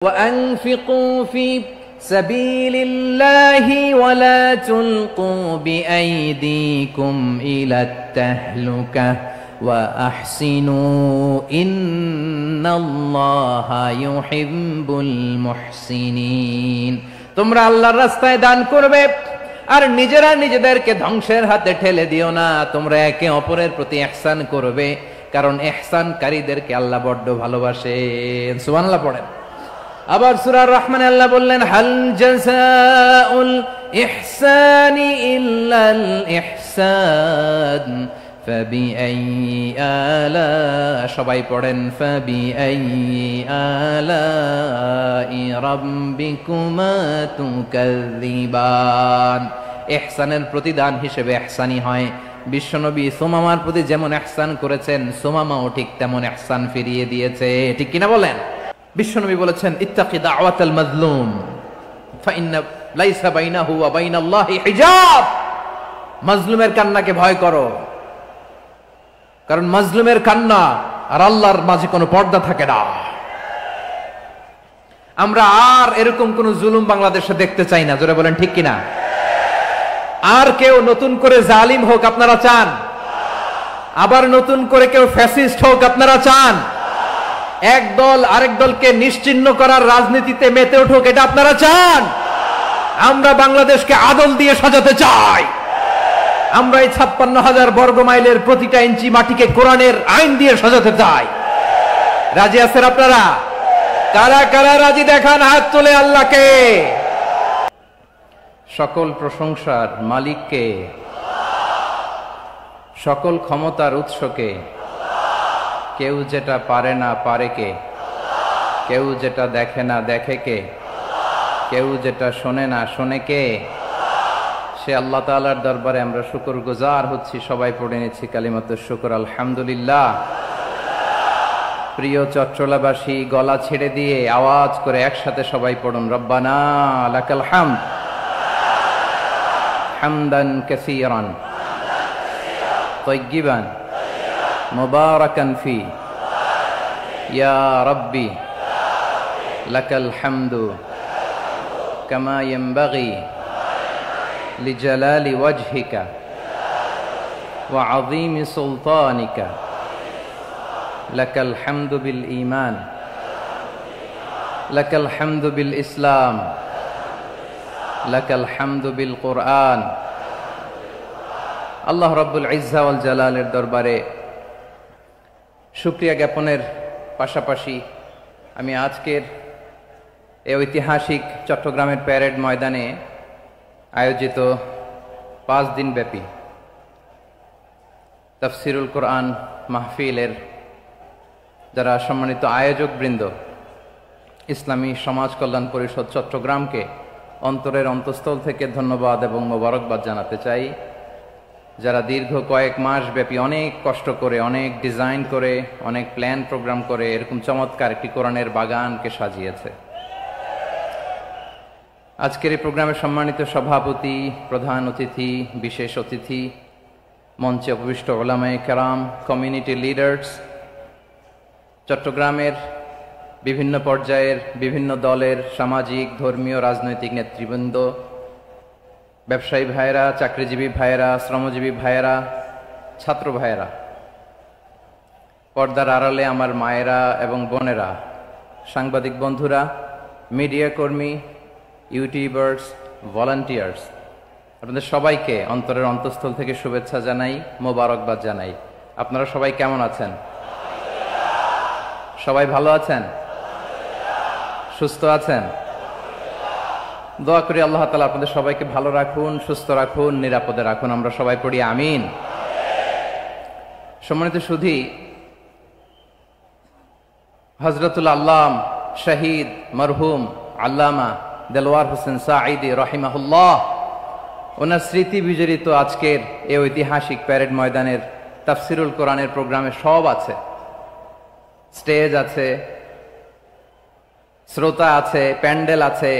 وأنفقوا في سبيل الله ولا تلقوا بأيديكم إلى التهلكة وأحسنوا إن الله يحب المحسنين। তোমরা আল্লাহর রাস্তায় দান করবে আর নিজেরা নিজেদেরকে ধ্বংসের হাতে ঠেলে দিও না। তোমরা একে অপরের প্রতি ইহসান করবে, কারণ ইহসানকারীদেরকে আল্লাহ বড্ড ভালোবাসেন। সুবহানাল্লাহ পড়েন। আবার সূরা রহমানে আল্লাহ বললেন, হাল জাযাউল ইহসানি ইল্লাল ইহসান ফাবিআইয়ি আলা, সবাই পড়েন, ফাবিআইয়ি আলাই রাব্বিকুমা তুকাযযিবান। ইহসানের প্রতিদান হিসেবে ইহসানি হয়। বিশ্বনবী সুমামার প্রতি যেমন ইহসান করেছেন, সুমামাও ঠিক তেমন ইহসান ফিরিয়ে দিয়েছে। ঠিক কিনা বলেন? বিশ্বনবী বলেছেন, ইত্তাকি দাওয়াতাল মাজলুম ফাইন্না লাইসা বাইনাহু ওয়া বাইনাল্লাহি হিজাব। মাজলুমের কান্নাকে ভয় করো, কারণ মাজলুমের কান্না আর আল্লাহর মাঝে কোনো পর্দা থাকে না। আমরা আর এরকম কোন জুলুম বাংলাদেশে দেখতে চাই না। জোরে বলেন ঠিক কিনা? আর কেউ নতুন করে জালিম হোক আপনারা চান? আবার নতুন করে কেউ ফ্যাসিস্ট হোক আপনারা চান? এক দল আরেক দলকে নিশ্চিহ্ন করার রাজনীতিতে মেতে উঠুক এটা আপনারা চান? আমরা বাংলাদেশকে আদল দিয়ে সাজাতে চাই। আমরা এই 56,000 বর্গ মাইলের প্রতিটা ইঞ্চি মাটিকে কোরআনের আইন দিয়ে সাজাতে চাই। রাজি আছেন আপনারা? কারা কারা রাজি দেখান হাত তুলে আল্লাহকে। সকল প্রশংসার মালিককে, সকল ক্ষমতার উৎসকে। কেউ যেটা পারে না পারে কে, কেউ যেটা দেখে না দেখে কে, কেউ যেটা শোনে না শোনে কে? সে আল্লাহ তাআলার দরবারে আমরা শুকরগুজার হচ্ছি। সবাই পড়ে নিচ্ছি কালিমাতুশ শুকর, আলহামদুলিল্লাহ। প্রিয় চট্টলাবাসী, গলা ছেড়ে দিয়ে আওয়াজ করে একসাথে সবাই পড়ুন, রব্বানা লাকাল হামদ হামদান কাসীরান তাইয়্যিবান মুবারাকান ফি ইয়া রাব্বি লাকাল হামদু কামা ইয়ানবাগি লিজালালি ওয়াজহিকা ওয়া আযীমি সুলতানিকা লাকাল হামদু বিল ঈমান লাকাল হামদু বিল ইসলাম লাকাল হামদু বিল কুরআন। আল্লাহ রাব্বুল ইজ্জা ওয়াল জালালের দরবারে শুকরিয়া জ্ঞাপনের পাশাপাশি আমি আজকের এই ঐতিহাসিক চট্টগ্রামের প্যারেড ময়দানে আয়োজিত 5 দিন ব্যাপী তাফসিরুল কোরআন মাহফিলের যারা সম্মানিত আয়োজক বৃন্দ, ইসলামী সমাজ কল্যাণ পরিষদ চট্টগ্রামকে অন্তরের অন্তঃস্থল থেকে ধন্যবাদ এবং মোবারকবাদ জানাতে চাই, যারা দীর্ঘ কয়েক মাস ব্যাপী অনেক কষ্ট করে, অনেক ডিজাইন করে, অনেক প্ল্যান প্রোগ্রাম করে এরকম চমৎকার একটি কোরআনের বাগানকে সাজিয়েছে। আজকের এই প্রোগ্রামের সম্মানিত সভাপতি, প্রধান অতিথি, বিশেষ অতিথি, মঞ্চে উপবিষ্ট উলামায়ে কেরাম, কমিউনিটি লিডার্স, চট্টগ্রামের বিভিন্ন পর্যায়ের বিভিন্ন দলের সামাজিক, ধর্মীয়, রাজনৈতিক নেতৃবৃন্দ, ব্যবসায়ী ভাইয়েরা, চাকরিজীবী ভাইয়েরা, শ্রমজীবী ভাইয়েরা, ছাত্র ভাইয়েরা, পর্দার আড়ালে আমার মায়েরা এবং বোনেরা, সাংবাদিক বন্ধুরা, মিডিয়া কর্মী, ইউটিউবার্স, ভলান্টিয়ার্স, আপনাদের সবাইকে অন্তরের অন্তঃস্থল থেকে শুভেচ্ছা জানাই, মোবারকবাদ জানাই। আপনারা সবাই কেমন আছেন? সবাই ভালো আছেন? সুস্থ আছেন? দোয়া করি আল্লাহ তাআলা আপনাদের সবাইকে ভালো রাখুন, সুস্থ রাখুন, নিরাপদে রাখুন। আমরা সবাই পড়ি আমিন। সম্মানিত সুধী, হযরতুল আল্লাম শহীদ মরহুম আল্লামা দেলওয়ার হোসেন সাঈদী রাহিমাহুল্লাহ, ওনার স্মৃতি বিজড়িত আজকের এই ঐতিহাসিক প্যারেড ময়দানের তাফসিরুল কোরআনের প্রোগ্রামে সব আছে। স্টেজ আছে, শ্রোতা আছে, প্যান্ডেল আছে,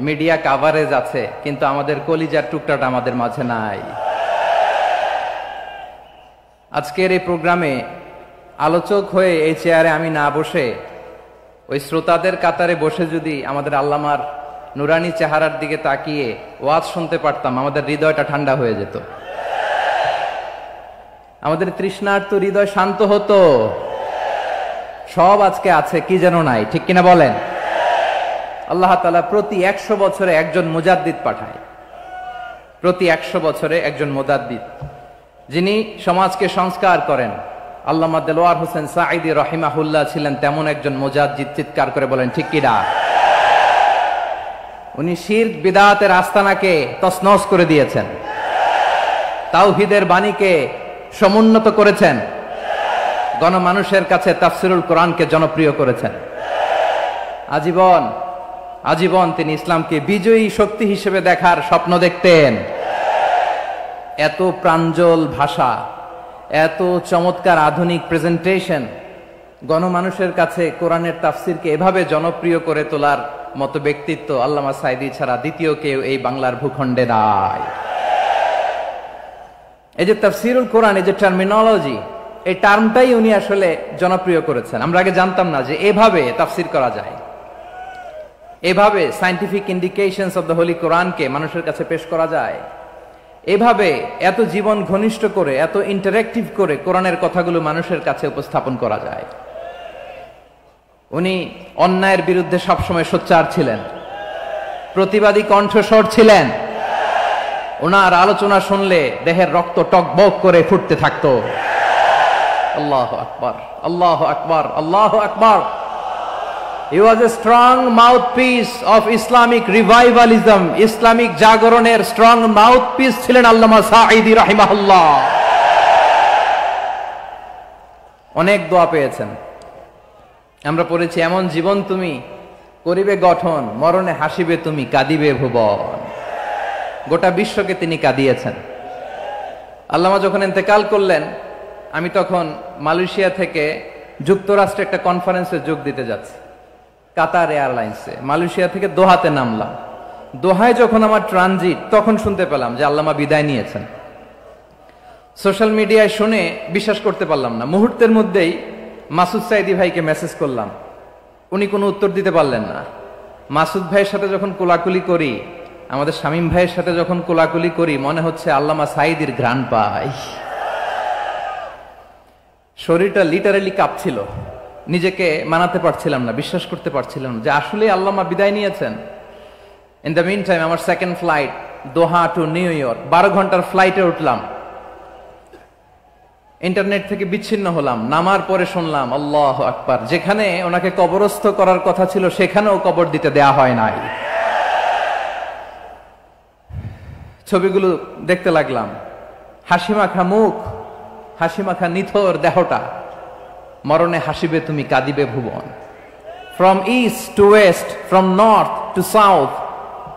মিডিয়া কাভারেজ আছে, কিন্তু আমাদের কলিজার টুকটাটা আমাদের মাঝে নাই। আজকের এই প্রোগ্রামে আলোচক হয়ে এই চেয়ারে আমি না বসে ওই শ্রোতাদের কাতারে বসে যদি আমাদের আল্লামার নুরানি চেহারার দিকে তাকিয়ে ওয়াজ শুনতে পারতাম, আমাদের হৃদয়টা ঠান্ডা হয়ে যেত, আমাদের তৃষ্ণার্ত হৃদয় শান্ত হতো। সব আজকে আছে, কি যেন নাই, ঠিক কিনা বলেন? আল্লাহ তাআলা প্রতি 100 বছরে একজন মুজাদ্দিদ পাঠায়, প্রতি 100 বছরে একজন মুজাদ্দিদ, যিনি সমাজকে সংস্কার করেন। আল্লামা দেলোয়ার হোসেন সাঈদী রাহিমাহুল্লাহ ছিলেন তেমন একজন মুজাদ্দিদ। চিৎকার করে বলেন ঠিক কিনা? উনি শিরক বিদআতের আস্তানাকে তছনছ করে দিয়েছেন, তাওহীদের বাণীকে সমুন্নত করেছেন, গণমানুষের কাছে তাফসিরুল কোরআনকে জনপ্রিয় করেছেন। আজীবন আজীবন তিনি ইসলামকে বিজয়ী শক্তি হিসেবে দেখার স্বপ্ন দেখতেন। এত প্রাঞ্জল ভাষা, এত চমৎকার আধুনিক প্রেজেন্টেশন, গণমানুষের কাছে কোরআনের তাফসিরকে এভাবে জনপ্রিয় করে তোলার মতো ব্যক্তিত্ব আল্লামা সাঈদী ছাড়া দ্বিতীয় কেউ এই বাংলার ভূখণ্ডে নাই। এই যে তাফসিরুল কোরআন, এই যে টার্মিনোলজি, এই টার্মটাই উনি আসলে জনপ্রিয় করেছেন। আমরা আগে জানতাম না যে এভাবে তাফসির করা যায়, এভাবে scientific indications of the Holi কোরআনকে মানুষের কাছে পেশ করা যায়, এভাবে এত জীবন ঘনিষ্ঠ করে, এত ইন্টারেক্টিভ করে কোরআনের কথাগুলো মানুষের কাছে উপস্থাপন করা যায়। উনি অন্যায়ের বিরুদ্ধে সবসময় সোচ্চার ছিলেন, প্রতিবাদী কণ্ঠস্বর ছিলেন। ওনার আলোচনা শুনলে দেহের রক্ত টকবক করে ফুটতে থাকতো। আল্লাহু আকবার, আল্লাহু আকবার, আল্লাহু আকবার। He was a strong mouthpiece of Islamic revivalism. Islamic জাগরণের স্ট্রং মাউথপিস ছিলেন আল্লামা সাঈদী রাহিমাহুল্লাহ। অনেক দোয়া পেয়েছেন, আমরা পড়েছি, এমন জীবন তুমি করিবে গঠন, মরণে হাসিবে তুমি, কাঁদিবে ভুবন। গোটা বিশ্বকে তিনি কাঁদিয়েছেন। আল্লামা যখন ইন্তেকাল করলেন, আমি তখন মালয়েশিয়া থেকে যুক্তরাষ্ট্রে একটা কনফারেন্সে যোগ দিতে যাচ্ছি, কাতার এয়ারলাইন্সে। মালয়েশিয়া থেকে দোহাতে নামলাম। দোহায় যখন আমার ট্রানজিট, তখন শুনতে পেলাম যে আল্লামা বিদায় নিয়েছেন। সোশ্যাল মিডিয়ায় শুনে বিশ্বাস করতে পারলাম না। মুহূর্তের মধ্যেই মাসুদ সাঈদী ভাইকে মেসেজ করলাম, উনি কোনো উত্তর দিতে পারলেন না। মাসুদ ভাইয়ের সাথে যখন কোলাকুলি করি, আমাদের শামীম ভাইয়ের সাথে যখন কোলাকুলি করি, মনে হচ্ছে আল্লামা সাঈদীর ঘ্রাণ পাই। শরীরটা লিটারালি কাঁপছিল, নিজেকে মানাতে পারছিলাম না, বিশ্বাস করতে পারছিলাম না যে আসলে আল্লামা বিদায় নিয়েছেন। ইন দ্য মিন টাইম আমার সেকেন্ড ফ্লাইট দোহা টু নিউ ইয়র্ক, 12 ঘন্টার ফ্লাইটে উঠলাম। ইন্টারনেট থেকে বিচ্ছিন্ন হলাম। নামার পরে শুনলাম আল্লাহু আকবার, যেখানে ওনাকে কবরস্থ করার কথা ছিল সেখানেও কবর দিতে দেয়া হয় নাই। ছবিগুলো দেখতে লাগলাম, হাসিমাখা মুখ, হাসিমাখা নিথর দেহটা, মরণে হাসিবে তুমি, কাঁদিবে ভুবন। From east to west, from north to south,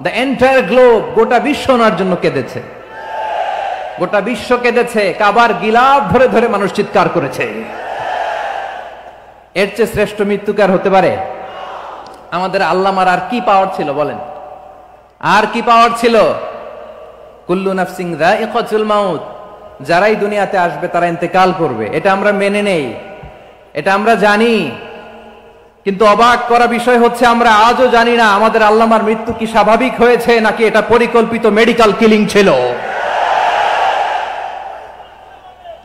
the entire globe, গোটা বিশ্ব ওনার জন্য কেঁদেছে, গোটা বিশ্ব কেঁদেছে। কাবার গিলাফ ধরে ধরে মানুষ চিৎকার করেছে। এর চেয়ে শ্রেষ্ঠ মৃত্যুকার হতে পারে? আমাদের আল্লামার আর কি পাওয়ার ছিল বলেন? আর কি পাওয়ার ছিল? কুল্লু নাফসিন যায়িকাতুল মাউত, যারাই দুনিয়াতে আসবে তারা ইন্তেকাল করবে, এটা আমরা মেনে নেই, এটা আমরা জানি। কিন্তু অবাক করা বিষয় হচ্ছে আমরা আজও জানি না আমাদের আল্লামার মৃত্যু কি স্বাভাবিক হয়েছে নাকি এটা পরিকল্পিত মেডিকেল কিলিং ছিল।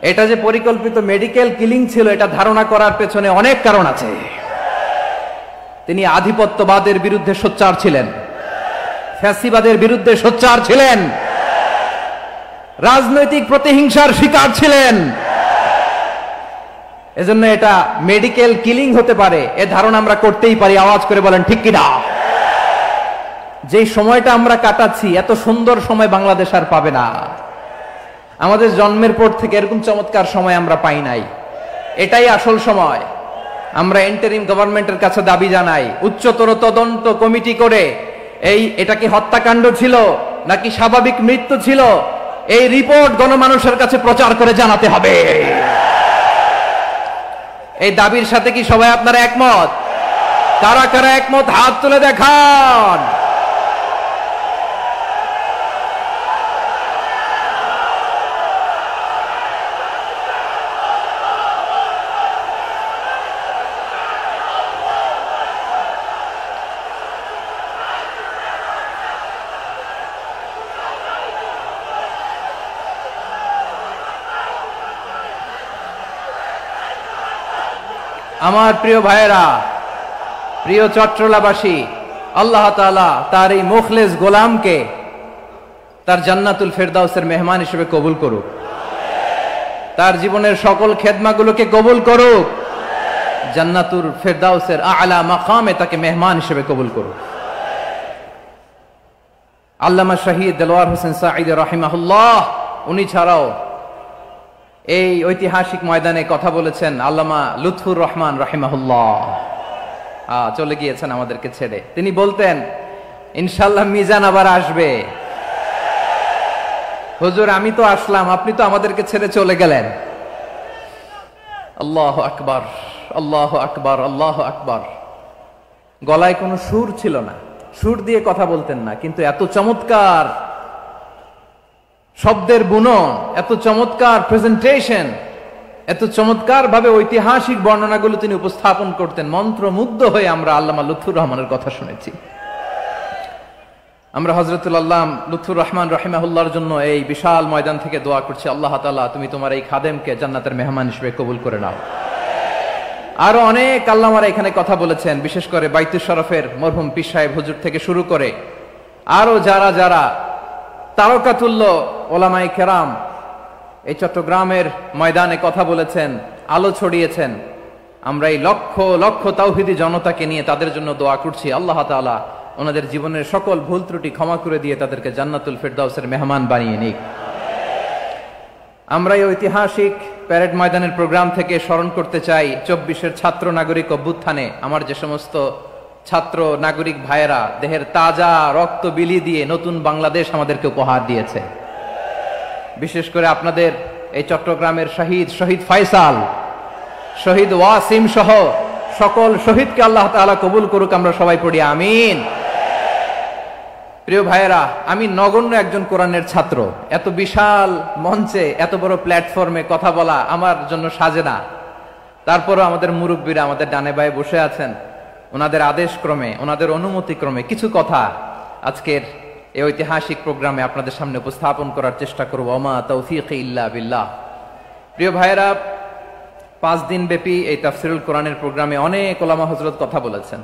এটা যে পরিকল্পিত মেডিকেল কিলিং ছিল, এটা ধারণা করার পেছনে অনেক কারণ আছে। তিনি আধিপত্যবাদের বিরুদ্ধে সোচ্চার ছিলেন, ফ্যাসিবাদের বিরুদ্ধে সোচ্চার ছিলেন, রাজনৈতিক প্রতিহিংসার শিকার ছিলেন। এজন্য এটা মেডিকেল কিলিং হতে পারে এ ধারণা আমরা করতেই পারি। আওয়াজ করে বলেন ঠিক কিনা? যেই সময়টা আমরা কাটাচ্ছি, এত সুন্দর সময় বাংলাদেশ আর পাবে না। আমাদের জন্মের পর থেকে এরকম চমৎকার সময় আমরা পাই নাই। এটাই আসল সময়। আমরা ইন্টারিম গভর্নমেন্টের কাছে দাবি জানাই, উচ্চতর তদন্ত কমিটি করে এটা কি হত্যাকাণ্ড ছিল নাকি স্বাভাবিক মৃত্যু ছিল, এই রিপোর্ট গণমানুষের কাছে প্রচার করে জানাতে হবে। এই দাবির সাথে কি সবাই আপনারা একমত? কারা কারা একমত হাত তুলে দেখান। আমার প্রিয় ভাইয়েরা, প্রিয় চট্টলাবাসী, আল্লাহ তাআলা তার এই মুখলেস গোলামকে তার জান্নাতুল ফেরদাউসের মেহমান হিসেবে কবুল করুক, তার জীবনের সকল খেদমাগুলোকে কবুল করুক, জান্নাতুল ফেরদাউসের আলা মাকামে তাকে মেহমান হিসেবে কবুল করুক। আল্লামা শহীদ দেলোয়ার হোসেন সাঈদী রাহিমাহুল্লাহ, উনি ছাড়াও এই ঐতিহাসিক ময়দানে কথা বলেছেন আল্লামা লুৎফুর রহমান রাহিমাহুল্লাহ। চলে গিয়েছেন আমাদেরকে ছেড়ে। তিনি বলতেন, ইনশাআল্লাহ মিজান আবার আসবে। হুজুর, আমি তো আসলাম, আপনি তো আমাদেরকে ছেড়ে চলে গেলেন। আল্লাহু আকবার, আল্লাহু আকবার, আল্লাহু আকবার। গলায় কোনো সুর ছিল না, সুর দিয়ে কথা বলতেন না, কিন্তু এত চমৎকার শব্দের বুনন, এত চমৎকার প্রেজেন্টেশন, এত চমৎকার ভাবে ঐতিহাসিক বর্ণনাগুলো তিনি উপস্থাপন করতেন। মন্ত্রমুগ্ধ হয়ে আমরা আল্লামা লুৎফুর রহমানের কথা শুনেছি। আমরা হযরতুল আল্লাহ লুৎফুর রহমান রাহিমাহুল্লাহর জন্য এই বিশাল ময়দান থেকে দোয়া করছি, আল্লাহ তাআলা তুমি তোমার এই খাদেমকে জান্নাতের মেহমান হিসেবে কবুল করে নাও। আরো অনেক আল্লামারা এখানে কথা বলেছেন, বিশেষ করে বাইতুল শরফের মরহুম পীর সাহেব হুজুর থেকে শুরু করে আরো যারা যারা তারকাতুল্য ওলামায়ে কেরাম এই চট্টগ্রামের ময়দানে কথা বলেছেন, আলো ছড়িয়েছেন। আমরা এই লক্ষ লক্ষ তাওহীদি জনতাকে নিয়ে তাদের জন্য দোয়া করছি, আল্লাহ তাআলা ওনাদের জীবনের সকল ভুল ত্রুটি ক্ষমা করে দিয়ে তাদেরকে জান্নাতুল ফেরদাউসের মেহমান বানিয়ে নিক। আমরা এই ঐতিহাসিক প্যারেড ময়দানের প্রোগ্রাম থেকে স্মরণ করতে চাই 24-এর ছাত্র নাগরিক অভ্যুত্থানে আমার যে সমস্ত ছাত্র নাগরিক ভাইয়েরা দেহের তাজা রক্ত বিলি দিয়ে নতুন বাংলাদেশ আমাদেরকে উপহার দিয়েছে। বিশেষ করে আপনাদের এই চট্টগ্রামের শহীদ ফয়সাল, শহীদ ওয়াসিম সহ সকল শহীদকে আল্লাহ তাআলা কবুল করুক। আমরা সবাই পড়ি আমিন। প্রিয় ভাইয়েরা, আমি নগণ্য একজন কোরআনের ছাত্র, এত বিশাল মঞ্চে এত বড় প্ল্যাটফর্মে কথা বলা আমার জন্য সাজে না। তারপরও আমাদের মুরব্বীরা আমাদের ডানে বায়ে বসে আছেন, ওনাদের আদেশ ক্রমে, ওনাদের অনুমতি ক্রমে কিছু কথা আজকের এই ঐতিহাসিক প্রোগ্রামে আপনাদের সামনে উপস্থাপন করার চেষ্টা করব। ওমা তৌফিক ইল্লা বিল্লাহ। প্রিয় ভাইয়েরা, 5 দিন ব্যাপী এই তাফসিরুল কোরআনের প্রোগ্রামে অনেক ওলামা হযরত কথা বলেছেন।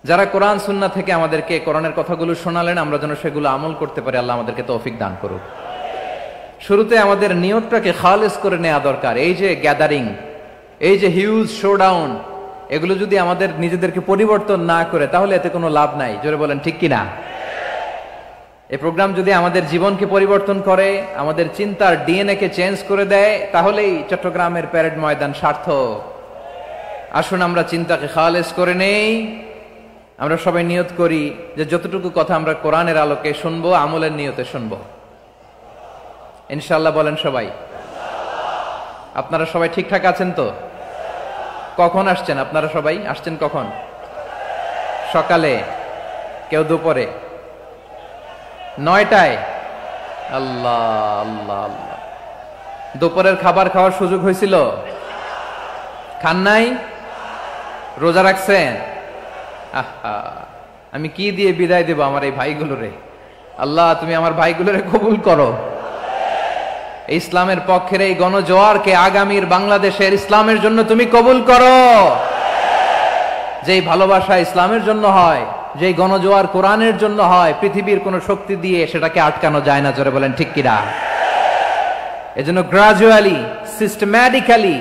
যারা কোরআন সুন্নাহ থেকে আমাদেরকে কোরআনের কথাগুলো শোনালেন, আমরা যেন সেগুলো আমল করতে পারি, আল্লাহ আমাদেরকে তৌফিক দান করুক। শুরুতে আমাদের নিয়তটাকে খালেস করে নেওয়া দরকার। এই যে গ্যাদারিং, এই যে হিউজ শোডাউন, এগুলো যদি আমাদের নিজেদেরকে পরিবর্তন না করে তাহলে এতে কোনো লাভ নাই। জোরে বলেন ঠিক কিনা? এই প্রোগ্রাম যদি আমাদের জীবনকে পরিবর্তন করে, আমাদের চিন্তার ডিএনএ কে চেঞ্জ করে দেয়, তাহলেই চট্টগ্রামের প্যারেড ময়দান সার্থক। আসুন আমরা চিন্তাকে খালেস করে নেই। আমরা সবাই নিয়ত করি যে যতটুকু কথা আমরা কোরআনের আলোকে শুনবো, আমলের নিয়তে শুনবো ইনশাআল্লাহ। বলেন সবাই। আপনারা সবাই ঠিকঠাক আছেন তো? কখন আসছেন আপনারা? সবাই আসছেন কখন? সকালে, কেউ দুপুরে, 9টায়? আল্লাহ আল্লাহ আল্লাহ। দুপুরের খাবার খাওয়ার সুযোগ হয়েছিল? খান নাই? রোজা রাখছেন? আহা, আমি কি দিয়ে বিদায় দেব আমার এই ভাইগুলোরে? আল্লাহ তুমি আমার ভাইগুলোরে কবুল করো। ইসলামের পক্ষের এই গণজোয়ারকে আগামীর বাংলাদেশের ইসলামের জন্য তুমি কবুল করো। যেই ভালোবাসা ইসলামের জন্য হয়, যেই গণজোয়ার কোরআনের জন্য হয়, পৃথিবীর কোন শক্তি দিয়ে সেটাকে আটকানো যায় না। জোরে বলেন ঠিক কিনা? এজন্য গ্রাজুয়ালি, সিস্টেম্যাটিক্যালি,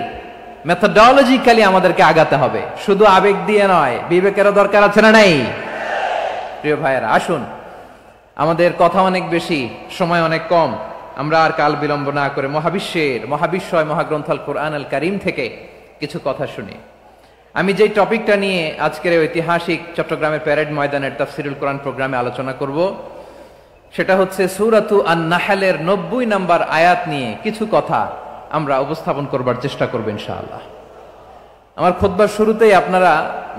মেথোডোলজিক্যালি আমাদেরকে আগাতে হবে, শুধু আবেগ দিয়ে নয়। বিবেকেরও দরকার আছে না নাই? প্রিয় ভাইয়েরা, আসুন, আমাদের কথা অনেক বেশি, সময় অনেক কম। আমরা আর কাল বিলম্ব না করে মহাবিশ্বয় মহাগ্রন্থ আল কোরআন আল কারীম থেকে কিছু কথা শুনি। আমি যেই টপিকটা নিয়ে আজকের ঐতিহাসিক চট্টগ্রামের প্যারেড ময়দানের তাফসিরুল কোরআন প্রোগ্রামে আলোচনা করব, সেটা হচ্ছে সূরাতু আন-নাহলের 90 নম্বর আয়াত নিয়ে কিছু কথা আমরা উপস্থাপন করবার চেষ্টা করব ইনশাআল্লাহ। আমার খুতবার শুরুতেই আপনারা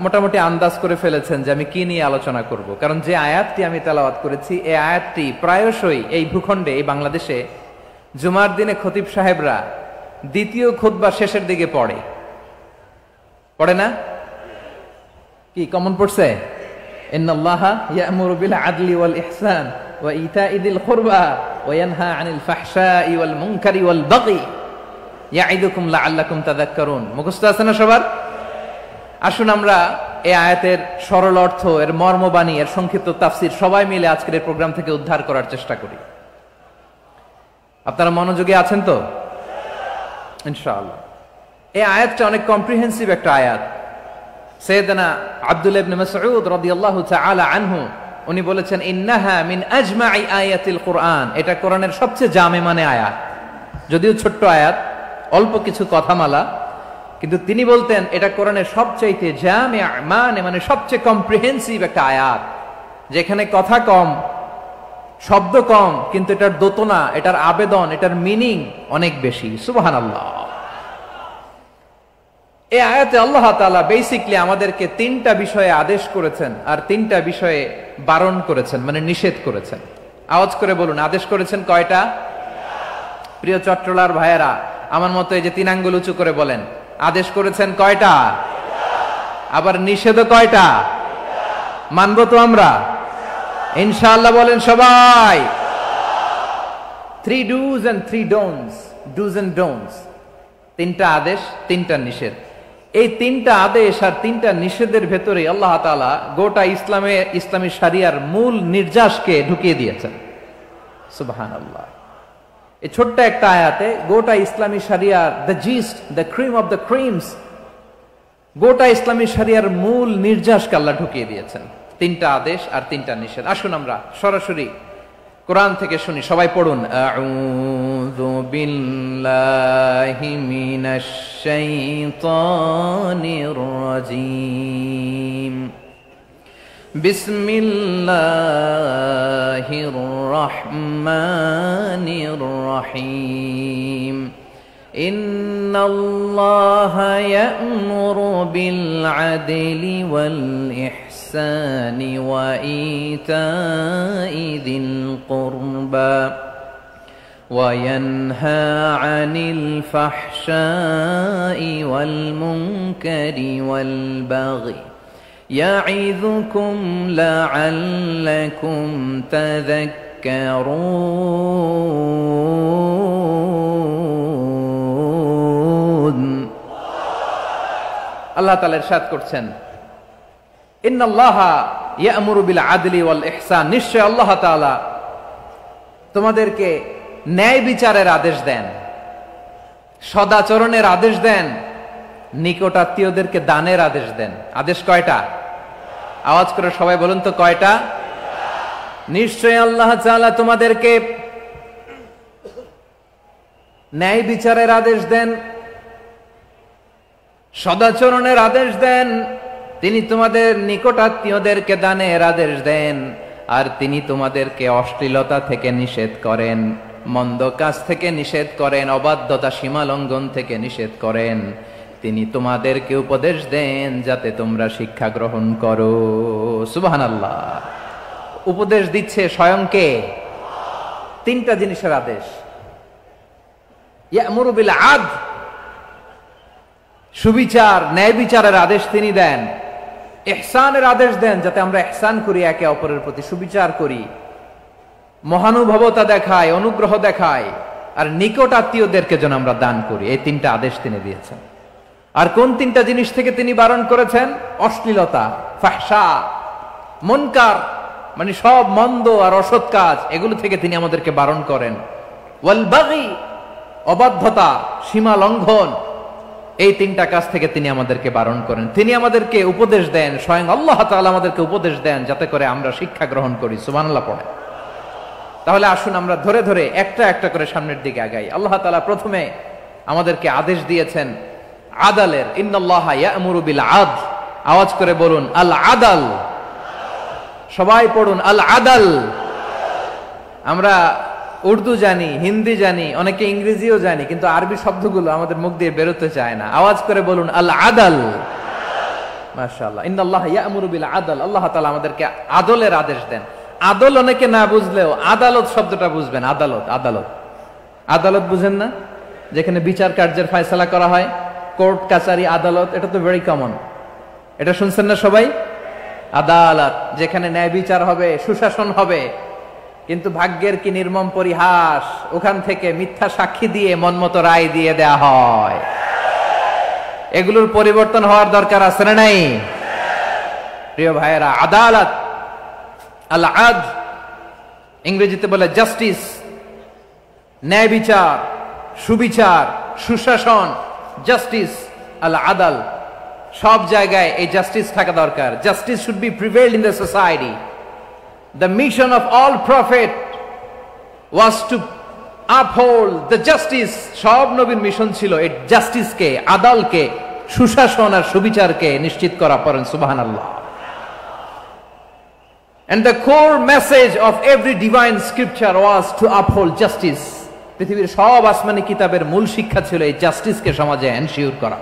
মোটামুটি আন্দাজ করে ফেলেছেন যে আমি কি নিয়ে আলোচনা করব, কারণ যে আয়াতটি আমি তেলাওয়াত করেছি এই আয়াতটি প্রায়শই এই ভূখণ্ডে, এই বাংলাদেশে জুমার দিনে খতিব সাহেবরা দ্বিতীয় খুতবা শেষের দিকে পড়ে না? কি কমন পড়ছে? ইন্নাল্লাহা ইয়া'মুরু বিল আদলি ওয়াল ইহসান ওয়া ইতা'i যিল কুরবা ওয়া ইয়ানহা আনিল ফাহশাই ওয়াল মুনকারি ওয়াল বাগি ইয়া'iদুকুম লাআল্লাকুম তাযাক্কারুন। মুখস্থ আছে না সবার? আসুন আমরা এই আয়াতের সরল অর্থ, এর মর্মবাণী, এর সংক্ষিপ্ত তাফসীর সবাই মিলে আজকের এই প্রোগ্রাম থেকে উদ্ধার করার চেষ্টা করি। আপনারা মনোযোগী আছেন তো? ইনশাআল্লাহ। এই আয়াতটা অনেক কম্প্রিহেন্সিভ একটা আয়াত। সাইয়েদনা আব্দুল্লাহ ইবনে মাসউদ রাদিয়াল্লাহু তাআলা আনহু উনি বলেছেন, ইন্নাহা মিন আজমাই আয়াতিল কুরআন, এটা কোরআনের সবচেয়ে জামে মানে আয়াত। যদিও ছোট্ট আয়াত, অল্প কিছু কথামালা, কিন্তু তিনি বলতেন এটা কোরআনের সবচাইতে জামে মানে সবচেয়ে কম্প্রিহেন্সিভ একটা আয়াত, যেখানে কথা কম, শব্দ কম, কিন্তু এটার দোতনা, এটার আবেদন, এটার মিনিং অনেক বেশি। সুবহানাল্লাহ। এই আয়াতে আল্লাহ তাআলা বেসিক্যালি আমাদেরকে তিনটা বিষয়ে আদেশ করেছেন আর তিনটা বিষয়ে বারণ করেছেন, মানে নিষেধ করেছেন। আওয়াজ করে বলুন, আদেশ করেছেন কয়টা? প্রিয় চট্টলার ভাইয়েরা, আমার মতো এই যে তিন আঙ্গুল উঁচু করে বলেন, আদেশ করেছেন কয়টা? আবার নিষেধও কয়টা? মানবো তো আমরা ইনশাআল্লাহ? বলেন সবাই। 3 do's and 3 don'ts, do's and don'ts, তিনটা আদেশ, তিনটা নিষেধ। এই তিনটা আদেশ আর তিনটা নিষেধের ভেতরে আল্লাহ তাআলা গোটা ইসলামী শরিয়ার মূল নির্যাসকে ঢুকিয়ে দিয়েছেন। সুবহানাল্লাহ। এই ছোট্ট একটা আয়াতে গোটা ইসলামী শরিয়ার, the gist, the cream of the creams, গোটা ইসলামী শরিয়ার মূল নির্যাসকে আল্লাহ ঢুকিয়ে দিয়েছেন। তিনটা আদেশ আর তিনটা নিষেধ। আসুন আমরা সরাসরি কোরআন থেকে শুনি, সবাই পড়ুন। আউযু বিল্লাহি মিনাশ শাইতানির রাজীম। বিসমিল্লাহির রহমানির রহিম। ইন্নাল্লাহা ইয়া'মুরু বিল আদলি ওয়াল ইহসানি ওয়া ইতা'i যিল কুরবা ওয়া ইয়ানহা আনিল ফাহশাই ওয়াল মুনকারি ওয়াল বাগি ইয়া'ইযুকুম লা'আল্লাকুম তাযাক্কারুন। আল্লাহ তাআলা ইরশাদ করছেন, ইন্নাল্লাহা ইয়া'মুরু বিল আদলি ওয়াল ইহসান, নিশ্চয় আল্লাহ তাআলা তোমাদেরকে ন্যায় বিচারের আদেশ দেন, সদাচরণের আদেশ দেন, নিকট আত্মীয়দেরকে দানের আদেশ দেন। আদেশ কয়টা? আওয়াজ করে সবাই বলুন তো কয়টা? নিশ্চয় আল্লাহ তাআলা তোমাদেরকে ন্যায় বিচারের আদেশ দেন, সদাচরণের আদেশ দেন, তিনি তোমাদের নিকট আত্মীয়দেরকে দানের আদেশ দেন, আর তিনি তোমাদেরকে অশ্লীলতা থেকে নিষেধ করেন, মন্দ কাজ থেকে নিষেধ করেন, অবাধ্যতা সীমা লঙ্ঘন থেকে নিষেধ করেন। তিনি তোমাদেরকে উপদেশ দেন যাতে তোমরা শিক্ষা গ্রহণ করো। সুবহানাল্লাহ। উপদেশ দিচ্ছে স্বয়ং কে? তিনটা জিনিসের আদেশ। ইয়া'মুরু বিল আদল, সুবিচার, ন্যায় বিচারের আদেশ তিনি দেন। ইহসানের আদেশ দেন, যাতে আমরা ইহসান করি, একে অপরের প্রতি সুবিচার করি, মহানুভবতা দেখায়, অনুগ্রহ দেখায়, আর নিকট আত্মীয়দেরকে যেন আমরা দান করি। এই তিনটা আদেশ তিনি দিয়েছেন। আর কোন তিনটা জিনিস থেকে তিনি বারণ করেছেন? অশ্লীলতা, ফাহশা, মুনকার, মানে সব মন্দ আর অসৎ কাজ, এগুলো থেকে তিনি আমাদেরকে বারণ করেন। ওয়াল বাগি, অবাধ্যতা, সীমা লঙ্ঘন, এই তিনটা কাজ থেকে তিনি আমাদেরকে বারণ করেন। তিনি আমাদেরকে উপদেশ দেন, স্বয়ং আল্লাহ তাআলা আমাদেরকে উপদেশ দেন যাতে করে আমরা শিক্ষা গ্রহণ করি। সুবহানাল্লাহ পড়ে। তাহলে আসুন আমরা ধরে ধরে একটা একটা করে সামনের দিকে আগাই। আল্লাহ তাআলা প্রথমে আমাদেরকে আদেশ দিয়েছেন আদালের। ইন্নাল্লাহা ইয়া'মুরু বিল আদল। আওয়াজ করে বলুন আল আদাল। সবাই পড়ুন আল আদাল। আমরা উর্দু জানি, হিন্দি জানি, অনেকে ইংরেজিও জানি, কিন্তু আরবি শব্দগুলো আমাদের মুখ দিয়ে বেরোতে চায় না। আওয়াজ করে বলুন আল আদাল। মাশাআল্লাহ। ইন্নাল্লাহা ইয়া'মুরু বিল আদল। আল্লাহ তাআলা আমাদেরকে আদলের আদেশ দেন। আদল অনেকে না বুঝলেও আদালত শব্দটা বুঝবেন। আদালত, আদালত, আদালত বুঝেন না? যেখানে বিচার কার্যের ফয়সালা করা হয়, কোর্ট কাচারি, আদালত, এটা তো ভেরি কমন। এটা শুনছেন না সবাই? আদালত, যেখানে ন্যায় বিচার হবে, সুশাসন হবে। কিন্তু ভাগ্যের কি নির্মম পরিহাস, ওখান থেকে মিথ্যা সাক্ষী দিয়ে মনমতো রায় দিয়ে দেয়া হয়। এগুলোর পরিবর্তন হওয়ার দরকার আছে না নাই? প্রিয় ভাইয়েরা, আদালত, আল আদ, ইংরেজিতে বলে জাস্টিস, ন্যায় বিচার, সুবিচার, সুশাসন, জাস্টিস, আল আদাল, সব জায়গায় এই জাস্টিস থাকা দরকার। Justice should be prevailed in the society. The mission of all prophet was to uphold the justice. সব নবীর মিশন ছিল এই জাস্টিসকে, আদালকে, সুশাসন আর সুবিচারকে নিশ্চিত করা। পড়েন সুবহানাল্লাহ। And the core message of every divine scripture was to uphold justice. পৃথিবীর সব আসমানি কিতাবের মূল শিক্ষা ছিল এই জাস্টিসকে সমাজে এনশিওর করা,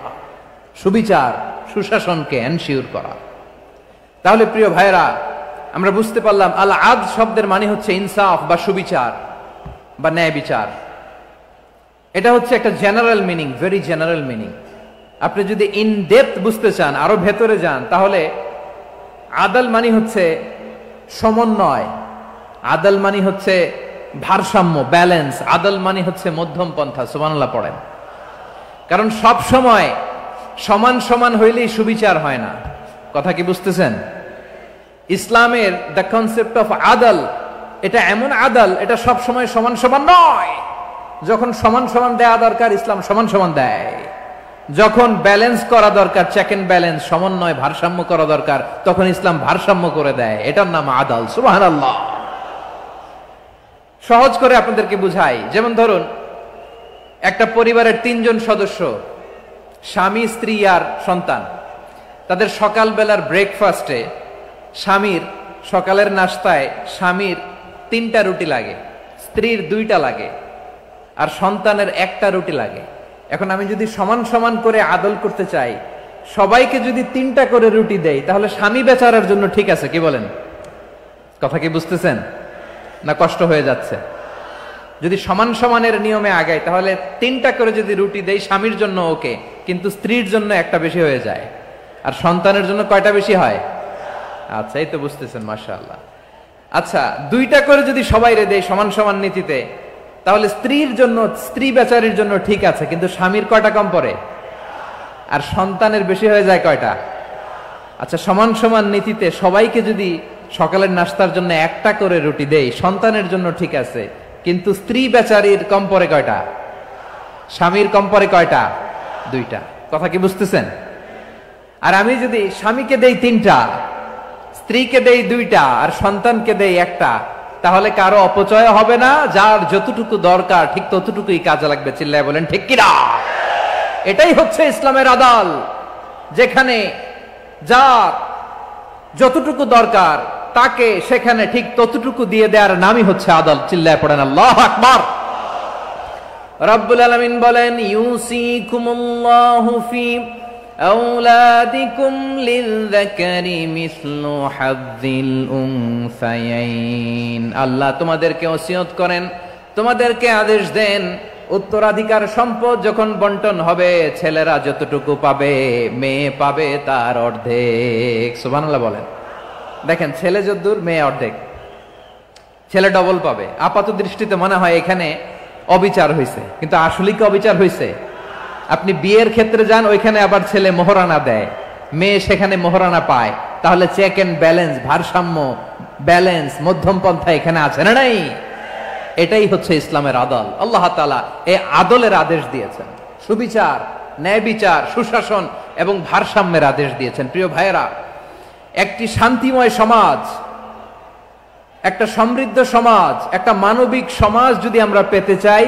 সুবিচার, সুশাসনকে এনশিওর করা। তাহলে প্রিয় ভাইরা, আমরা বুঝতে পারলাম আল আদ শব্দের মানে হচ্ছে ইনসাফ বা সুবিচার বা ন্যায় বিচার। এটা হচ্ছে একটা general meaning, very general meaning. আপনি যদি ইন ডেপথ বুঝতে চান, আরো ভেতরে যান, তাহলে আদাল মানে হচ্ছে সমন্বয়, আদাল মানে হচ্ছে ভারসাম্য, ব্যালেন্স। আদাল মানে হচ্ছে মধ্যম পন্থা। সুবহানাল্লাহ পড়েন। কারণ সব সময় সমান সমান হইলেই সুবিচার হয় না। কথা কি বুঝতেছেন? ইসলামের দ্য কনসেপ্ট অফ আদাল, এটা এমন আদাল, এটা সব সময় সমান সমান নয়। যখন সমান সমান দেয়া দরকার, ইসলাম সমান সমান দেয়। যখন ব্যালেন্স করা দরকার, চেক এন্ড ব্যালেন্স, সমন্বয়, ভারসাম্য করা দরকার, তখন ইসলাম ভারসাম্য করে দেয়। এটার নাম আদাল। সুবহানাল্লাহ। সহজ করে আপনাদেরকে বুঝাই। যেমন ধরুন, একটা পরিবারের 3 জন সদস্য, স্বামী, স্ত্রী আর সন্তান। তাদের সকালবেলার ব্রেকফাস্টে স্বামীর, সকালের নাস্তায় স্বামীর 3টা রুটি লাগে, স্ত্রীর 2টা লাগে, আর সন্তানের 1টা রুটি লাগে। এখন আমি যদি সমান সমান করে আদল করতে চাই, সবাইকে যদি 3টা করে রুটি দেই, তাহলে স্বামী বেচারার জন্য ঠিক আছে? কি বলেন? কথা কি বুঝতেছেন না কষ্ট হয়ে যাচ্ছে? যদি সমান সমানের নিয়মে আগাই, তাহলে 3টা করে যদি রুটি দেই, স্বামীর জন্য ওকে, কিন্তু স্ত্রীর জন্য 1টা বেশি হয়ে যায়। আর সন্তানের জন্য কয়টা বেশি হয়? আচ্ছা, এই তো বুঝতেছেন, মাশাআল্লাহ। আচ্ছা, 2টা করে যদি সবাই রে দেয় সমান সমান নীতিতে, তাহলে স্ত্রীর জন্য, স্ত্রী বেচারির জন্য ঠিক আছে, কিন্তু স্বামীর কয়টা কম পড়ে? আর সন্তানের বেশি হয়ে যায় কয়টা? আচ্ছা, সমান সমান নীতিতে সবাইকে যদি সকালের নাস্তার জন্য 1টা করে রুটি দেই, সন্তানের জন্য ঠিক আছে, কিন্তু স্ত্রী বেচারির কম পড়ে কয়টা? স্বামীর কম পড়ে কয়টা? 2টা। কথা কি বুঝতেছেন? আর আমি যদি স্বামীকে দেই 3টা, স্ত্রীকে দেই 2টা, আর সন্তানকে দেই 1টা, তাহলে কারো অপচয় হবে না। যার যতটুকু দরকার ঠিক ততটুকুই কাজে লাগবে। চিল্লায় বলেন ঠিক কিনা? এটাই হচ্ছে ইসলামের আদাল, যেখানে যার যতটুকু দরকার তাকে সেখানে ঠিক ততটুকু দিয়ে দেওয়ার নামই হচ্ছে আদাল। চিল্লায় পড়েন আল্লাহু আকবার। রব্বুল আলামিন বলেন, ইউসিকুমুল্লাহু ফি আওলাদিকুম লিযযাকারি মিসলু হাযযিল উনসায়াইন। আল্লাহ তোমাদেরকে ওসিয়ত করেন, তোমাদেরকে আদেশ দেন, উত্তরাধিকার সম্পদ যখন বন্টন হবে, ছেলেরা যতটুকু পাবে, মেয়ে পাবে তার অর্ধেক। সুবহানাল্লাহ বলেন। দেখেন, ছেলে যদ্দূর, মেয়ে অর্ধেক, ছেলে ডবল পাবে। আপাত দৃষ্টিতে মনে হয় এখানে অবিচার হয়েছে, কিন্তু আসলে কি অবিচার হয়েছে? আপনি বিয়ের ক্ষেত্রে যান, ওইখানে আবার ছেলে মোহরানা দেয়, মেয়ে সেখানে মোহরানা পায়। তাহলে চেক এন্ড ব্যালেন্স, ভারসাম্য, ব্যালেন্স, মধ্যম পন্থা এখানে আছে না নাই? এটাই হচ্ছে ইসলামের আদল। আল্লাহ তাআলা এই আদলের আদেশ দিয়েছেন, সুবিচার, ন্যায় বিচার, সুশাসন এবং ভারসাম্যের আদেশ দিয়েছেন। প্রিয় ভাইয়েরা, একটি শান্তিময় সমাজ, একটা সমৃদ্ধ সমাজ, একটা মানবিক সমাজ যদি আমরা পেতে চাই,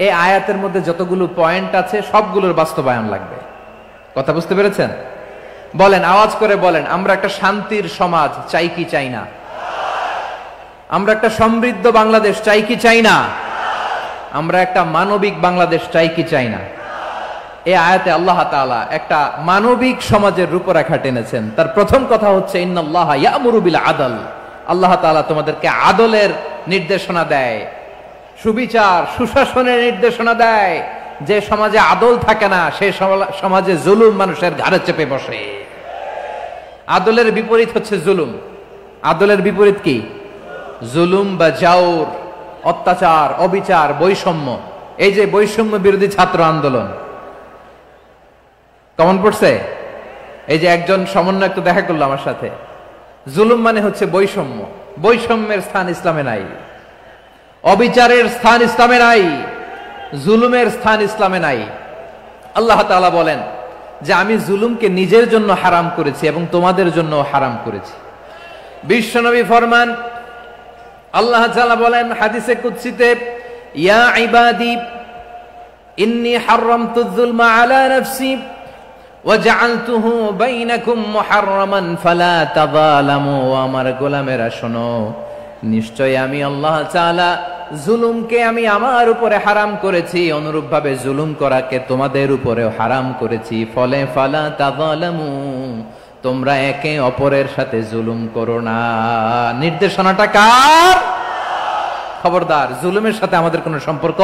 এই আয়াতের মধ্যে যতগুলো পয়েন্ট আছে সবগুলোর বাস্তবায়ন লাগবে। কথা বুঝতে পেরেছেন? বলেন, আওয়াজ করে বলেন, আমরা একটা শান্তির সমাজ চাই কি চাই না? আমরা একটা সমৃদ্ধ বাংলাদেশ চাই কি চাই না? আমরা একটা মানবিক বাংলাদেশ চাই কি চাই না? এই আয়াতে আল্লাহ তাআলা একটা মানবিক সমাজের রূপরেখা টেনেছেন। তার প্রথম কথা হচ্ছে, ইন্নাল্লাহা ইয়ামুরু বিল আদল। আল্লাহ তাআলা তোমাদেরকে আদলের নির্দেশনা দেয়, সুবিচার, সুশাসনের নির্দেশনা দেয়। যে সমাজে আদল থাকে না, সেই সমাজে জুলুম মানুষের ঘাড়ে চেপে বসে। আদলের বিপরীত হচ্ছে জুলুম। আদলের বিপরীত কি? জুলুম বা জাওর, অত্যাচার, অবিচার, বৈষম্য। এই যে বৈষম্য বিরোধী ছাত্র আন্দোলন, কমন পড়ছে? এই যে একজন সমন্বয় একটু দেখা করলো আমার সাথে, জুলুম মানে হচ্ছে বৈষম্য। বৈষম্যের স্থান ইসলামে নাই, অবিচারের স্থান ইসলামে নাই, জুলুমের স্থান ইসলামে নাই। আল্লাহ তাআলা বলেন যে আমি জুলুমকে নিজের জন্য হারাম করেছি এবং তোমাদের জন্য হারাম করেছি। বিশ্বনবী ফরমান, আল্লাহ তাআলা বলেন হাদিসে কুদসিতে, ইয়া ইবাদি ইন্নী হারামতুয যুলমা আলা নাফসি ওয়া জাআলতুহু বাইনাকুম মুহাররামান ফালা তাযালামু। আমার গোলামেরা শোনো, নিশ্চয় আমি আল্লাহ তাআলা জুলুমকে আমি আমার উপরে হারাম করেছি, অনুরূপভাবে জুলুম করাকে তোমাদের উপরেও হারাম করেছি। ফলে ফালা তাযালামু, তোমরা একে অপরের সাথে জুলুম করো না। নির্দেশনাটা কার? খবরদার, জুলুমের সাথে আমাদের কোনো সম্পর্ক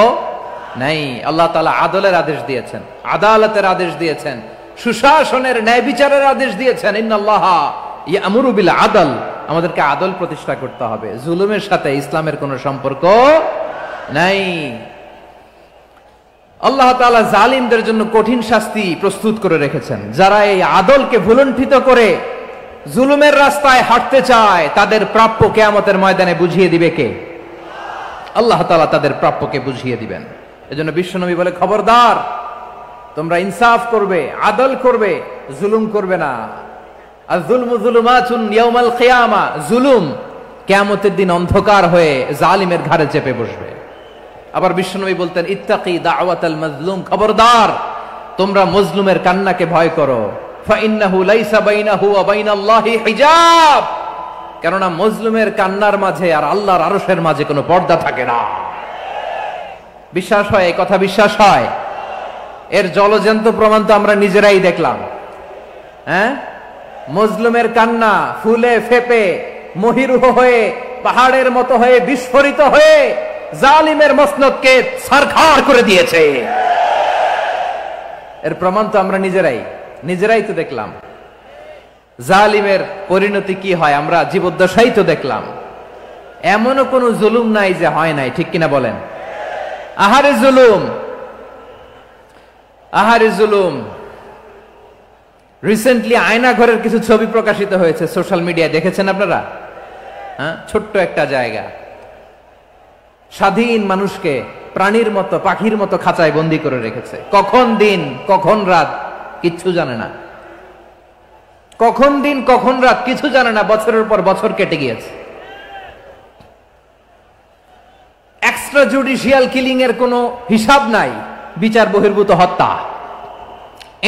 নাই। আল্লাহ তাআলা আদলের আদেশ দিয়েছেন, আদালতের আদেশ দিয়েছেন, সুশাসনের ন্যায় বিচারের আদেশ দিয়েছেন। ইন্নাল্লাহা ইয়ামুরু বিল আদল, আমাদেরকে আদল প্রতিষ্ঠা করতে হবে। জুলুমের সাথে ইসলামের কোনো সম্পর্ক নাই। আল্লাহ তাআলা জালিমদের জন্য কঠিন শাস্তি প্রস্তুত করে রেখেছেন। যারা এই আদলকে ভুলুণ্ঠিত করে জুলুমের রাস্তায় হাঁটতে চায়, তাদের প্রাপ্য কিয়ামতের ময়দানে বুঝিয়ে দিবে কে? আল্লাহ তাআলা তাদের প্রাপ্যকে বুঝিয়ে দিবেন। এজন্য বিশ্বনবী বলে, খবরদার, তোমরা ইনসাফ করবে, আদল করবে, জুলুম করবে না। আয-যুলমু যুলুমাতুন ইয়াউমাল কিয়ামা, জুলুম কিয়ামতের দিন অন্ধকার হয়ে জালিমের ঘাড়ে চেপে বসবে। আবার বিশ্বনবী বলতেন, ইত্তাকি দাওয়াতাল মাজলুম, খবরদার, তোমরা মজলুমের কান্নাকে ভয় করো। ফাইন্নাহু লাইসা বাইনাহু ওয়া বাইনাল্লাহি হিজাব, কেননা মজলুমের কান্নার মাঝে আর আল্লাহর আরশের মাঝে কোনো পর্দা থাকে না। বিশ্বাস হয়? এই কথা বিশ্বাস হয়? এর জলজ্যান্ত প্রমাণ তো আমরা নিজেরাই দেখলাম। হ্যাঁ, মজলুমের কান্না ফুলে ফেপে মহিরুহ হয়ে পাহাড়ের মতো হয়ে বিস্ফোরিত হয়ে জালিমের মসনদকে ছারখার করে দিয়েছে। এর প্রমাণ তো আমরা নিজেরাই তো দেখলাম। জালিমের পরিণতি কি হয় আমরা জীবদ্দশাই তো দেখলাম। এমনও কোন জুলুম নাই যে হয় নাই, ঠিক কিনা বলেন? আহারে জুলুম, আহারে জুলুম। রিসেন্টলি আয়না ঘরের কিছু ছবি প্রকাশিত হয়েছে সোশ্যাল মিডিয়ায়, দেখেছেন আপনারা? হ্যাঁ, ছোট্ট একটা জায়গা, স্বাধীন মানুষকে প্রাণীর মতো, পাখির মতো খাঁচায় বন্দি করে রেখেছে। কখন দিন কখন রাত কিচ্ছু জানে না, কখন দিন কখন রাত কিছু জানে না। বছরের পর বছর কেটে গিয়েছে। এক্সট্রা জুডিশিয়াল কিলিং এর কোনো হিসাব নাই, বিচার বহির্ভূত হত্যা,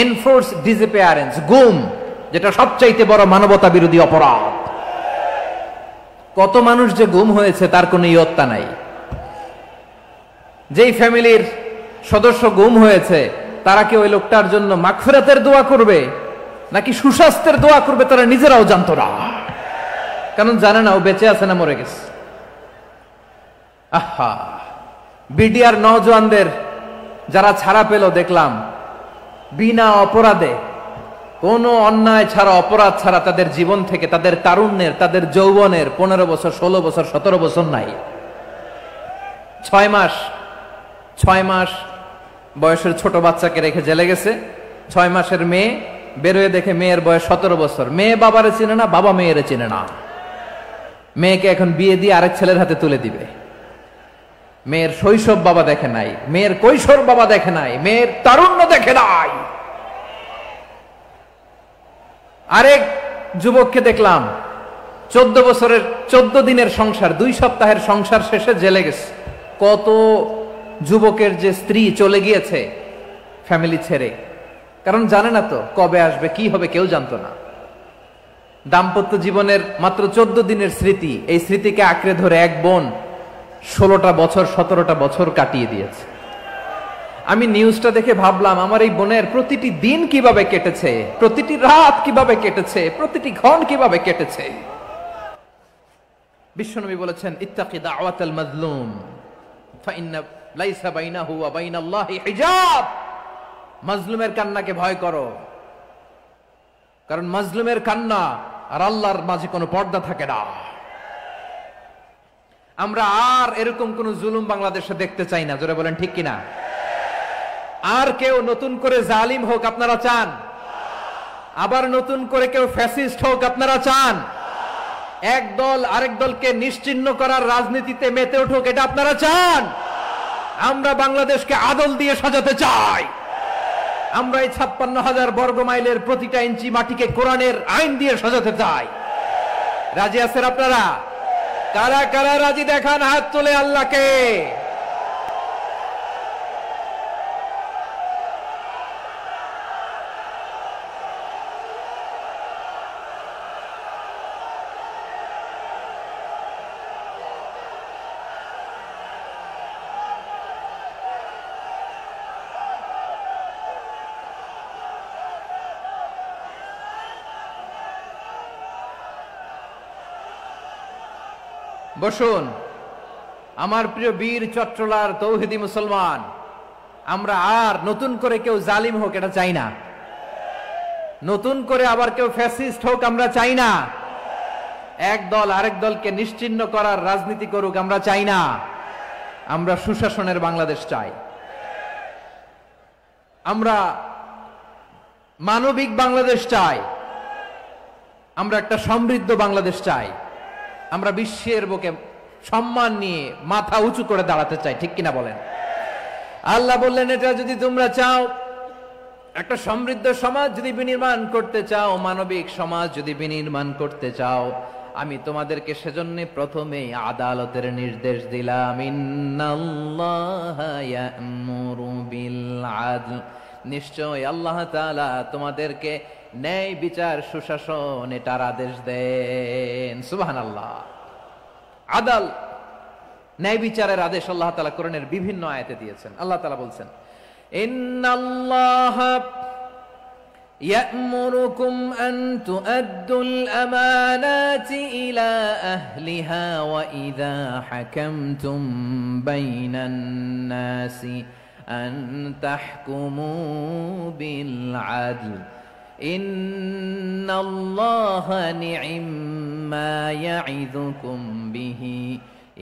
এনফোর্স ডিসঅ্যাপিয়ারেন্স, গুম, যেটা সবচাইতে বড় মানবতা বিরোধী অপরাধ। কত মানুষ যে গুম হয়েছে তার কোনো ইয়ত্তা নাই। যেই ফ্যামিলির সদস্য গুম হয়েছে তারা কি ওই লোকটার জন্য মাগফিরাতের দোয়া করবে নাকি সুস্বাস্থ্যের দোয়া করবে তারা নিজেরাও জানতো না, কারণ জানে না ও বেঁচে আছে না মরে গেছে। আহা, বিডিআর নওজওয়ানদের যারা ছাড়া পেল দেখলাম, বিনা অপরাধে, কোনো অন্যায় ছাড়া, অপরাধ ছাড়া তাদের জীবন থেকে, তাদের তারুণ্যের, তাদের যৌবনের 15 বছর 16 বছর 17 বছর নাই, 6 মাস বয়সের ছোট বাচ্চাকে রেখে জেলে গেছে। 6 মাসের মেয়ে বেরোয় দেখে মেয়ের বয়স 17 বছর। মেয়ে বাবারে চিনে না, বাবা মেয়েরে চিনে না। মেয়েকে এখন বিয়ে দিয়ে আরেক ছেলের হাতে তুলে দিবে। মেয়ের শৈশব বাবা দেখে নাই, মেয়ের কৈশোর বাবা দেখে নাই, মেয়ের তারুণ্য দেখে নাই। আরেক যুবককে দেখলাম 14 বছরের 14 দিনের সংসার, 2 সপ্তাহের সংসার শেষে জেলে গেছে। কত যুবকের যে স্ত্রী চলে গিয়েছে ফ্যামিলি ছেড়ে, কারণ জানে না তো কবে আসবে, কি হবে, কেউ জানতো না। দাম্পত্য জীবনের মাত্র 14 দিনের স্মৃতি, এই স্মৃতিকে আঁকড়ে ধরে এক বোন 16টা বছর 17টা বছর কাটিয়ে দিয়েছে। আমি নিউজটা দেখে ভাবলাম, আমার এই বোনের প্রতিটি দিন কিভাবে কেটেছে, প্রতিটি রাত কিভাবে কেটেছে, প্রতিটি ক্ষণ কিভাবে কেটেছে। বিশ্বনবী বলেছেন, ইত্তাকি দাওয়াতাল মাজলুম ফাইন্না লাইসা বাইনাহু ওয়া বাইনাল্লাহি হিজাব। মাজলুমের কান্নাকে ভয় করো, কারণ মাজলুমের কান্না আর আল্লাহর মাঝে কোনো পর্দা থাকে না। আমরা আর এরকম কোন জুলুম বাংলাদেশে দেখতে চাই না, জোরে বলেন ঠিক কিনা? আর কেউ নতুন করে জালিম হোক আপনারা চান? আবার নতুন করে কেউ ফ্যাসিস্ট হোক আপনারা চান? এক দল আরেক দলকে নিশ্চিহ্ন করার রাজনীতিতে মেতে উঠুক, এটা আপনারা চান? আমরা বাংলাদেশকে আদল দিয়ে সাজাতে চাই। আমরা এই 56,000 বর্গ মাইলের প্রতিটা ইঞ্চি মাটিকে কোরআনের আইন দিয়ে সাজাতে চাই। রাজি আছেন আপনারা? কারা কারা রাজি দেখান হাত তুলে আল্লাহকে। বসুন আমার প্রিয় বীর চট্টলার তৌহিদি মুসলমান, আমরা আর নতুন করে কেউ জালিম হোক এটা চাই না। নতুন করে আবার কেউ ফ্যাসিস্ট হোক আমরা চাই না। এক দল আরেক দলকে নিশ্চিহ্ন করার রাজনীতি করুক আমরা চাই না। আমরা সুশাসনের বাংলাদেশ চাই। আমরা মানবিক বাংলাদেশ চাই। আমরা একটা সমৃদ্ধ বাংলাদেশ চাই। আমরা বিশ্বের বুকে সম্মান নিয়ে মাথা উঁচু করে দাঁড়াতে চাই, ঠিক কিনা বলেন? আল্লাহ বললেন, এটা যদি তোমরা চাও, একটা সমৃদ্ধ সমাজ যদি বিনির্মাণ করতে চাও, মানবিক সমাজ যদি বিনির্মাণ করতে চাও, আমি তোমাদেরকে সেজন্য প্রথমেই আদালতের নির্দেশ দিলাম। ইন্নাল্লাহা ইয়া'মুরু বিল আদল, নিশ্চয় আল্লাহ তাআলা তোমাদেরকে ন্যায় বিচার সুশাসন এটার আদেশ দেন। সুবহানাল্লাহ। আদাল, ন্যায় বিচারের আদেশ আল্লাহ তাআলা কোরআনের বিভিন্ন আয়াতে দিয়েছেন। আল্লাহ তাআলা বলছেন, ইন্নাল্লাহা ইয়া'মুরুকুম আন তুআদ্দুল আমানাতি ইলা আহলিহা ওয়া ইযা হাকামতুম বাইনান নাসি আন তাহকুমু বিল আদল ইন্নাল্লাহা নি'ম্মা ইয়া'iযুকুম বিহি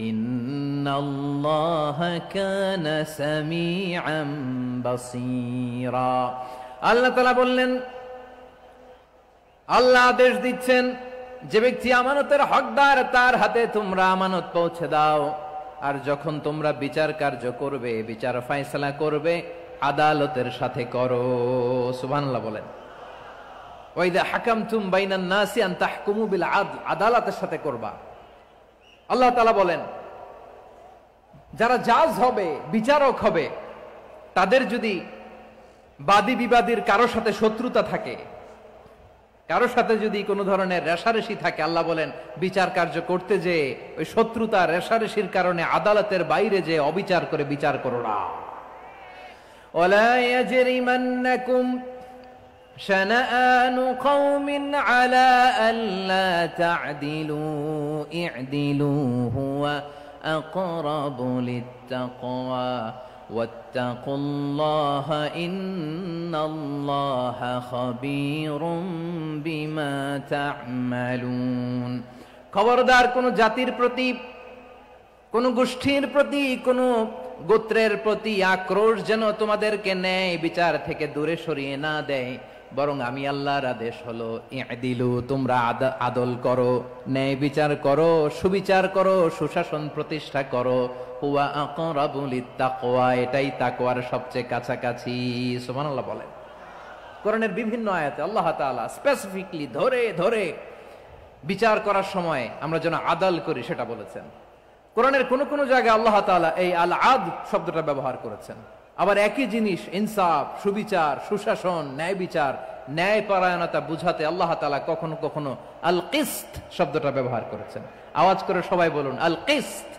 ইন্নাল্লাহা কানা সামিআন বাসীরা। আল্লাহ তাআলা বললেন, আল্লাহ আদেশ দিচ্ছেন, যে ব্যক্তি আমানতের হকদার তার হাতে তোমরা আমানত পৌঁছে দাও। আর যখন তোমরা বিচার কার্য করবে, বিচার ফয়সালা করবে, আদালতের সাথে করো। সুবহানাল্লাহ বলেন। ওয়া ইযা হাকামতুম বাইনান নাসি আন তাহকুমু বিল আদল, আদালতের সাথে করবা। আল্লাহ তাআলা বলেন, যারা জাজ হবে, বিচারক হবে, তাদের যদি বাদী বিবাদীর কারো সাথে শত্রুতা থাকে, কারো সাথে যদি কোনো ধরনের রেষারেষি থাকে, আল্লাহ বলেন বিচার কার্য করতে যে ওই শত্রুতা রেষারেষির কারণে আদালতের বাইরে যে অবিচার করে বিচার করো না। ওয়ালা ইয়াজরিমান্নাকুম শানাআনু কওমিন আলা আল্লা তা'দিলু ই'দিলু হুয়া আকরাবু লিত্তাকওয়া ওয়াত্তাকুল্লাহা ইন্নাল্লাহা খাবীরুম বিমা তা'মালুন। খবরদার কোন জাতির প্রতি, কোন গোষ্ঠীর প্রতি, কোন গোত্রের প্রতি আক্রোশ যেন তোমাদেরকে ন্যায় বিচার থেকে দূরে সরিয়ে না দেয়, বরং আমি আল্লাহর আদেশ হলো ই'দিলু, তোমরা আদল করো, ন্যায় বিচার করো, সুবিচার করো, সুশাসন প্রতিষ্ঠা করো। হুয়া আকরাবু লিত্তাকওয়া, এটাই তাকওয়ার সবচেয়ে কাছাকাছি। সুবহানাল্লাহ বলেন। কোরআনের বিভিন্ন আয়াতে আল্লাহ তাআলা স্পেসিফিকলি ধরে ধরে বিচার করার সময় আমরা যেন আদাল করি সেটা বলেছেন। কোরআনের কোন কোন জায়গায় আল্লাহ তাআলা এই আল আদ শব্দটা ব্যবহার করেছেন। আবার একই জিনিস ইনসাফ, সুবিচার, সুশাসন, ন্যায় বিচার, ন্যায় পরায়ণতা বুঝাতে আল্লাহ তাআলা কখনো কখনো আল কিসত শব্দটা ব্যবহার করেছেন। আওয়াজ করে সবাই বলুন আল কিসত।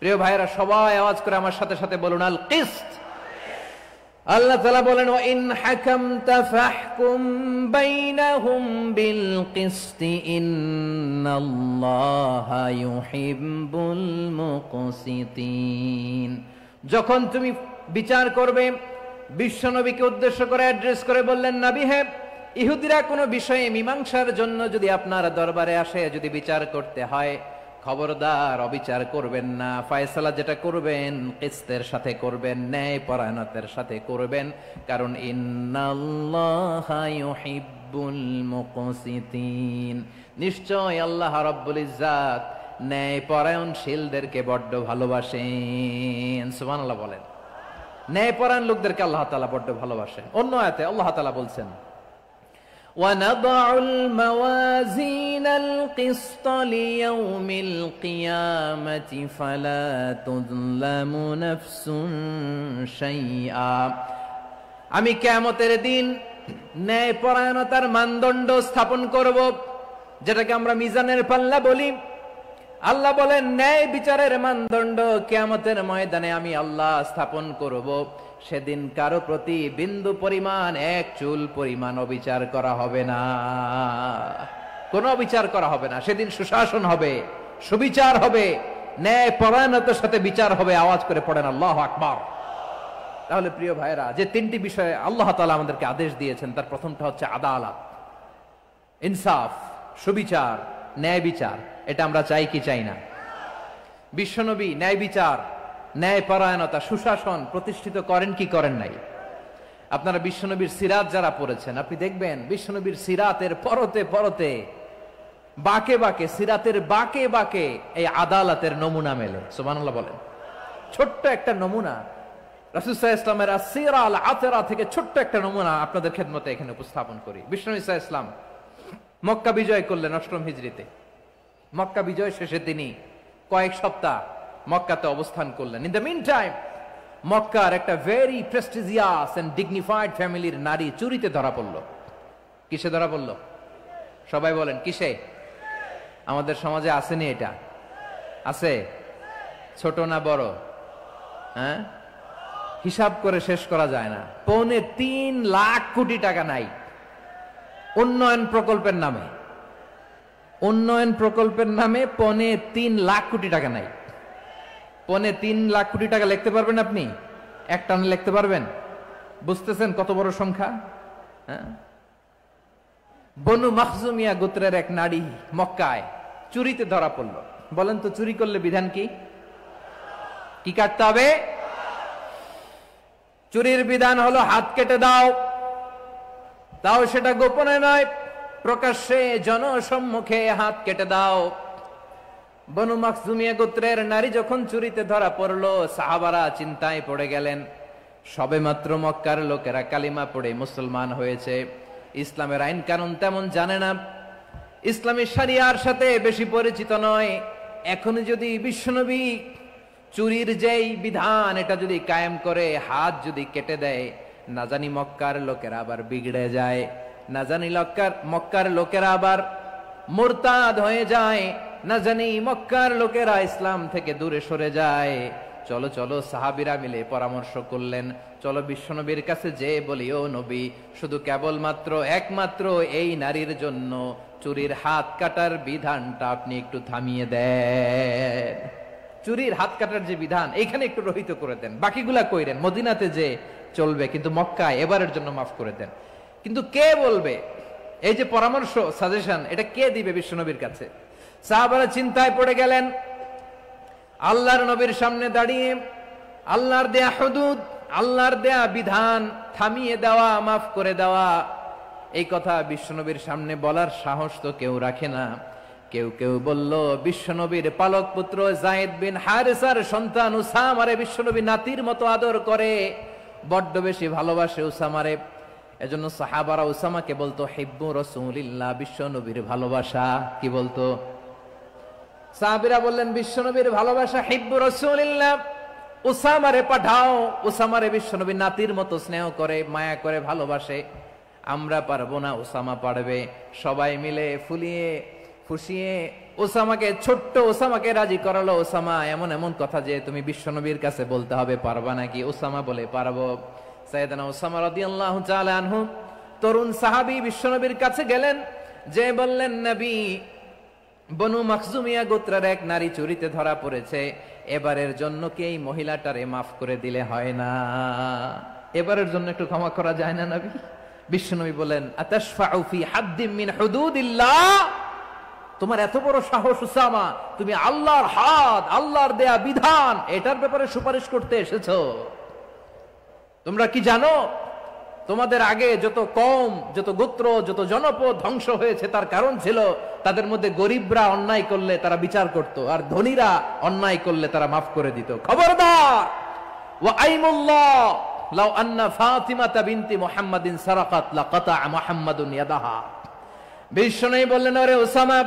প্রিয় ভাইরা, সবাই আওয়াজ করে আমার সাথে সাথে বলুন আল কিসত। আল্লাহ তাআলা বলেন, ওয়া ইন হাকামতা ফাহকুম বাইনাহুম বিল কিসতি ইন্নাল্লাহা ইউহিব্বুল মুকসিতিন। যখন তুমি বিচার করবে, বিশ্বনবীকে উদ্দেশ্য করে অ্যাড্রেস করে বললেন, নবী হে, ইহুদিরা কোনো বিষয়ে মীমাংসার জন্য যদি আপনার দরবারে আসে, যদি বিচার করতে হয়, খবরদার অবিচার করবেন না, ফয়সালা যেটা করবেন কিসতের সাথে করবেন, ন্যায় পরায়ণতার সাথে করবেন, কারণ ইন্নাল্লাহা ইউহিব্বুল মুকসিতিন, নিশ্চয় আল্লাহ রাব্বুল ইজ্জাত ন্যায় পরায়ণশীলদেরকে বড্ড ভালোবাসেন। সুবহানাল্লাহ বলেন। ন্যায় পরায়ণ লোকদেরকে আল্লাহ তাআলা বড্ড ভালোবাসেন। অন্য আয়াতে আল্লাহ তাআলা বলছেন, وَنَضَعُ الْمَوَازِينَ الْقِسْطَ لِيَوْمِ الْقِيَامَةِ فَلَا تُظْلَمُ نَفْسٌ شَيْئًا, আমি কিয়ামতের দিন ন্যায় পরায়ণতার মানদণ্ড স্থাপন করব, যেটাকে আমরা মিজানের পাল্লা বলি। আল্লাহ বলেন ন্যায় বিচারের মানদণ্ড কিয়ামতের ময়দানে আমি আল্লাহ স্থাপন করব। সেদিন কারো প্রতি বিন্দু পরিমাণ, এক চুল পরিমাণ অবিচার করা হবে না, কোনো অবিচার করা হবে না। সেদিন সুশাসন হবে, সুবিচার হবে, ন্যায় পরায়ণতার সাথে বিচার হবে। আওয়াজ করে পড়েন আল্লাহু আকবার। তাহলে প্রিয় ভাইরা, যে তিনটি বিষয়ে আল্লাহ তাআলা আমাদেরকে আদেশ দিয়েছেন, তার প্রথমটা হচ্ছে আদালত, ইনসাফ, সুবিচার, ন্যায় বিচার। এটা আমরা চাই কি চাই না? বিশ্বনবী ন্যায় বিচার, ন্যায় পরায়ণতা, সুশাসন প্রতিষ্ঠিত করেন কি করেন নাই? আপনারা বিশ্বনবীর সিরাত যারা পড়েছেন, আপনি দেখবেন বিশ্বনবীর সিরাতের পরতে পরতে, বাঁকে বাঁকে, সিরাতের বাঁকে বাঁকে এই আদালতের নমুনা মেলে। সুবহানাল্লাহ বলেন। ছোট্ট একটা নমুনা রাসূল সাল্লাল্লাহু আলাইহি ওয়াসাল্লামের আসসিরা আল আতরা থেকে ছোট্ট একটা নমুনা আপনাদের খেদমতে এখানে উপস্থাপন করি। বিশ্বনবী সাল্লাল্লাহু আলাইহি ওয়াসাল্লাম মক্কা বিজয় করলেন ৮ম হিজরিতে। মক্কা বিজয় শেষে তিনি কয়েক সপ্তাহ মক্কাতে অবস্থান করলেন। ইন দ্য মিন টাইম মক্কার একটা ভেরি প্রেস্টিজিয়াস এন্ড ডিগনিফাইড ফ্যামিলির নারী চুরিতে ধরা পড়ল। কিসে ধরা পড়ল? সবাই বলেন কিসে? আমাদের সমাজে আসেনি এটা? আছে? ছোট না বড়? হ্যাঁ, হিসাব করে শেষ করা যায় না। ৩.৫ লাখ কোটি টাকা নাই উন্নয়ন প্রকল্পের নামে। উন্নয়ন প্রকল্পের নামে ৩.৫ লাখ কোটি টাকা নাই। ৩.৫ লাখ কোটি টাকা লিখতে পারবেন আপনি? এক টানে লিখতে পারবেন? বুঝতেছেন কত বড় সংখ্যা? হ্যাঁ, বনু মাখজুমিয়া গোত্রের এক নারী মক্কায় চুরিতে ধরা পড়ল। বলেন তো চুরি করলে বিধান কি? কি কাটতে হবে? চুরির বিধান হলো হাত কেটে দাও। তাও সেটা গোপনে নয়, প্রকাশ্যে জনসম্মুখে হাত কেটে দাও। বনু মাখজুমিয়া গোত্রের নারী যখন চুরিতে ধরা পড়লো, সাহাবারা চিন্তায় পড়ে গেলেন। সবেমাত্র মক্কার লোকেরা কালিমা পড়ে মুসলমান হয়েছে, ইসলামের আইন কানুন তেমন জানে না, ইসলামী শরিয়ার সাথে বেশি পরিচিত নয়। এখন যদি বিশ্বনবী চুরির যেই বিধান এটা যদি কায়েম করে হাত যদি কেটে দেয়, না জানি মক্কার লোকেরা আবার বিগড়ে যায়, না জানি মক্কার লোকেরা আবার মুরতাদ হয়ে যায়, না জানি মক্কার লোকেরা ইসলাম থেকে দূরে সরে যায়। চলো চলো, সাহাবীরা মিলে পরামর্শ করলেন, চলো বিশ্বনবীর কাছে যে বলি, ও নবী, শুধু কেবলমাত্র একমাত্র এই নারীর জন্য চুরির হাত কাটার বিধানটা আপনি একটু থামিয়ে দেন। চুরির হাত কাটার যে বিধান এখানে একটু রহিত করে দেন, বাকিগুলা কইরেন মদিনাতে যে চলবে, কিন্তু মক্কায় এবারের জন্য মাফ করে দেন। কিন্তু কে বলবে? এই যে পরামর্শ, সাজেশন, এটা কে দিবে বিশ্বনবীর কাছে? সাহাবারা চিন্তায় পড়ে গেলেন। আল্লাহর নবীর সামনে দাঁড়িয়ে আল্লাহর দেয়া হুদুদ, আল্লাহর দেয়া বিধান থামিয়ে দেওয়া, মাফ করে দেওয়া, এই কথা বিশ্বনবীর সামনে বলার সাহস তো কেউ রাখে না। কেউ কেউ বলল, বিশ্বনবীর পালক পুত্র যায়েদ বিন হারেসার সন্তান উসামারে বিশ্বনবী নাতির মতো আদর করে, বড্ড বেশি ভালোবাসে উসামারে। এজন্য সাহাবারা উসামাকে বলতো হিব্বু রাসূলিল্লাহ, বিশ্বনবীর ভালোবাসা। কি বলতো? সাহাবীরা বললেন বিশ্বনবীর ভালোবাসা হিব্বু রাসূলিল্লাহ, উসামারে পাঠাও। উসামারে বিশ্বনবী নাতির মতো স্নেহ করে, মায়া করে, ভালোবাসে। আমরা পারবো না, উসামা পারবে। সবাই মিলে ফুলিয়ে ফুসিয়ে ওসামাকে, ছোট্ট ওসামাকে রাজি করালো। ওসামা এমন এমন কথা যে তুমি বিশ্বনবীর কাছে বলতে হবে, পারবা নাকি? ওসামা বলে পারবো। সাইয়েদনা ওসামা রাদিয়াল্লাহু তাআলা আনহু তরুণ সাহাবী বিশ্বনবীর কাছে গেলেন, যে বললেন, নবী, বনু মাখজুমিয়া গোত্রের এক নারী চুরিতে ধরা পড়েছে, এবারের জন্য কি এই মহিলাটারে মাফ করে দিলে হয় না? এবারের জন্য একটু ক্ষমা করা যায় না নবী? বিশ্বনবী বলেন, আতাশফাউ ফি হাদ্দিম মিন হুদুদিল্লাহ, তোমার এত বড় সাহস উসামা, তুমি আল্লাহর হাত, আল্লাহর দেয়া বিধান এটার ব্যাপারে সুপারিশ করতে এসেছো? তোমরা কি জানো তোমাদের আগে যত কওম, যত গোত্র, যত জনপদ ধ্বংস হয়েছে তার কারণ ছিল তাদের মধ্যে গরিবরা অন্যায় করলে তারা বিচার করত, আর ধনীরা অন্যায় করলে তারা মাফ করে দিত। খবরদার, ওয়া আইমুল্লাহ লাউ আন্না ফাতিমাতা বিনতি মুহাম্মাদিন সারাকাত লাকাতা মুহাম্মাদুন ইয়াদাহা। বিশ্বনবী বললেন, ওরে ওসামা,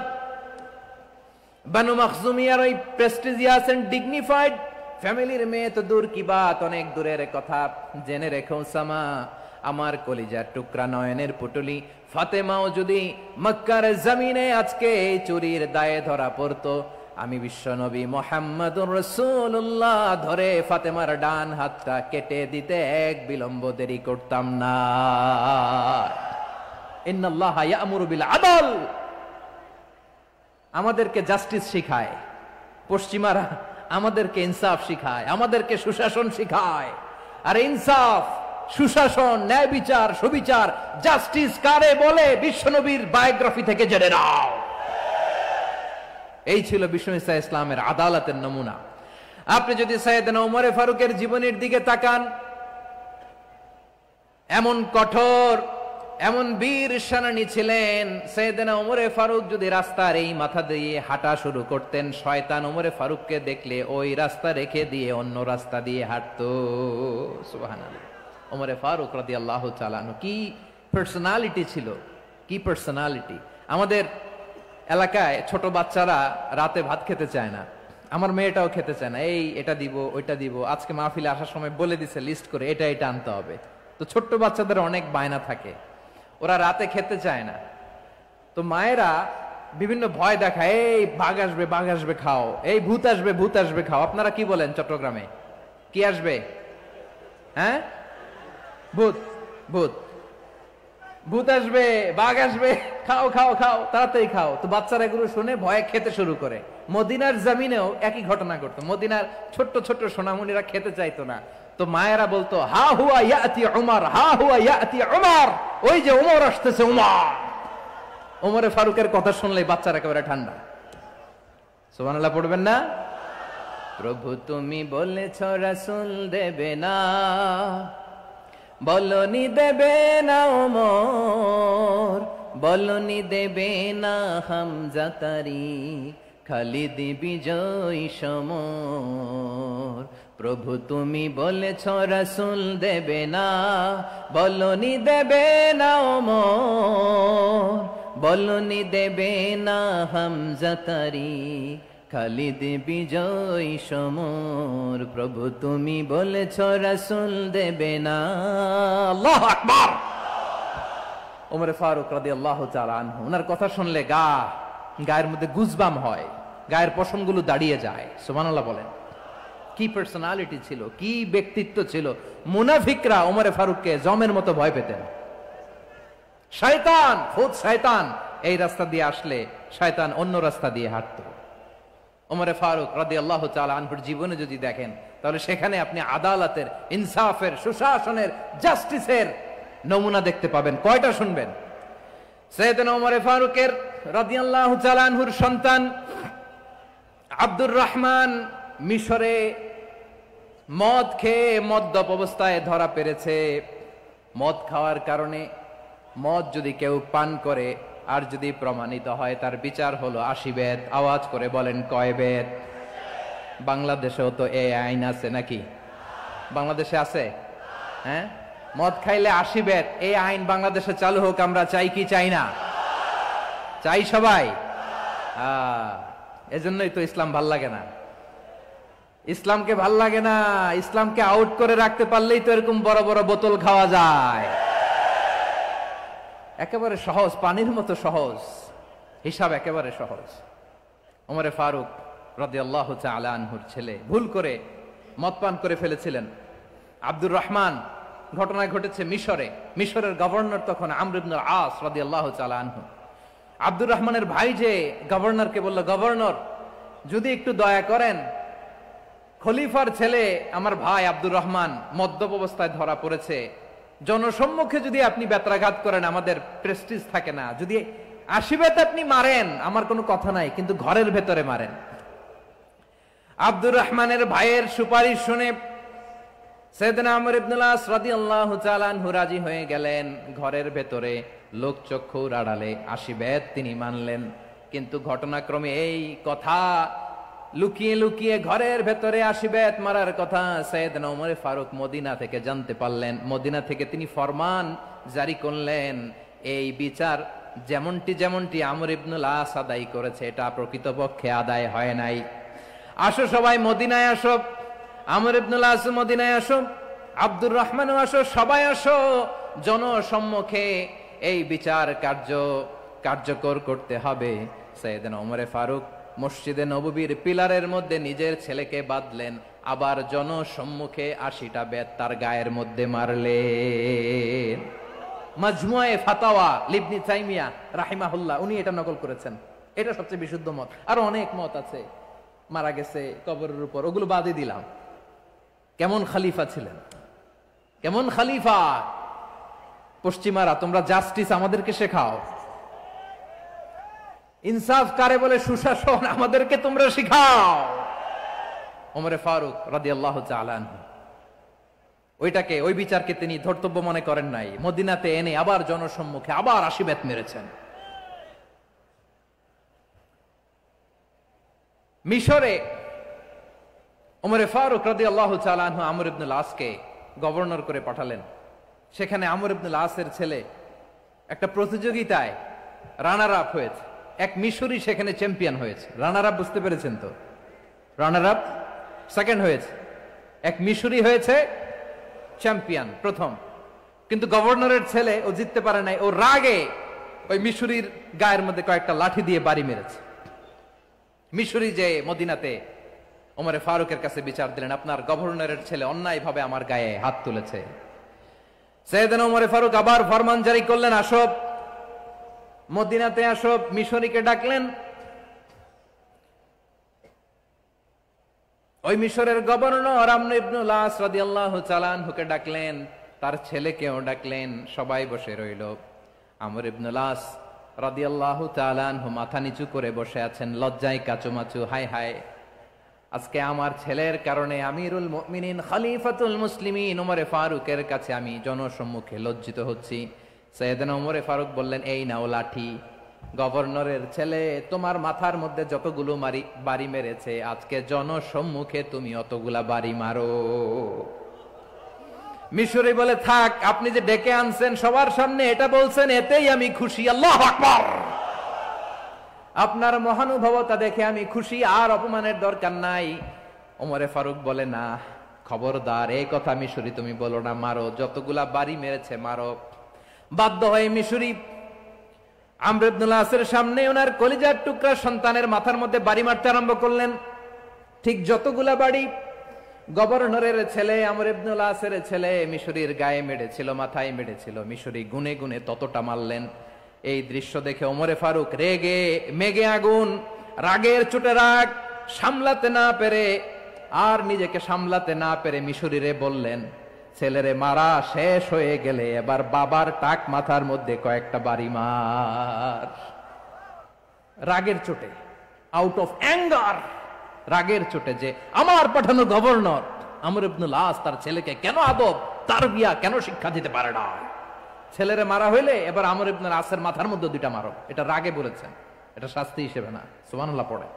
বানু মাখজুমিয়ার ওই প্রেস্টিজিয়াস এন্ড ডিগনিফাইড ফ্যামিলির মেয়ে তো দূর কি বাত, অনেক দূরের কথা। জেনে রেখো ওসামা, আমার কলিজার টুকরা নয়নের পুটুলি ফাতেমাও যদি মক্কার জমিনে আজকে এই চুরির দায়ে ধরা পড়তো, আমি বিশ্বনবী মুহাম্মাদুর রাসূলুল্লাহ ধরে ফাতেমার ডান হাতটা কেটে দিতে এক বিলম্ব দেরি করতাম না। ইন্নাল্লাহা ইয়া'মুরু বিল আদল, আমাদেরকে জাস্টিস শিখায় পশ্চিমারা, আমাদেরকে ইনসাফ শিখায়, আমাদেরকে সুশাসন শিখায়। আর ইনসাফ, সুশাসন, ন্যায় বিচার, সুবিচার, জাস্টিস কারে বলে বিশ্বনবীর বায়োগ্রাফি থেকে জেনে নাও। এই ছিল বিষ্ণু ঈসা ইসলামের আদালতের নমুনা। আপনি যদি সাইয়েদনা ওমর ফারুকের জীবনের দিকে তাকান, এমন কঠোর, এমন বীর সেনানী ছিলেন। সাইয়েদনা ওমর ফারুক যদি রাস্তার এই মাথা দিয়ে হাঁটা শুরু করতেন, শয়তান ওমর ফারুককে দেখলে ওই রাস্তা রেখে দিয়ে অন্য রাস্তা দিয়ে হাঁটতো। সুবহানাল্লাহ। ওমর ফারুক রাদিয়াল্লাহু তাআলা আনহু কি পার্সোনালিটি ছিল, কি পার্সোনালিটি। আমাদের এলাকায় ছোট বাচ্চারা রাতে ভাত খেতে চায় না, আমার মেয়েটাও খেতে চায় না। এই এটা দিব, ওইটা দিব, আজকে মাহফিলে আসার সময় বলে দিছে লিস্ট করে এটা এটা আনতে হবে। তো ছোট্ট বাচ্চাদের অনেক বায়না থাকে, ওরা রাতে খেতে চায় না। তো মায়েরা বিভিন্ন ভয় দেখায়, এই বাঘ আসবে, বাঘ আসবে খাও, এই ভূত আসবে, ভূত আসবে খাও। আপনারা কি বলেন চট্টগ্রামে? কি আসবে? হ্যাঁ, ভূত, ভূত, ভূত আসবে, বাঘ আসবে, খাও খাও খাও, তাড়াতাড়ি খাও। তো বাচ্চারা এগুলো শুনে ভয়ে খেতে শুরু করে। মদিনার জমিনেও একই ঘটনা ঘটতো। মদিনার ছোট্ট ছোট্ট সোনামণিরা খেতে চাইতো না, তো মায়েরা বলতো, হা হুয়া ইয়াতি উমর, হা হুয়া ইয়াতি উমর, ওই যে উমর আসতেছে, উমর। ওমরে ফারুকের কথা শুনলে বাচ্চারা একেবারে ঠান্ডা। সুবহানাল্লাহ পড়বেন না? প্রভু তুমি বলেছ রাসূল দেবে না, বলনি দেবে না ওমর, বলনি দেবে না হামজা তারিক, খালিদ বিজয় সমর। প্রভু তুমি বলেছ রাসূল দেবে না, বলনি দেবে না ওমর, বলনি দেবে না হামজা তারিক, খালিদ বিজয় সমর। প্রভু তুমি বলেছ রাসূল দেবে না। আল্লাহু আকবার। ওমর ফারুক রাদিয়াল্লাহু তাআলা আনহু, ওনার কথা শুনলে গায়ের মধ্যে গুজবাম হয়, গায়ের পশমগুলো দাঁড়িয়ে যায়। সুবহানাল্লাহ বলেন। কি পার্সোনালিটি ছিল, কি ব্যক্তিত্ব ছিল। মুনাফিকরা ওমর ফারুককে জমের মতো ভয় পেতেন। শয়তান, খুদ শয়তান এই রাস্তা দিয়ে আসলে শয়তান অন্য রাস্তা দিয়ে হাঁটতো। ওমর ফারুক রাদিয়াল্লাহু তাআলা আনহুর জীবনে যদি দেখেন, তাহলে সেখানে আপনি আদালতের, ইনসাফের, সুশাসনের, জাস্টিসের নমুনা দেখতে পাবেন। কয়টা শুনবেন? সাইয়েদনা ওমর ফারুকের রাদিয়াল্লাহু তাআলা আনহুর সন্তান আব্দুর রহমান মিশরে মদ খেয়ে মদ্যপ অবস্থায় ধরা পড়েছে। মদ খাওয়ার কারণে, মদ যদি কেউ পান করে আর যদি প্রমাণিত হয়, তার বিচার হলো 80 বেত। আওয়াজ করে বলেন কয় বেত? বাংলাদেশেও তো এই আইন আছে নাকি? বাংলাদেশে আছে? হ্যাঁ, মদ খাইলে 80 বেত, এই আইন বাংলাদেশে চালু হোক। আমরা চাই কি চাই না? চাই সবাই। এজন্যই তো ইসলাম ভাল লাগে না। ইসলামকে ভাল লাগে না। ইসলামকে আউট করে রাখতে পারলেই তো এরকম বড় বড় বোতল খাওয়া যায়। একেবারে সহজ, পানির মতো সহজ, হিসাব একেবারে সহজ। ওমর ফারুক রাদিয়াল্লাহু তাআলা আনহুর ছেলে ভুল করে মদ পান করে ফেলেছিলেন। আব্দুর রহমান, ঘটনা ঘটেছে মিশরে। মিশরের গভর্নর তখন আমর ইবনে আস রাদিয়াল্লাহু তাআলা আনহু। আব্দুর রহমানের ভাই যে গভর্নরকে বলল, গভর্নর যদি একটু দয়া করেন, খলিফার ছেলে আমার ভাই আব্দুর রহমান মদ্যপ অবস্থায় ধরা পড়েছে, জনসম্মুখে যদি আপনি বেত্রাঘাত করেন, আমাদের প্রেস্টিজ থাকে না, যদি আশিবেত আপনি মারেন, আমার কোনো কথা নাই, কিন্তু ঘরের ভেতরে মারেন। আব্দুর রহমানের ভাইয়ের সুপারিশ শুনে সাইয়েদনা আমর ইবনুল আস রাদিয়াল্লাহু তাআলা আনহু রাজি হয়ে গেলেন। ঘরের ভেতরে লোকচক্ষুর আড়ালে আশিবেত তিনি মানলেন। কিন্তু ঘটনাক্রমে এই কথা লুকিয়ে লুকিয়ে ঘরের ভেতরে আশিবেত মারার কথা সাইয়েদনা ওমর ফারুক মদিনা থেকে জানতে পারলেন। মদিনা থেকে তিনি ফরমান জারি করলেন, এই বিচার যেমনটি আমর ইবনুল আস আদায় করেছে, এটা প্রকৃতপক্ষে আদায় হয় নাই। আসো সবাই মদিনায় আসো, আমর ইবনুল আস মদিনায় আসো, আব্দুর রহমানও আসো, সবাই আসো, জনসম্মুখে এই বিচার কার্যকর করতে হবে। সাইয়েদনা ওমর ফারুক মসজিদে নববীর পিলারের মধ্যে নিজের ছেলেকে বাঁধলেন, আবার জনসম্মুখে 80টা বেত তার গায়ের মধ্যে মারলেন। মাজমুয়ে ফাতাওয়া ইবনে তাইমিয়া রাহিমাহুল্লাহ উনি এটা নকল করেছেন। এটা সবচেয়ে বিশুদ্ধ মত। আরো অনেক মত আছে, মারা গেছে কবরের উপর, ওগুলো বাদই দিলাম। কেমন খলিফা ছিলেন, কেমন খলিফা! পশ্চিমারা তোমরা জাস্টিস আমাদেরকে শেখাও, ইনসাফ কারে বলে সুশাসন আমাদেরকে তোমরা শিখাও। ওমর ফারুক রাদিয়াল্লাহু তাআলা আনহু ওই বিচারকে তিনি ধর্তব্য মনে করেন নাই। মদিনাতে এনে আবার জনসম্মুখে আবার 80 বেত মেরেছেন। মিশরে ওমর ফারুক রাদিয়াল্লাহু তাআলা আনহু আমর ইবনুল আসকে গভর্নর করে পাঠালেন। সেখানে আমর ইবনুল আসের ছেলে একটা প্রতিযোগিতায় রানার আপ হয়েছে। এক মিশরি সেখানে চ্যাম্পিয়ন হয়েছে। রানার আপ বুঝতে পেরেছেন তো? রানার আপ সেকেন্ড হয়েছে, এক মিশরি হয়েছে চ্যাম্পিয়ন প্রথম। কিন্তু গভর্নরের ছেলে ও জিততে পারে নাই। ও রাগে ওই মিশরির গায়ের মধ্যে কয়েকটা লাঠি দিয়ে বাড়ি মেরেছে। মিশরি যে মদিনাতে ওমর ফারুকের কাছে বিচার দিলেন, আপনার গভর্নরের ছেলে অন্যায়ভাবে আমার গায়ে হাত তুলেছে। সাইয়েদনা ওমর ফারুক আবার ফরমান জারি করলেন, আসো মদিনাতে আসো। মিশরীকে ডাকলেন। ওই মিশরের গভর্নর আমর ইবনুল আস রাদিয়াল্লাহু তাআলা আনহুকে ডাকলেন, তার ছেলেকেও ডাকলেন। সবাই বসে রইল। আমর ইবনুল আস রাদিয়াল্লাহু তাআলা আনহু মাথা নিচু করে বসে আছেন, লজ্জায় কাচুমাচু। হায় হায়, আজকে আমার ছেলের কারণে আমিরুল মুমিনিন খলিফাতুল মুসলিমিন ওমর ফারুকের কাছে আমি জনসম্মুখে লজ্জিত হচ্ছি। সাইয়েদনা ওমর ফারুক বললেন, এই নাও লাঠি, গভর্নরের ছেলে তোমার মাথার মধ্যে যতগুলো বাড়ি মেরেছে, আজকে জনসম্মুখে তুমি অতগুলা বাড়ি মারো। মিশরি বলে, থাক, আপনি যে ডেকে আনছেন সবার সামনে এটা বলছেন, এতেই আমি খুশি। আল্লাহু আকবার! আপনার মহানুভবতা দেখে আমি খুশি, আর অপমানের দরকার নাই। ওমর ফারুক বলে, না, খবরদার, এই কথা মিশরি তুমি বলো না, মারো, যতগুলা বাড়ি মেরেছে মারো। বাধ্য হয়ে মিশরি আমর ইবনুল আসের সামনে ওনার কলিজার টুকরা সন্তানের মাথার মধ্যে বাড়ি মারতে আরম্ভ করলেন। ঠিক যতগুলা বাড়ি গভর্নরের ছেলে আমর ইবনুল আসের ছেলে মিশরির গায়ে মেরেছিল, মাথায় মেরেছিল, মিশরি গুনে গুনে ততটা মারলেন। এই দৃশ্য দেখে ওমর ফারুক রেগে মেগে আগুন, রাগের চোটে রাগ সামলাতে না পেরে, আর নিজেকে সামলাতে না পেরে মিশরিরে বললেন, ছেলেরে মারা শেষ হয়ে গেলে এবার বাবার টাক মাথার মধ্যে কয়েকটা বাড়ি মার। রাগের চোটে, আউট অফ অ্যাঙ্গার, রাগের চোটে, যে আমার পাঠানো গভর্নর আমর ইবনুল আস তার ছেলেকে কেন আদব তারবিয়া কেন শিক্ষা দিতে পারে না। ছেলেরে মারা হইলে এবার আমর ইবনুল আসের মাথার মধ্যে 2টা মারো। এটা রাগে বলেছেন, এটা শাস্তি হিসেবে না। সুবহানাল্লাহ পড়ে।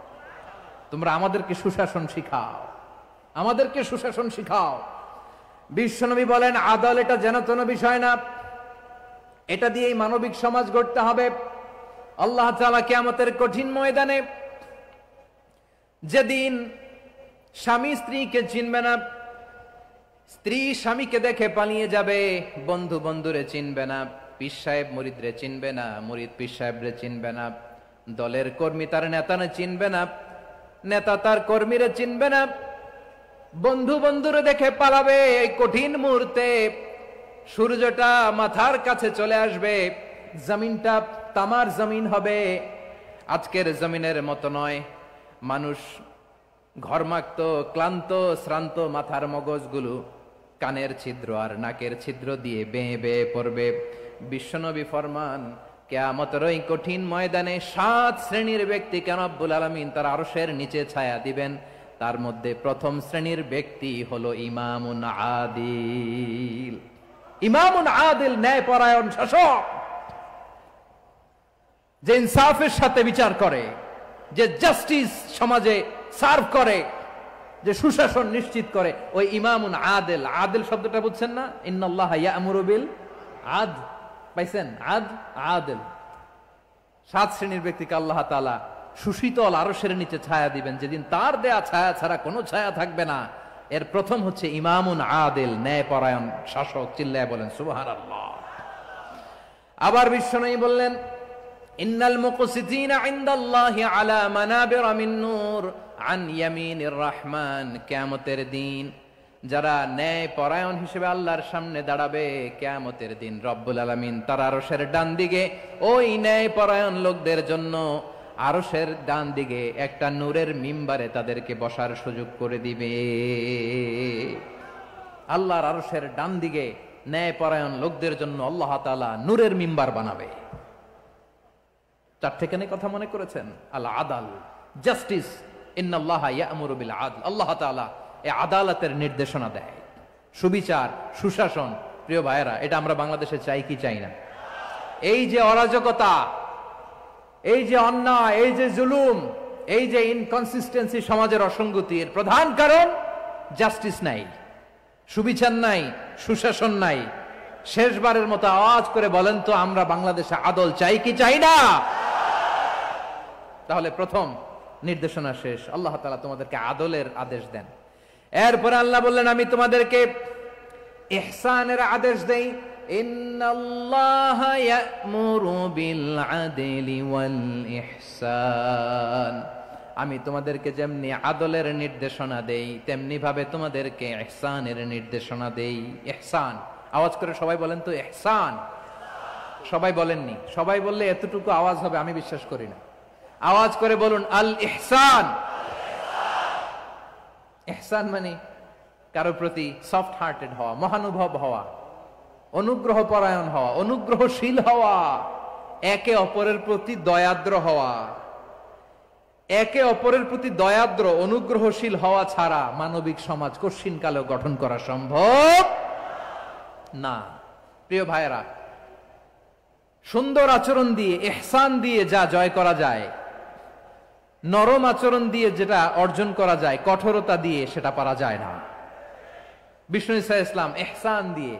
তোমরা আমাদেরকে সুশাসন শিখাও, আমাদেরকে সুশাসন শিখাও। বিশ্বনবী বলেন, আদল এটা যেন তেন বিষয় না, এটা দিয়েই মানবিক সমাজ গড়তে হবে। আল্লাহ তাআলা কিয়ামতের কঠিন ময়দানে, যেদিন স্বামী স্ত্রীকে চিনবে না, স্ত্রী স্বামীকে দেখে পালিয়ে যাবে, বন্ধু বন্ধুরে চিনবে না, পীর সাহেব মুরিদরে চিনবে না, মুরিদ পীর সাহেবরে চিনবে না, দলের কর্মী তার নেতারে চিনবে না, নেতা তার কর্মীরে চিনবে না, বন্ধু বন্ধুরে দেখে পালাবে। এই কঠিন মুহূর্তে সূর্যটা মাথার কাছে চলে আসবে, জমিনটা তামার জমিন হবে। আজকের জমিনের মতো নয়। মানুষ ঘর্মাক্ত, ক্লান্ত, শ্রান্ত মাথার মগজগুলো কানের ছিদ্র আর নাকের ছিদ্র দিয়ে বেয়ে বেয়ে পড়বে। বিশ্বনবী ফরমান, কিয়ামতের ওই কঠিন ময়দানে 7 শ্রেণীর ব্যক্তিকে রব্বুল আলামিন তার আরশের নিচে ছায়া দিবেন। তার মধ্যে প্রথম শ্রেণীর ব্যক্তি হলো ইমামুন আদিল। ইমামুন আদিল, ন্যায়পরায়ণ শাসক, যে ইনসাফের সাথে বিচার করে, যে জাস্টিস সমাজে সার্ভ করে, যে সুশাসন নিশ্চিত করে, ওই ইমামুন আদিল। আদিল শব্দটা বুঝছেন না? ইন্নাল্লাহা ইয়া'মুরু বিল আদল, পাইছেন? আদিল। 7 শ্রেণীর ব্যক্তিকে আল্লাহ তাআলা সুশীতল আরশের নিচে ছায়া দিবেন, যেদিন তার দেয়া ছায়া ছাড়া কোনো ছায়া থাকবে না। এর প্রথম হচ্ছে ইমামুন আদিল, ন্যায়পরায়ণ শাসক। চিল্লায় বলেন সুবহানাল্লাহ। আবার বিশ্বনবী বললেন, ইন্নাল মুকসিতিনা ইনদাল্লাহি আলা মানাবিরা মিন নূর আন ইয়ামিনির রহমান। কিয়ামতের দিন যারা ন্যায়পরায়ণ হিসেবে আল্লাহর সামনে দাঁড়াবে, কিয়ামতের দিন রব্বুল আলামিন তার আরশের ডান দিকে ওই ন্যায়পরায়ণ লোকদের জন্য আরশের ডান দিকে একটা নূরের মিম্বারে তাদেরকে বসার সুযোগ করে দিবে। আল্লাহর আরশের ডান দিকে ন্যায়পরায়ণ লোকদের জন্য আল্লাহ তাআলা নূরের মিম্বার বানাবে। 4টেখানে কথা মনে করেছেন? আল আদাল, জাস্টিস। ইন্নাল্লাহা ইয়া'মুরু বিল আদল। আল্লাহ তাআলা এই আদালতের নির্দেশনা দেয়, সুবিচার, সুশাসন। প্রিয় ভাইয়েরা, এটা আমরা বাংলাদেশে চাই কি চাই না? এই যে অরাজকতা, এই যে অন্যায়, এই যে জুলুম, এই যে ইনকনসিস্টেন্সি, সমাজের অসঙ্গতি, এর প্রধান কারণ জাস্টিস নাই, সুবিচার নাই, সুশাসন নাই। শেষবারের মতো আওয়াজ করে বলেন তো, আমরা বাংলাদেশে আদল চাই কি চাই না? তাহলে প্রথম নির্দেশনা শেষ। আল্লাহ তাআলা তোমাদেরকে আদলের আদেশ দেন। এরপরে আল্লাহ বললেন, আমি তোমাদেরকে ইহসানের আদেশ দেই। ইন্নাল্লাহা ইয়া'মুরু বিল আদলি ওয়াল ইহসান। আমি তোমাদেরকে যেমনি আদলের নির্দেশনা দেই, তেমনি ভাবে তোমাদেরকে ইহসানের নির্দেশনা দেই। ইহসান, আওয়াজ করে সবাই বলেন তো ইহসান। সবাই বলেননি? সবাই বললে এতটুকু আওয়াজ হবে আমি বিশ্বাস করি না। আওয়াজ করে বলুন আল ইহসান। ইহসান মানে কারো প্রতি সফট হার্টেড হওয়া, মহানুভব হওয়া, অনুগ্রহ পরায়ণ হওয়া, অনুগ্রহশীল হওয়া, একে অপরের প্রতি দয়াদ্র হওয়া। একে অপরের প্রতি দয়াদ্র, অনুগ্রহশীল হওয়া ছাড়া মানবিক সমাজ কঠিন কালেও গঠন করা সম্ভব না। প্রিয় ভাইয়েরা, সুন্দর আচরণ দিয়ে, ইহসান দিয়ে যা জয় করা যায়, নরম আচরণ দিয়ে যেটা অর্জন করা যায়, কঠোরতা দিয়ে সেটা পারা যায় না। বিষ্ণু ঈসা ইসলাম ইহসান দিয়ে,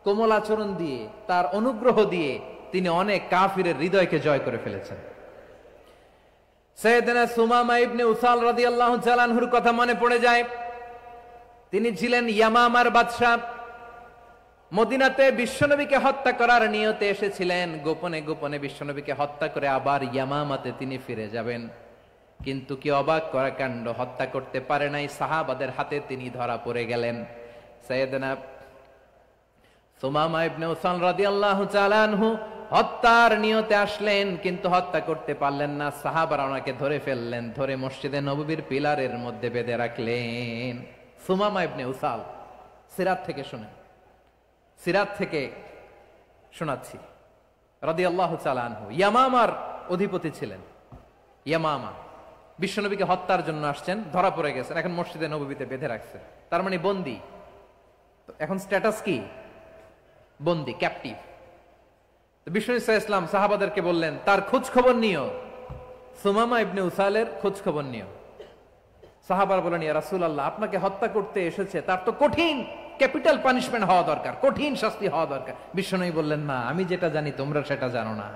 কোমল আচরণ দিয়ে, তার অনুগ্রহ দিয়ে তিনি অনেক কাফিরের হৃদয়কে জয় করে ফেলেছেন। সাইয়েদনা সুমামা ইবনে উসাল রাদিয়াল্লাহু তাআলা আনহুর কথা মনে পড়ে যায়। তিনি ছিলেন ইয়ামামার বাদশা। মদিনাতে বিশ্বনবীকে হত্যা করার নিয়তে এসেছিলেন। গোপনে গোপনে বিশ্বনবীকে হত্যা করে আবার ইয়ামামাতে তিনি ফিরে যাবেন। কিন্তু কি অবাক করা কাণ্ড, হত্যা করতে পারে নাই, সাহাবাদের হাতে তিনি ধরা পড়ে গেলেন। সাইয়েদনা সুমামা ইবনে উসাল রাদিয়াল্লাহু তাআলা আনহু হত্যার নিয়তে আসলেন, কিন্তু হত্যা করতে পারলেন না। সাহাবারা ওনাকে ধরে ফেললেন, ধরে মসজিদে নববীর পিলারের মধ্যে বেঁধে রাখলেন। সুমামা ইবনে উসাল, সিরাত থেকে শুনেন, সিরাত থেকে শোনাচ্ছি। রাদিয়াল্লাহু তাআলা আনহু ইয়ামামার অধিপতি ছিলেন। ইয়ামামা বিশ্বনবীকে হত্যার জন্য আসছেন, ধরা পড়ে গেছেন, এখন মসজিদে নববীতে বেঁধে রাখছে, তার মানে বন্দী। এখন স্ট্যাটাস কি? বন্দী, ক্যাপটিভ। বিষ্ণু ঈসা ইসলাম সাহাবাদেরকে বললেন, তার খোঁজ খবর নিও, সুমামা ইবনে উসালের খোঁজ খবর নিও। সাহাবারা বলেন, ইয়া রাসূলুল্লাহ, আপনাকে হত্যা করতে এসেছে, তার তো কঠিন ক্যাপিটাল পানিশমেন্ট হওয়া দরকার, কঠিন শাস্তি হওয়া দরকার। বিশ্বনবী বললেন, না, আমি যেটা জানি তোমরা সেটা জানো না,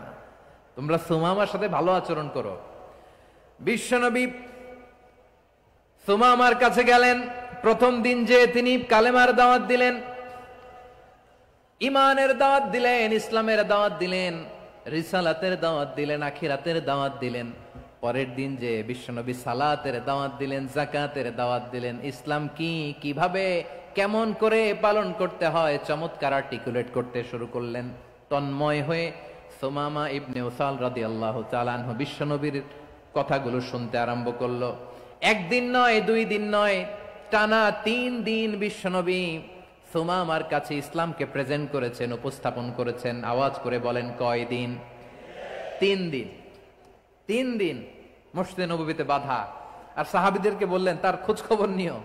তোমরা সুমামার সাথে ভালো আচরণ করো। বিশ্বনবী সুমামার কাছে গেলেন। প্রথম দিন যে তিনি কালেমার দাওয়াত দিলেন, ইমানের দাওয়াত দিলেন, ইসলামের দাওয়াত দিলেন, রিসালাতের দাওয়াত দিলেন, আখিরাতের দাওয়াত দিলেন। পরের দিন যে বিশ্বনবী সালাতের দাওয়াত দিলেন, যাকাতের দাওয়াত দিলেন, ইসলাম কি, কিভাবে, কেমন করে পালন করতে হয় চমৎকার আর্টিকুলেট করতে শুরু করলেন। তন্ময় হয়ে সুমামা ইবনে উসাল রাদিয়াল্লাহু তাআলা আনহু বিশ্বনবীর কথাগুলো শুনতে আরম্ভ করলো। একদিন নয়, 2 দিন নয়, টানা 3 দিন বিশ্বনবী সুমামার কাছে ইসলামকে প্রেজেন্ট করেছেন, উপস্থাপন করেছেন। আওয়াজ করে বলেন, কয় দিন? 3 দিন মসজিদে নববীতে বাধা। আর সাহাবীদেরকে বললেন তার খোঁজ খবর নিও,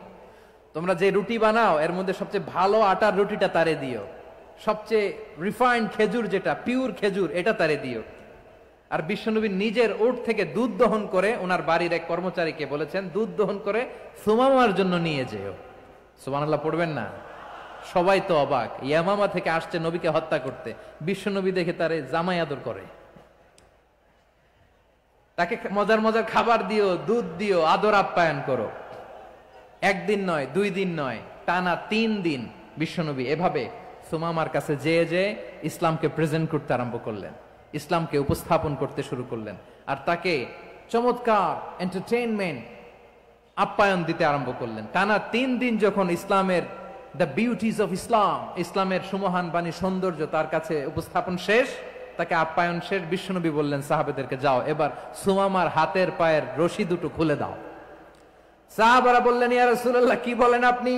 তোমরা যে রুটি বানাও এর মধ্যে সবচেয়ে ভালো আটার রুটিটা তারে দিও, সবচেয়ে রিফাইন্ড খেজুর যেটা পিওর খেজুর এটা তারে দিও। আর বিশ্বনবী নিজের উট থেকে দুধ দহন করে ওনার বাড়ির এক কর্মচারীকে বলেছেন দুধ দহন করে সুমামার জন্য নিয়ে যেও। সুবহানাল্লাহ পড়বেন না? সবাই তো অবাক, ইয়ামামা থেকে আসছে নবীকে হত্যা করতে, বিশ্বনবী দেখে তারে জামাই আদর করে, তাকে মজার মজার খাবার দিও, দুধ দিও, আদর আপ্যায়ন করো। 1 দিন নয়, 2 দিন নয়, টানা 3 দিন বিশ্বনবী এভাবে সুমামার কাছে যেয়ে ইসলামকে প্রেজেন্ট করতে আরম্ভ করলেন, ইসলামকে উপস্থাপন করতে শুরু করলেন। আর তাকে চমৎকার এন্টারটেইনমেন্ট আপ্যায়ন দিতে আরম্ভ করলেন। টানা 3 দিন যখন ইসলামের দ্য বিউটিজ অফ ইসলামের সুমহান বাণী সৌন্দর্য তার কাছে উপস্থাপন শেষ, তাকে আপ্যায়ন শেষ, বিশ্বনবী বললেন সাহাবেদেরকে যাও এবার সুমামার হাতের পায়ের রশি দুটো খুলে দাও। সাহাবারা বললেন ইয়া রাসূলুল্লাহ কি বলেন আপনি,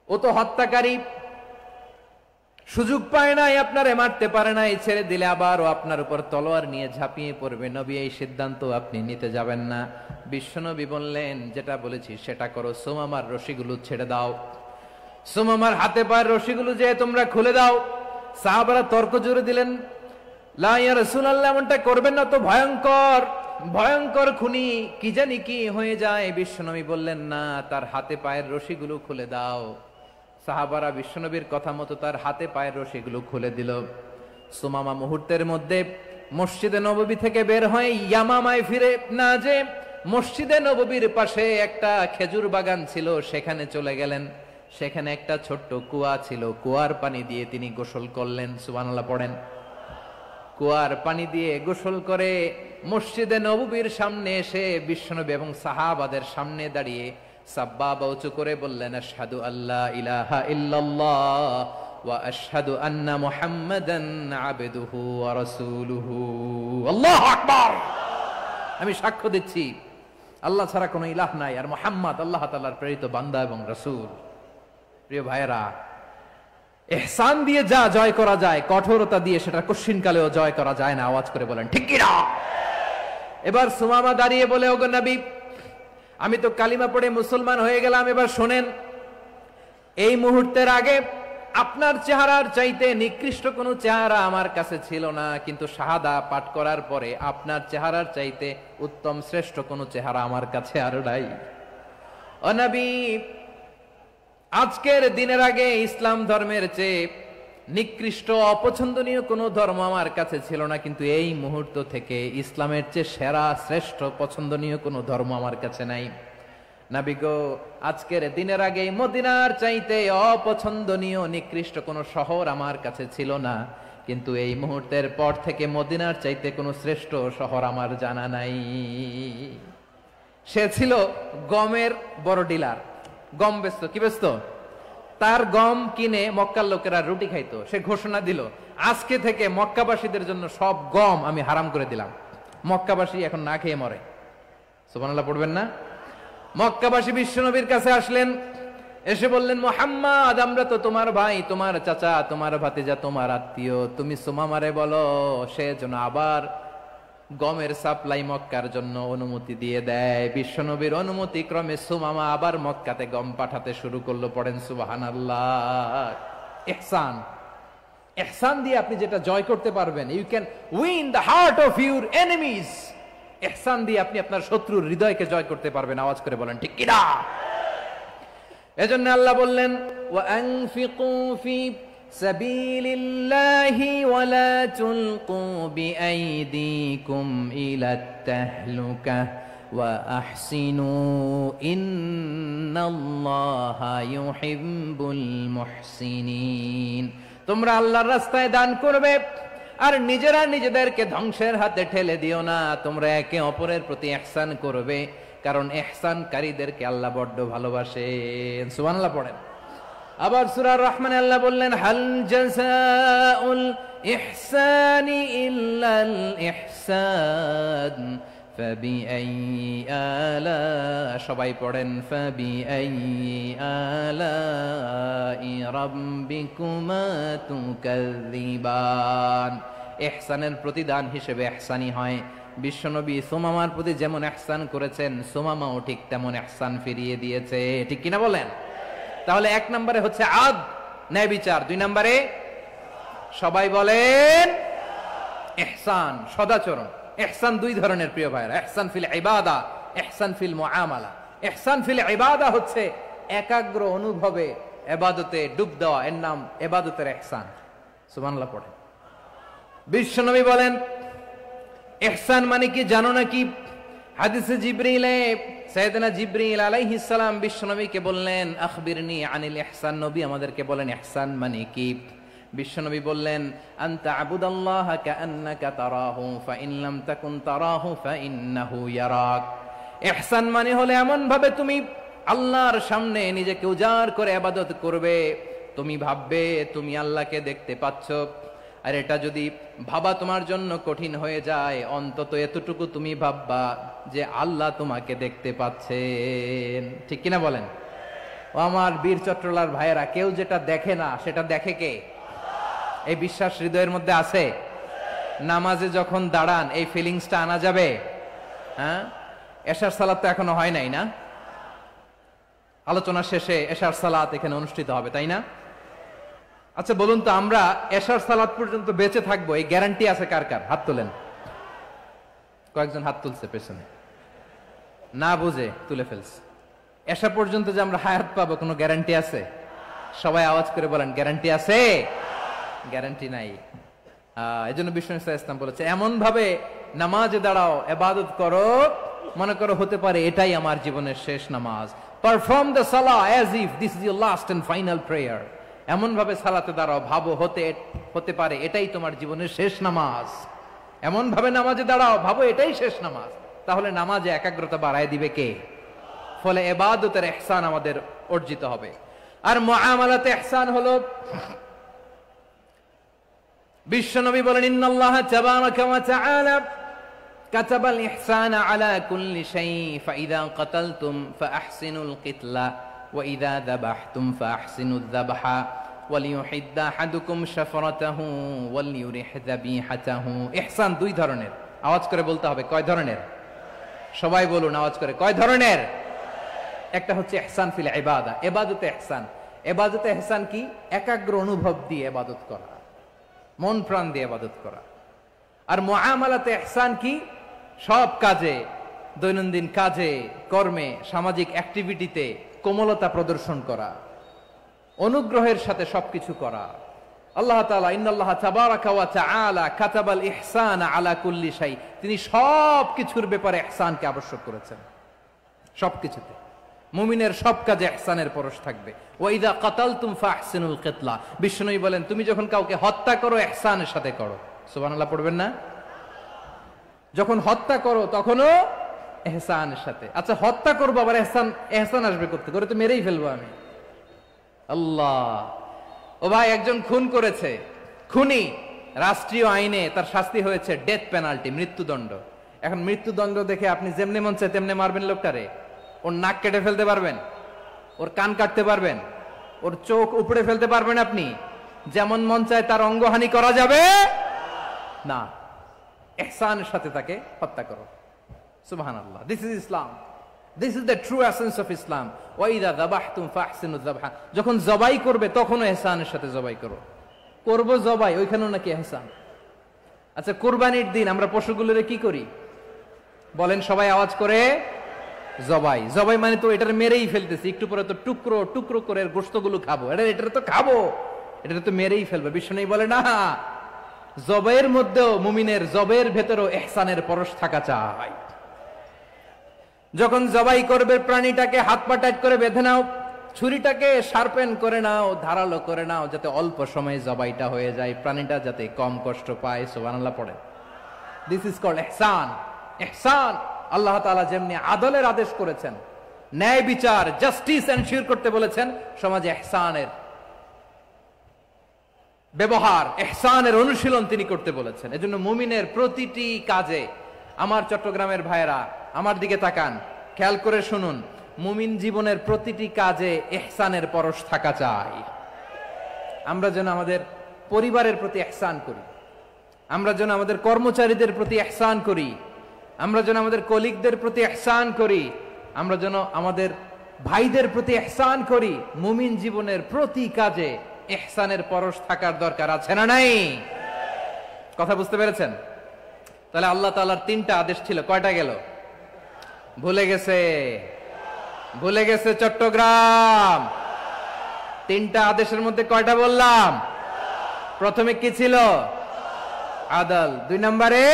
ও তো হত্যাকারী, সুযোগ পায় নাই, আপনারে মারতে পারে নাই, ছেড়ে দিলে আবার ও আপনার উপর তলোয়ার নিয়ে ঝাঁপিয়ে পড়বে, নবী এই সিদ্ধান্ত আপনি নিতে যাবেন না। বিশ্বনবী বললেন যেটা বলেছি সেটা করো, সুমামার রশিগুলো ছেড়ে দাও, সুমামার হাতে পায়ের রশিগুলো যে তোমরা খুলে দাও। সাহাবারা তর্ক জুড়ে দিলেন লা ইয়া রাসূলুল্লাহ এমনটা করবেন না, তো ভয়ঙ্কর খুনি, কি জানি কি হয়ে যায়। বিশ্বনবী বললেন না, তার হাতে পায়ের রশিগুলো খুলে দাও। সাহাবারা বিশ্বনবীর কথা মতো তার হাতে পায়ের রশিগুলো খুলে দিল। সুমামা মুহূর্তের মধ্যে মসজিদে নববী থেকে বের হয়ে ইয়ামামায় ফিরে না যে মসজিদে নববীর পাশে একটা খেজুর বাগান ছিল সেখানে চলে গেলেন। সেখানে একটা ছোট্ট কুয়া ছিল, কুয়ার পানি দিয়ে তিনি গোসল করলেন। সুবহানাল্লাহ পড়েন। কুয়ার পানি দিয়ে গোসল করে মসজিদে নববীর সামনে এসে বিশ্বনবী এবং সাহাবাদের সামনে দাঁড়িয়ে সাব্বাবা উঁচু করে বললেন আশহাদু আল্লা ইলাহা ইল্লাল্লাহ ওয়া আশহাদু আন্না মুহাম্মাদান আবদুহু ওয়া রাসূলুহু। আল্লাহু আকবার। আমি সাক্ষ্য দিচ্ছি আল্লাহ ছাড়া কোনো ইলাহ নাই, আর মুহাম্মদ আল্লাহ তাআলার প্রেরিত বান্দা এবং রাসূল। প্রিয় ভাইয়েরা, ইহসান দিয়ে যা জয় করা যায়, কঠোরতা দিয়ে সেটা কঠিনকালেও জয় করা যায় না। আওয়াজ করে বলেন ঠিক কি না? এবার সুমামা দাঁড়িয়ে বলে ওগো নবী, আমি তো কালিমা পড়ে মুসলমান হয়ে গেলাম, এবার শোনেন, এই মুহূর্তের আগে আপনার চেহারার চাইতে নিকৃষ্ট কোনো চেহারা আমার কাছে ছিল না, কিন্তু শাহাদা পাঠ করার পরে আপনার চেহারার চাইতে উত্তম শ্রেষ্ঠ কোনো চেহারা আমার কাছে আর নাই। ও নবী, আজকের দিনের আগে ইসলাম ধর্মের চেয়ে নিকৃষ্ট অপছন্দনীয় কোনো ধর্ম আমার কাছে ছিল না, কিন্তু এই মুহূর্ত থেকে ইসলামের চেয়ে সেরা শ্রেষ্ঠ পছন্দনীয় কোনো ধর্ম আমার কাছে নাই। নবী গো, আজকের দিনের আগে মদিনার চাইতে অপছন্দনীয় নিকৃষ্ট কোনো শহর আমার কাছে ছিল না, কিন্তু এই মুহূর্তের পর থেকে মদিনার চাইতে কোনো শ্রেষ্ঠ শহর আমার জানা নাই। সে ছিল গমের বড় ডিলার, গম বেচত। কি বেচত? তার গম কিনে মক্কার লোকেরা রুটি খাইতো। সে ঘোষণা দিল আজকে থেকে মক্কাবাসীদের জন্য সব গম আমি হারাম করে দিলাম, মক্কাবাসী এখন না খেয়ে মরে। সুবহানাল্লাহ পড়বেন না? মক্কাবাসী বিশ্বনবীর কাছে আসলেন, এসে বললেন মুহাম্মদ, আমরা তো তোমার ভাই, তোমার চাচা, তোমার ভাতিজা, তোমার আত্মীয়, তুমি সুমামারে বলো সে যেন আবার গমের সাপ্লাই মক্কার জন্য অনুমতি দিয়ে দেয়। বিশ্বনবীর অনুমতি ক্রমে সুমামা আবার মক্কাতে গম পাঠাতে শুরু করলো। পড়েন সুবহানাল্লাহ। ইহসান, ইহসান দিয়ে আপনি যেটা জয় করতে পারবেন, you can win the heart of your enemies. ইহসান দিয়ে আপনি আপনার শত্রুর হৃদয়কে জয় করতে পারবেন। আওয়াজ করে বলেন ঠিক কি না? এজন্য আল্লাহ বললেন ওয়া আনফিকু ফি সাবিলিল্লাহি ওয়া লা তুলকু বিআইদিকুম ইলাত তাহলুকা ওয়া আহসিনু ইন্নাল্লাহা ইউহিব্বুল মুহসিনিন। তোমরা আল্লাহর রাস্তায় দান করবে আর নিজেরা নিজেদেরকে ধ্বংসের হাতে ঠেলে দিও না। তোমরা একে অপরের প্রতি ইহসান করবে, কারণ ইহসানকারীদেরকে আল্লাহ বড্ড ভালোবাসেন। সুবহানাল্লাহ পড়েন। আবার সূরা রহমানে আল্লাহ বললেন হাল জাযাউল ইহসানি ইল্লাল ইহসান ফাবিআইয়ি আলা, সবাই পড়েন ফাবিআইয়ি আলাই রাব্বিকুমা তুকাযযিবান। ইহসানের প্রতিদান হিসেবে ইহসানি হয়। বিশ্বনবী সুমামার প্রতি যেমন ইহসান করেছেন, সুমামাও ঠিক তেমন ইহসান ফিরিয়ে দিয়েছে। ঠিক কিনা বলেন? তাহলে 1 নম্বরে হচ্ছে আদ, ন্যায় বিচার। 2 নম্বরে সবাই বলেন ইহসান, সদাচরণ। ইহসান 2 ধরনের প্রিয় ভাইরা, ইহসান ফিল ইবাদা, ইহসান ফিল মুআমালা। ইহসান ফিল ইবাদা হচ্ছে একাগ্র অনুভবে ইবাদতে ডুব দেওয়া, এর নাম ইবাদতের ইহসান। সুবহানাল্লাহ পড়ে। বিশ্বনবী বলেন ইহসান মানে কি জানো নাকি? হাদিসে জিবরিলে সাইয়েদনা জিবরিল আলাইহিস সালাম বিশ্বনবীকে বললেন আখবিরনি আনিল ইহসান। নবী আমাদেরকে বলেন ইহসান মানে কি? বিশ্বনবী বললেন আনতা আবুদাল্লাহা কাআন্নাকা তারাহু ফাইন লাম তাকুন তারাহু ফাইন্নাহু ইয়ারাক। ইহসান মানে হলো এমন ভাবে তুমি আল্লাহর সামনে নিজেকে উজাড় করে ইবাদত করবে, তুমি ভাববে তুমি আল্লাহকে দেখতে পাচ্ছ। আর এটা যদি ভাবা তোমার জন্য কঠিন হয়ে যায়, অন্তত এতটুকু তুমি ভাববা যে আল্লাহ তোমাকে দেখতে পাচ্ছেন। ঠিক কিনা বলেন? ও আমার বীর চট্টলার ভাইয়েরা, কেউ যেটা দেখে না সেটা দেখে কে? এই বিশ্বাস হৃদয়ের মধ্যে আছে? নামাজে যখন দাঁড়ান এই ফিলিংসটা আনা যাবে? হ্যাঁ, এশার সালাত তো এখনো হয় নাই না? আলোচনা শেষে এশার সালাত এখানে অনুষ্ঠিত হবে, তাই না? আচ্ছা বলুন তো, আমরা এশার সালাত পর্যন্ত বেঁচে থাকবো এই গ্যারান্টি আছে কার কার? হাত তোলেন। কয়েকজন হাত তুলছে পেছনে, না বুঝে তুলে ফেলছে। এশা পর্যন্ত যে আমরা হায়াত পাবো কোনো গ্যারান্টি আছে? সবাই আওয়াজ করে বলেন গ্যারান্টি আছে? গ্যারান্টি নাই। এজন্য বিষ্ণু ইসলাম বলেছে এমন ভাবে নামাজে দাঁড়াও, ইবাদত করো, মনে করো হতে পারে এটাই আমার জীবনের শেষ নামাজ। পারফর্ম দ্য সালাহ as if this is your last and final prayer. এমন ভাবে সালাতে দাঁড়াও, ভাবো হতে পারে এটাই তোমার জীবনের শেষ নামাজ। এমন ভাবে নামাজে দাঁড়াও, ভাবো এটাই শেষ নামাজ। তাহলে নামাজে একাগ্রতা বাড়ায় দিবে কে? ফলে ইবাদতের ইহসান আমাদের অর্জিত হবে। আর মুআমালাতে ইহসান হলো, বিশ্বনবী বলেন ইন্নাল্লাহা তাবারাকা ওয়া তাআলা কাতাবাল ইহসানা আলা কুল্লি শাই ফাইদা কাতালতুম ফাআহসিনুল কিতলা ওয়া ইযা যাবাহতুম ফাআহসিনুয যাবহা ওয়ালিয়ুহিদ্দা আহাদুকুম শাফরাতাহু ওয়ালিয়ুরিহ যাবিহাতাহু। ইহসান 2 ধরনের। আওয়াজ করে বলতে হবে কয় ধরনের? সবাই বলুন আওয়াজ করে, কয় ধরনের? একটা হচ্ছে ইহসান ফিল ইবাদা, ইবাদতে ইহসান। ইবাদতে ইহসান কি? একাগ্র অনুভব দিয়ে ইবাদত করা, মন প্রাণ দিয়ে ইবাদত করা। আর মুআমালাতে ইহসান কি? সব কাজে, দৈনন্দিন কাজে, কর্মে, সামাজিক অ্যাক্টিভিটিতে কোমলতা প্রদর্শন করা, অনুগ্রহের সাথে সবকিছু করা। আল্লাহ তাআলা ইন্নাল্লাহা তাবারাকা ওয়া তাআলা কাতাবাল ইহসানা আলা কুল্লি শাই, তিনি সব কিছুর ব্যাপারে ইহসানকে আবশ্যক করেছেন। সবকিছুতে মুমিনের সব কাজে ইহসানের পরশ থাকবে। ওয়া ইযা কাতালতুম ফাহসিনুল কিতলা, বিষ্ণুই বলেন তুমি যখন কাউকে হত্যা করো ইহসানের সাথে করো। সুবহানাল্লাহ পড়বেন না? যখন হত্যা করো তখনও ইহসানের সাথে। আচ্ছা হত্যা করবো আবার ইহসান আসবে করতে করে, তো মেরেই ফেলবো আমি। আল্লাহ, ও ভাই একজন খুন করেছে, খুনি, রাষ্ট্রীয় আইনে তার শাস্তি হয়েছে ডেথ পেনাল্টি, মৃত্যুদণ্ড। এখন মৃত্যুদণ্ড দেখে আপনি যেমনে মন চায় তেমনে মারবেন লোকটারে? ওর নাক কেটে ফেলতে পারবেন? ওর কান কাটতে পারবেন? ওর চোখ উপড়ে ফেলতে পারবেন আপনি? যেমন মন চায় তার অঙ্গহানি করা যাবে না। ইহসানের সাথে তাকে হত্যা করো। সুবহানাল্লাহ, this is Islam, this is the true essence of Islam. ওয়া ইযা যাবাহতুম ফাহসিনুয যাবহা, যখন জবাই করবে তখনও ইহসানের সাথে জবাই করো। করব জবাই, ওইখানেও নাকি ইহসান। আচ্ছা কুরবানির দিন আমরা পশুগুলোরে কি করি বলেন সবাই আওয়াজ করে? জবাই। জবাই মানে তো এটার মেরেই ফেলতেছি, একটু পরে তো টুকরো টুকরো করে গোশতগুলো খাবো, এটা তো খাবো, এটা তো মেরেই ফেলবে। বিষ্ণু বলে না, জবাইয়ের মধ্যেও মুমিনের জবের ভেতরেও ইহসানের পরশ থাকা চাই। যখন জবাই করবে প্রাণীটাকে হাত পা টাইট করে বেঁধে নাও, ছুরিটাকে শার্পেন করে নাও, ধারালো করে নাও, যাতে অল্প সময়ে জবাইটা হয়ে যায়, প্রাণীটা যাতে কম কষ্ট পায়। সুবহানাল্লাহ পড়ে। দিস ইজ কল্ড ইহসান। ইহসান আল্লাহ তাআলা যেমনি আদলের আদেশ করেছেন, ন্যায় বিচার, জাস্টিস এনশিওর করতে বলেছেন, সমাজে ইহসানের ব্যবহার, ইহসানের অনুশীলন তিনি করতে বলেছেন। এজন্য মুমিনের প্রতিটি কাজে, আমার চট্টগ্রামের ভাইয়েরা আমার দিকে তাকান, খেয়াল করে শুনুন, মুমিন জীবনের প্রতিটি কাজে ইহসানের পরশ থাকা চাই। আমরা যেন আমাদের পরিবারের প্রতি ইহসান করি, আমরা যেন আমাদের কর্মচারীদের প্রতি ইহসান করি, আমরা যেন আমাদের কলিগদের প্রতি ইহসান করি, আমরা যেন আমাদের ভাইদের প্রতি ইহসান করি। মুমিন জীবনের প্রতি কাজে ইহসানের পরশ থাকার দরকার আছে না নাই? কথা বুঝতে পেরেছেন? তাহলে আল্লাহ তাআলার 3টা আদেশ ছিল, কয়টা গেল? ভুলে গেছে, ভুলে গেছে চট্টগ্রাম। 3টা আদেশের মধ্যে কয়টা বললাম? প্রথমে কি ছিল? আদল। 2 নম্বরে,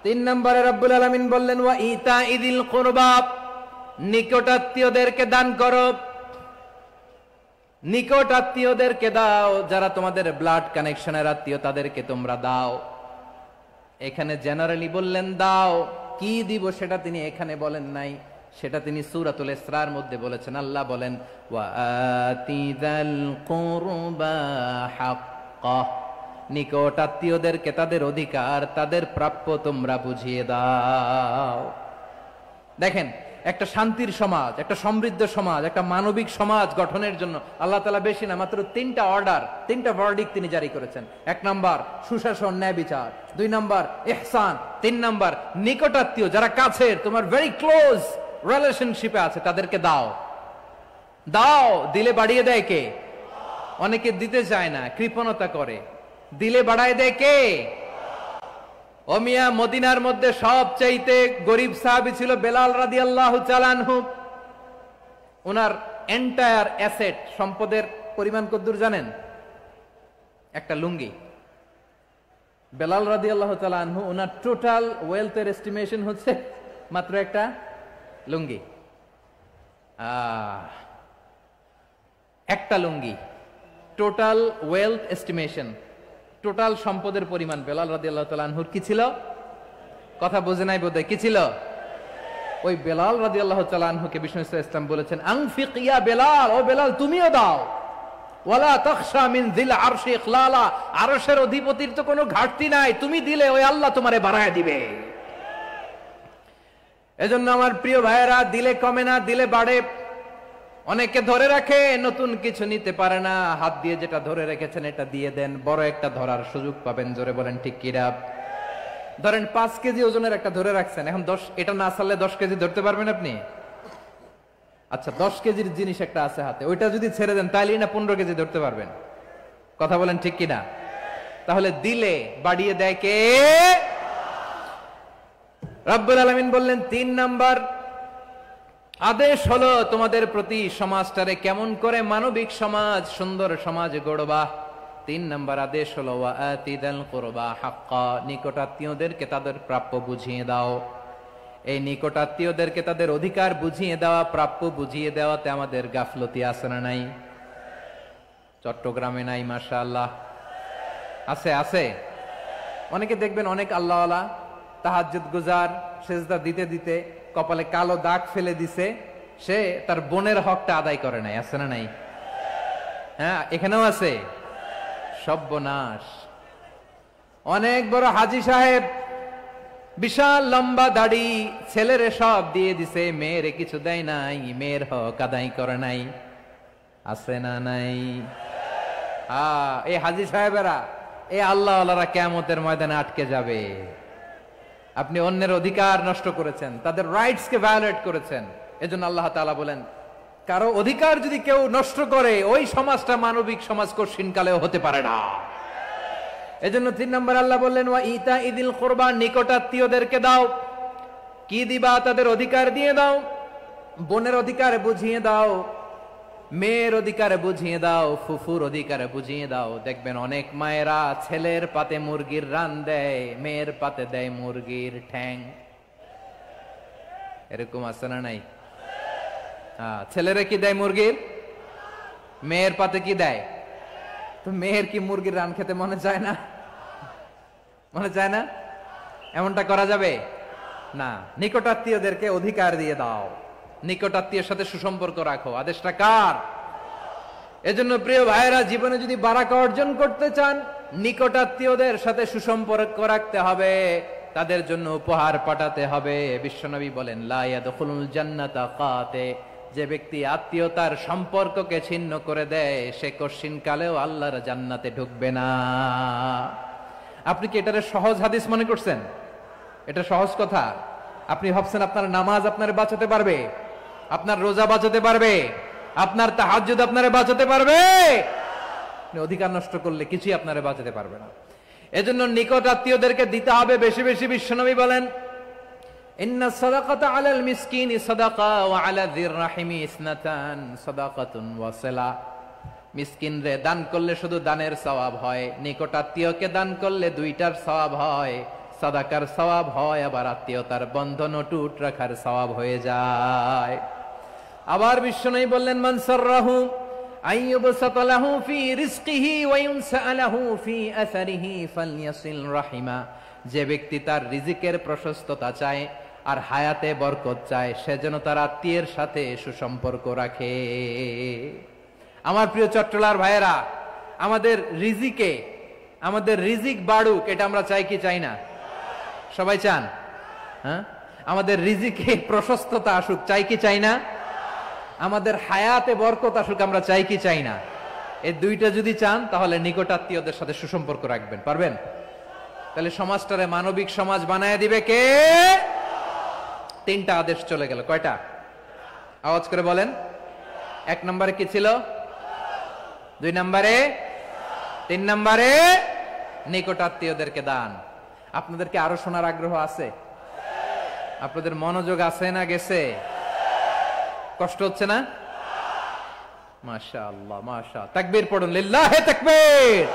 3 নম্বরে রব্বুল আলামিন বললেন ওয়া ইতাইদিল কুরবা, নিকটাত্মীয়দেরকে দান করো, নিকটাত্মীয়দেরকে দাও, যারা তোমাদের ব্লাড কানেকশনের আত্মীয় তাদেরকে তোমরা দাও। এখানে জেনারেলি বললেন দাও, কি দিব সেটা তিনি এখানে বলেন নাই, সেটা তিনি সূরাতুল ইসরার মধ্যে বলেছেন। আল্লাহ বলেন ওয়া আতিযাল কুরবা হাক্কাহ, নিকটাত্মীয়দেরকে তাদের অধিকার, তাদের প্রাপ্য তোমরা বুঝিয়ে দাও। দেখেন, একটা শান্তির সমাজ, একটা সমৃদ্ধ সমাজ, একটা মানবিক সমাজ গঠনের জন্য আল্লাহ তাআলা বেশি না, মাত্র 3টা অর্ডার, 3টা ভার্ডিক্ট তিনি জারি করেছেন। 1 নাম্বার সুশাসন, ন্যায় বিচার। 2 নাম্বার ইহসান। 3 নাম্বার নিকটাত্মীয়, যারা কাছের, তোমার ভেরি ক্লোজ রিলেশনশিপে আছে, তাদেরকে দাও। দাও, দিলে বাড়িয়ে দেয় কে? অনেকে দিতে চায় না, কৃপণতা করে। দিলে বাড়ায় দেয় কে? ও মিয়া, মদিনার মধ্যে সবচাইতে গরিব সাহাবী ছিল বেলাল রাদিয়াল্লাহু তাআলা আনহু। ওনার এন্টায়ার অ্যাসেট, সম্পদের পরিমাণ কতদূর জানেন? একটা লুঙ্গি। বেলাল রাদিয়াল্লাহু তাআলা আনহু, ওনার টোটাল ওয়েলথের এস্টিমেশন হচ্ছে মাত্র একটা লুঙ্গি। একটা লুঙ্গি, টোটাল ওয়েলথ এস্টিমেশন, টোটাল সম্পদের পরিমাণ বেলাল রাদিয়াল্লাহু তাআলা আনহুর কি ছিল? কথা বোঝে নাই বোধহয়, কি ছিল? ওই বেলাল রাদিয়াল্লাহু তাআলা আনহুকে বিষ্ণু ইসলাম বলেছেন আনফিক ইয়া বেলাল, ও বেলাল তুমিও দাও। ওয়ালা তাখশা মিন যিল আরশি ইখলালা, আরশের অধিপতির তো কোনো ঘাটতি নাই, তুমি দিলে ওই আল্লাহ তোমারে বাড়ায় দিবে। এজন্য আমার প্রিয় ভাইয়েরা, দিলে কমে না, দিলে বাড়ে। অনেকে ধরে রাখে, নতুন কিছু নিতে পারে না, হাত দিয়ে যেটা ধরে রেখেছেন এটা দিয়ে দেন, বড় একটা ধরার সুযোগ পাবেন। জোরে বলেন ঠিক কিনা? ধরেন 5 কেজি ওজনের একটা ধরে রাখছেন, এখন 10, এটা না ছাড়লে 10 কেজি ধরতে পারবেন আপনি? আচ্ছা, 10 কেজির জিনিস একটা আছে হাতে, ওইটা যদি ছেড়ে দেন তাহলে না 15 কেজি ধরতে পারবেন? কথা বলেন ঠিক কিনা? তাহলে দিলে বাড়িয়ে দেয় কে? রব্বুল আলামিন বললেন 3 নাম্বার আদেশ হলো তোমাদের প্রতি সমাজটারে কেমন করে মানবিক সমাজ, সুন্দর সমাজ গড়বা। 3 নাম্বার আদেশ হলো ওয়া আতিদাল কুরবা হাক্কা, নিকটাত্মীয়দেরকে তাদের প্রাপ্য বুঝিয়ে দাও। এই নিকটাত্মীয়দেরকে তাদের অধিকার বুঝিয়ে দেওয়া, প্রাপ্য বুঝিয়ে দেওয়াতে আমাদের গাফলতি আছে না নাই? চট্টগ্রামে নাই? মাশাআল্লাহ আছে, আছে। অনেকে দেখবেন অনেক আল্লাহওয়ালা, তাহাজ্জুদ গুজার, সেজদা দিতে দিতে কপালে কালো দাগ ফেলে দিছে, সে তার বোনের হকটা আদায় করে নাই। আছে না নাই? হ্যাঁ, এখানেও আছে। সর্বনাশ। অনেক বড় হাজী সাহেব, বিশাল লম্বা দাড়ি, ছেলেরে সব দিয়ে দিছে, মেয়েরে কিছু দেয় নাই, মেয়ের হক আদায় করে নাই। আছে না নাই? এই হাজী সাহেবেরা, এই আল্লাহওয়ালারা কিয়ামতের ময়দানে আটকে যাবে। আপনি অন্যের অধিকার নষ্ট করেছেন, তাদের রাইটস কে ভায়োলেট করেছেন। এজন্য আল্লাহ তাআলা বলেন, কারো অধিকার যদি কেউ নষ্ট করে, ওই সমাজটা মানবিক সমাজ কঠিনকালেও হতে পারে না। এজন্য 3 নম্বর আল্লাহ বললেন ওয়া ইতাইদিল কুরবা, নিকটাত্মীয়দেরকে দাও। কি দিবা? তাদের অধিকার দিয়ে দাও। বোনের অধিকার বুঝিয়ে দাও, মেয়ের অধিকার বুঝিয়ে দাও, ফুফুর অধিকার বুঝিয়ে দাও। দেখবেন অনেক মায়েরা ছেলের পাতে মুরগির রান দেয়, মেয়ের পাতে দেয় মুরগির ঠ্যাং। এরকম আছে না নাই? ছেলেরা কি দেয়? মুরগির। মেয়ের পাতে কি দেয়? তো মেয়ের কি মুরগির রান খেতে মনে চায় না? মনে চায় না? এমনটা করা যাবে না। নিকটাত্মীয়দেরকে অধিকার দিয়ে দাও, নিকটাত্মীয়ের সাথে সুসম্পর্ক রাখো। আদেশটা কার? এজন্য প্রিয় ভাইয়েরা, জীবনে যদি বারাকা অর্জন করতে চান, নিকটাত্মীয়দের সাথে সুসম্পর্ক রাখতে হবে, তাদের জন্য উপহার পাঠাতে হবে। বিশ্বনবী বলেন লা ইয়াদখুলুল জান্নাতা কাতে, যে ব্যক্তি আত্মীয়তার সম্পর্ককে ছিন্ন করে দেয়, সে কঠিন কালেও আল্লাহর জান্নাতে ঢুকবে না। আপনি কি এটারে সহজ হাদিস মনে করছেন? এটা সহজ কথা? আপনি ভাবছেন আপনার নামাজ আপনারে বাঁচাতে পারবে, আপনার রোজা বাঁচাতে পারবে, আপনার তাহাজ্জুদ আপনারে বাঁচাতে পারবে? অধিকার নষ্ট করলে কিছুই আপনারে বাঁচাতে পারবে না। এজন্য নিকট আত্মীয়দেরকে দিতে হবে বেশি বেশি। বিশ্বনবী বলেন, ইন্না সাদাকাতা আলাল মিসকিনি সাদাকা ওয়া আলা যির রাহিমি ইসনাতান সাদাকাতুন ওয়া সিলা। মিসকিনরে দান করলে শুধু দানের সওয়াব হয়, নিকট আত্মীয়কে দান করলে দুইটার সওয়াব হয়, সাদাকার সওয়াব হয়, আবার আত্মীয়তার বন্ধন অটুট রাখার সওয়াব হয়ে যায়। আবার বিশ্বনবী বললেন, মান সাররাহু আইয়ুবসাতা লাহু ফি রিজকিহি ওয়া ইউনসা লাহু ফি আসারিহি ফালইয়াসিল রাহিমা। যে ব্যক্তি তার রিজিকের প্রশস্ততা চায় আর হায়াতে বরকত চায়, সে যেন তার আত্মীয়ের সাথে সুসম্পর্ক রাখে। আমার প্রিয় চট্টলার ভাইয়েরা, আমাদের রিজিক বাড়ুক, এটা আমরা চাই কি চাই না? সবাই চান? হ্যাঁ, আমাদের রিজিকে প্রশস্ততা আসুক, চাই কি চাই না? আমাদের হায়াতে বরকত আসুক, আমরা চাই কি চাই না? এই দুইটা যদি চান তাহলে নিকট আত্মীয়দের সাথে সুসম্পর্ক রাখবেন, পারবেন? তাহলে সমাজটারে মানবিক সমাজ বানায় দিবে কে? তিনটা আদেশ চলে গেল। কয়টা? আওয়াজ করে বলেন। 1 নম্বরে কি ছিল? 2 নম্বরে, 3 নম্বরে নিকট আত্মীয়দেরকে দান। আপনাদেরকে আরো শোনার আগ্রহ আছে? আপনাদের মনোযোগ আছে না গেছে? কষ্ট হচ্ছে না? মাশাআল্লাহ, মাশাআল্লাহ। তাকবীর পড়ুন, লিল্লাহি তাকবীর।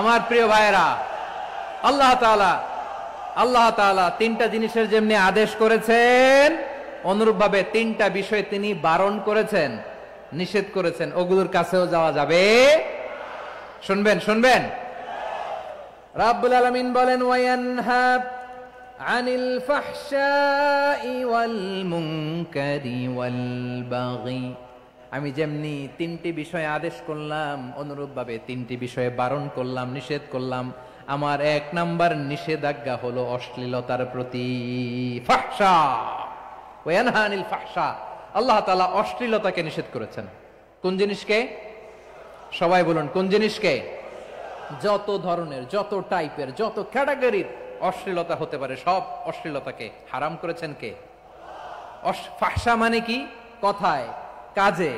আমার প্রিয় ভাইয়েরা, আল্লাহ তাআলা তিনটা জিনিসের যেমনি আদেশ করেছেন, অনুরূপভাবে তিনটা বিষয় তিনি বারণ করেছেন, নিষেধ করেছেন। ওগুলোর কাছেও যাওয়া যাবে। শুনবেন। রাব্বুল আলামিন বলেন, ওয়ায়ানহা আনিল ফাহশাই ওয়াল মুনকারি ওয়াল বাগি। আমি যেমনি তিনটি বিষয়ে আদেশ করলাম, অনুরূপভাবে তিনটি বিষয়ে বারণ করলাম, নিষেধ করলাম। আমার 1 নাম্বার নিষেধাজ্ঞা হলো অশ্লীলতার প্রতি। ফাহশা, ওয়ায়ানহা আনিল ফাহশা। আল্লাহ তাআলা অশ্লীলতাকে নিষেধ করেছেন। কোন জিনিসকে? সবাই বলুন, কোন জিনিসকে? যত ধরনের, যত টাইপের, যত ক্যাটাগরির অশ্লীলতা হতে পারে, সব অশ্লীলতাকে হারাম করেছেন কে? ফাহশা মানে কি? কথায়, কাজে,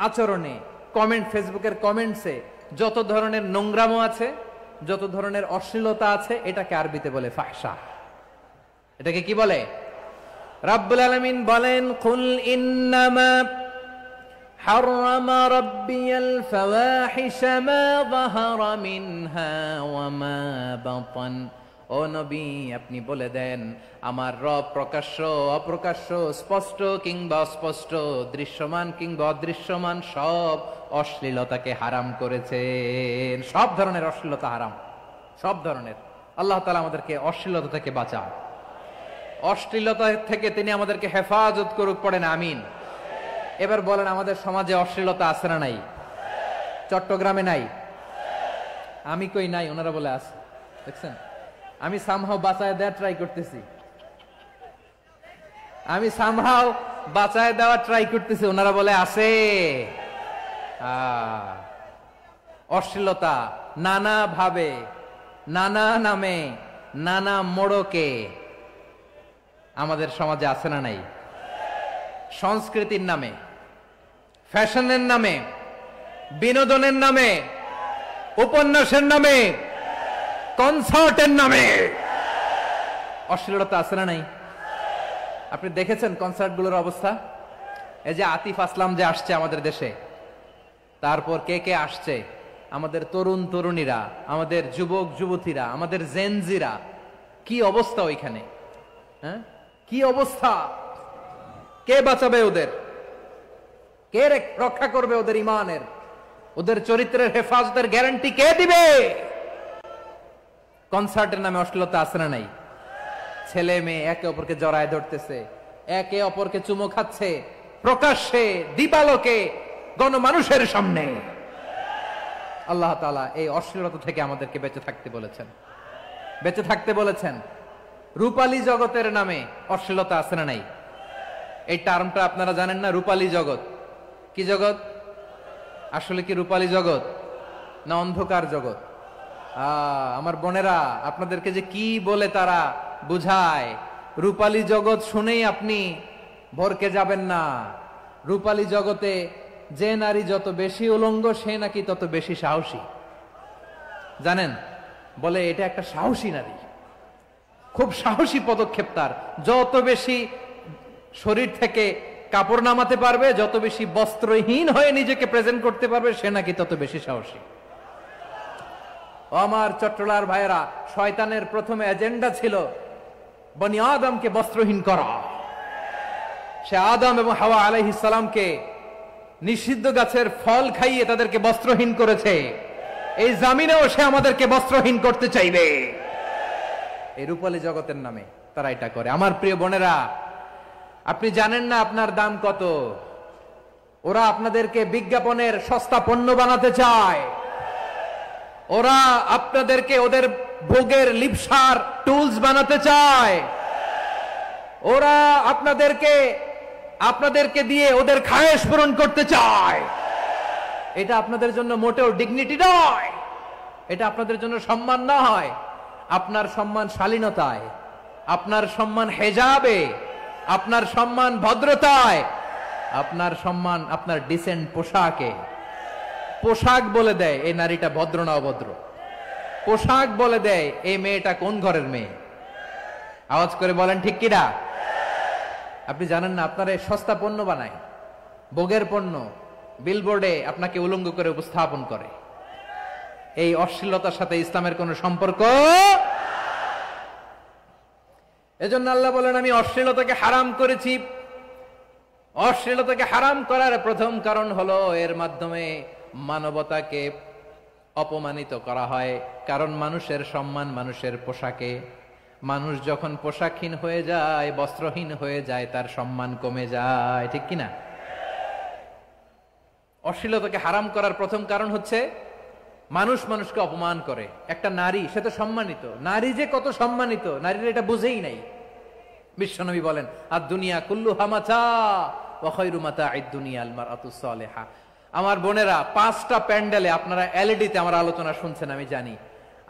আচরণে, কমেন্ট, ফেসবুকের কমেন্টসে যত ধরনের নোংরামো আছে, যত ধরনের অশ্লীলতা আছে, এটাকে আরবিতে বলে ফাহশা। এটাকে কি বলে? রাব্বুল আলামিন বলেন, কুল ইন্নামা হারামা রাব্বিয়াল ফাওয়াহিশা মা যাহারা মিনহা ওয়া মা বাতান। ও নবী, আপনি বলে দেন, আমার রব প্রকাশ্য, অপ্রকাশ্য, স্পষ্ট কিংবা অস্পষ্ট, দৃশ্যমান কিংবা অদৃশ্যমান সব অশ্লীলতাকে হারাম করেছেন। সব ধরনের অশ্লীলতা হারাম, সব ধরনের। আল্লাহ তাআলা আমাদেরকে অশ্লীলতা থেকে বাঁচান, অশ্লীলতা থেকে তিনি আমাদেরকে হেফাজত করুক। পড়েন আমিন। এবার বলেন, আমাদের সমাজে অশ্লীলতা আছে না নাই? চট্টগ্রামে নাই? আমি কই নাই, ওনারা বলে আছে। দেখছেন, আমি সামহাও বাঁচায় দেওয়া ট্রাই করতেছি, ওনারা বলে আছে। অশ্লীলতা নানা ভাবে, নানা নামে, নানা মোড়কে আমাদের সমাজে আছে না নাই? সংস্কৃতির নামে, ফ্যাশনের নামে, বিনোদনের নামে, উপন্যাসের নামে, কনসার্টের নামে অশ্লীলতা আছে না নাই? আপনি দেখেছেন কনসার্টগুলোর অবস্থা? এই যে আতিফ আসলাম যে আসছে আমাদের দেশে, তারপর কে কে আসছে, আমাদের তরুণ তরুণীরা, আমাদের যুবক যুবতীরা, আমাদের জেনজিরা, কি অবস্থা ওইখানে? হ্যাঁ, কি অবস্থা? কে বাঁচাবে ওদের? কে রক্ষা করবে ওদের ইমানের, ওদের চরিত্রের হেফাজতের গ্যারান্টি কে দিবে? কনসার্টের নামে অশ্লীলতা আছে না নাই? ছেলে মেয়ে একে অপরকে জড়ায় ধরতেছে, একে অপরকে চুমো খাচ্ছে, প্রকাশ্যে, দিবালোকে, গণমানুষের সামনে। আল্লাহ তাআলা এই অশ্লীলতা থেকে আমাদেরকে বেঁচে থাকতে বলেছেন। বেঁচে থাকতে বলেছেন। রূপালী জগতের নামে অশ্লীলতা আছে না নাই? এই টার্মটা আপনারা জানেন না? রূপালী জগৎ কি জগৎ? আসলে কি রূপালী জগৎ না অন্ধকার জগৎ? আমার বোনেরা, আপনাদেরকে যে কি বলে তারা বুঝায়, রূপালী জগৎ শুনেই আপনি ভরকে যাবেন না। রূপালী জগতে যে নারী যত বেশি উলঙ্গ সে নাকি তত বেশি সাহসী। জানেন, বলে এটা একটা সাহসী নারী, খুব সাহসী পদক্ষেপ তার। যত বেশি শরীর থেকে কাপড় নামাতে পারবে, যত বেশি বস্ত্রহীন হয়ে নিজেকে প্রেজেন্ট করতে পারবে, সে নাকি তত বেশি সাহসী। আমার চট্টলার ভাইয়েরা, শয়তানের প্রথমে এজেন্ডা ছিল বনি আদমকে বস্ত্রহীন করা। সে আদম এবং হাওয়া আলাইহিস সালামকে নিষিদ্ধ গাছের ফল খাইয়ে তাদেরকে বস্ত্রহীন করেছে। এই জামিনেও সে আমাদেরকে বস্ত্রহীন করতে চাইবে। এই রূপালী জগতের নামে তারা এটা করে। আমার প্রিয় বোনেরা, আপনি জানেন না আপনার দাম কত। ওরা আপনাদেরকে বিজ্ঞাপনের সস্তা পণ্য বানাতে চায়। ওরা আপনাদেরকে ওদের ভোগের লিপসার টুলস বানাতে চায়। ওরা আপনাদেরকে দিয়ে ওদের খায়েশ পূরণ করতে চায়। এটা আপনাদের জন্য মোটেও ডিগনিটি নয়, এটা আপনাদের জন্য সম্মান নয়। আপনার সম্মান শালীনতায়, আপনার সম্মান হেজাবে, আপনার সম্মান ভদ্রতায়, আপনার সম্মান আপনার ডিসেন্ট পোশাকে। পোশাক বলে দেয় এই নারীটা ভদ্র না অভদ্র। পোশাক বলে দেয় এই মেয়েটা কোন ঘরের মেয়ে। আওয়াজ করে বলেন ঠিক কিনা? আপনি জানেন না, আপনার এই সস্তা পণ্য বানায়, ভোগের পণ্য, বিলবোর্ডে আপনাকে উলঙ্গ করে উপস্থাপন করে। এই অশ্লীলতার সাথে ইসলামের কোন সম্পর্ক। এজন্য আল্লাহ বলেন, আমি অশ্লীলতাকে হারাম করেছি। অশ্লীলতাকে হারাম করার প্রথম কারণ হলো এর মাধ্যমে মানবতাকে অপমানিত করা হয়। কারণ মানুষের সম্মান মানুষের পোশাকে। মানুষ যখন পোশাকহীন হয়ে যায়, বস্ত্রহীন হয়ে যায়, তার সম্মান কমে যায়। ঠিক কিনা? অশ্লীলতাকে হারাম করার প্রথম কারণ হচ্ছে মানুষ মানুষকে অপমান করে। একটা নারী, সে তো সম্মানিত। নারী যে কত সম্মানিত, নারীরা এটা বুঝেই নাই। বিশ্বনবী বলেন, আর দুনিয়া কুল্লুহা মাতা ওয়া খায়রু মাতা'আদ দুনিয়া আল মারআতুস সালিহা। আমার বোনেরা, 5টা প্যান্ডেলে আপনারা এলইডিতে আমার আলোচনা শুনছেন, আমি জানি।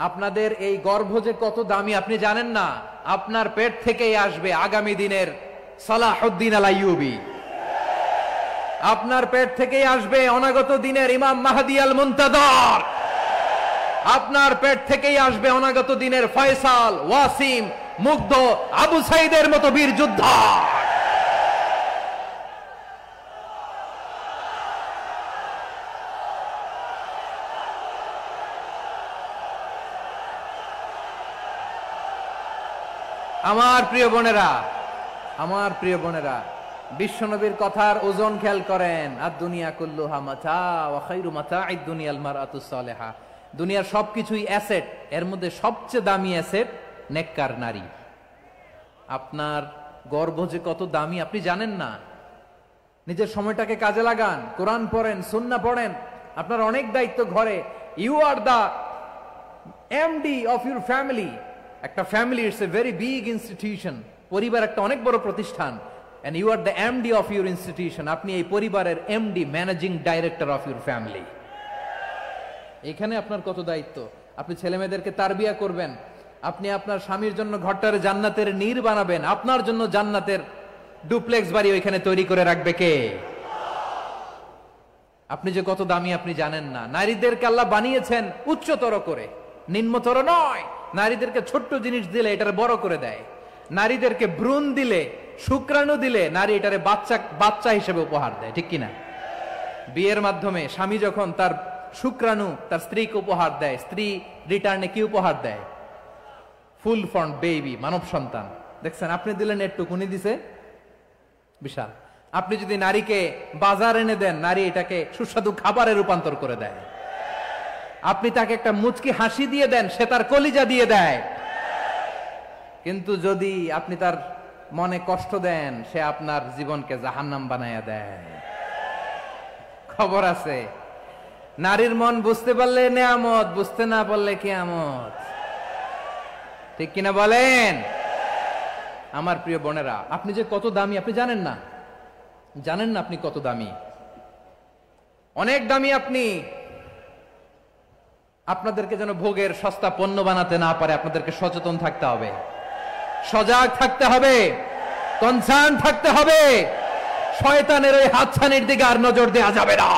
আপনাদের এই গর্ভ যে কত দামি আপনি জানেন না। আপনার পেট থেকেই আসবে আগামী দিনের সালাহুদ্দিন আল আইয়ুবী। আপনার পেট থেকেই আসবে অনাগত দিনের ইমাম মাহদী আল মুনতাযর। আপনার পেট থেকেই আসবে অনাগত দিনের ফয়সাল, ওয়াসিম, মুগ্ধ, আবু সাইদের মতো বীর যোদ্ধা। আমার প্রিয় বোনেরা, আমার প্রিয় বোনেরা, বিশ্বনবীর কথার ওজন খেয়াল করেন। আর দুনিয়া কুল্লুহা মাতা ওয়া খায়রু মাতা'আদ দুনিয়া আল মারআতুস সালিহা। দুনিয়ার সবকিছুই অ্যাসেট, এর মধ্যে সবচেয়ে দামি অ্যাসেট নেককার নারী। আপনার গর্ভ যে কত দামি আপনি জানেন না। নিজের সময়টাকে কাজে লাগান, কোরআন পড়েন, সুন্নাহ পড়েন। আপনার অনেক দায়িত্ব ঘরে। You are the MD of your family. একটা family it's a very big institution. পরিবার একটা অনেক বড় প্রতিষ্ঠান। and you are the MD of your institution. আপনি এই পরিবারের MD, managing director of your family. এখানে আপনার কত দায়িত্ব। আপনি ছেলেমেয়েদেরকে তারবিয়া করবেন। আপনি আপনার স্বামীর জন্য ঘরটারে জান্নাতের নীর বানাবেন। আপনার জন্য জান্নাতের ডুপ্লেক্স বাড়ি ওইখানে তৈরি করে রাখবে কে? আপনি যে কত দামি আপনি জানেন না। নারীদেরকে আল্লাহ বানিয়েছেন উচ্চতর করে, নিম্নতর নয়। নারীদেরকে ছোট্ট জিনিস দিলে এটারে বড় করে দেয়। নারীদেরকে ভ্রূণ দিলে, শুক্রাণু দিলে নারী এটারে বাচ্চা হিসেবে উপহার দেয়। ঠিক কিনা? বিয়ের মাধ্যমে স্বামী যখন তার শুক্রাণু তার স্ত্রীকে উপহার দেয়, স্ত্রী রিটার্নে কি উপহার দেয়? ফুল ফর্ম বেবি, মানব সন্তান। দেখছেন, আপনি দিলেন একটুক, উনি দিছে বিশাল। আপনি যদি নারীকে বাজার এনে দেন, নারী এটাকে সুস্বাদু খাবারে রূপান্তর করে দেয়। আপনি তাকে একটা মুচকি হাসি দিয়ে দেন, সে তার কলিজা দিয়ে দেয়। কিন্তু যদি আপনি তার মনে কষ্ট দেন, সে আপনার জীবনকে জাহান্নাম বানায়া দেয়। খবর আছে, নারীর মন বুঝতে পারলে নেয়ামত, বুঝতে না পারলে কিয়ামত। ঠিক কিনা বলেন? আমার প্রিয় বোনেরা, আপনি যে কত দামি আপনি জানেন না, জানেন না আপনি কত দামি, অনেক দামি আপনি। আপনাদেরকে যেন ভোগের সস্তা পণ্য বানাতে না পারে আপনাদেরকে সচেতন থাকতে হবে, সজাগ থাকতে হবে, কনসার্ন থাকতে হবে। শয়তানের ওই হাতছানির দিকে আর নজর দেওয়া যাবে না।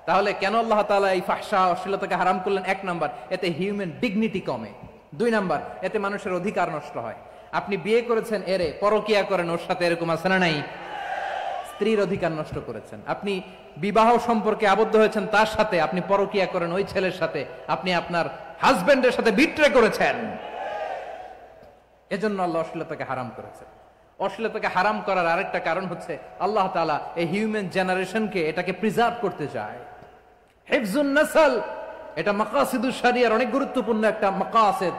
তাহলে কেন আল্লাহ তাআলা এই ফাহশা অশ্লীলতাকে হারাম করলেন? এক নাম্বার, এতে হিউম্যান ডিগনিটি কমে। দুই নাম্বার, এতে মানুষের অধিকার নষ্ট হয়। আপনি বিয়ে করেছেন এরে, পরকিয়া করেন ওর সাথে, এরকম আছে না নাই? স্ত্রীর অধিকার নষ্ট করেছেন। আপনি বিবাহ সম্পর্কে আবদ্ধ হয়েছেন তার সাথে, আপনি পরকিয়া করেন ওই ছেলের সাথে, আপনি আপনার হাজবেন্ডের সাথে বিট্রে করেছেন। এজন্য আল্লাহ অশ্লীলতাকে হারাম করেছেন। অশ্লীলতাকে হারাম করার আরেকটা কারণ হচ্ছে আল্লাহ তাআলা এই হিউম্যান জেনারেশনকে এটাকে প্রিজার্ভ করতে চায়। হিফজুন নাসল, এটা মাকাসিদুশ শরিয়ার অনেক গুরুত্বপূর্ণ একটা মাকাসিদ,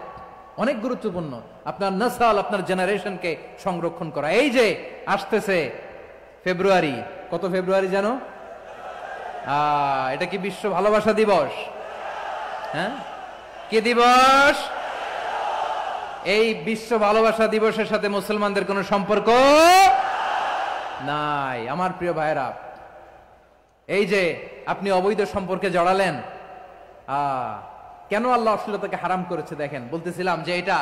অনেক গুরুত্বপূর্ণ। আপনার নাসল, আপনার জেনারেশনকে সংরক্ষণ করা। এই যে আসতেছে ফেব্রুয়ারি, কত ফেব্রুয়ারি জানো? এটা কি বিশ্ব ভালোবাসা দিবস? হ্যাঁ, কি দিবস? এই বিশ্ব ভালোবাসা দিবসের সাথে মুসলমানদের কোনো সম্পর্ক নাই। আমার প্রিয় ভাইরা, এই যে আপনি অবৈধ সম্পর্কে জড়ালেন, কেন আল্লাহ অশ্লীলতাকে হারাম করেছে দেখেন। বলতেছিলাম যে এটা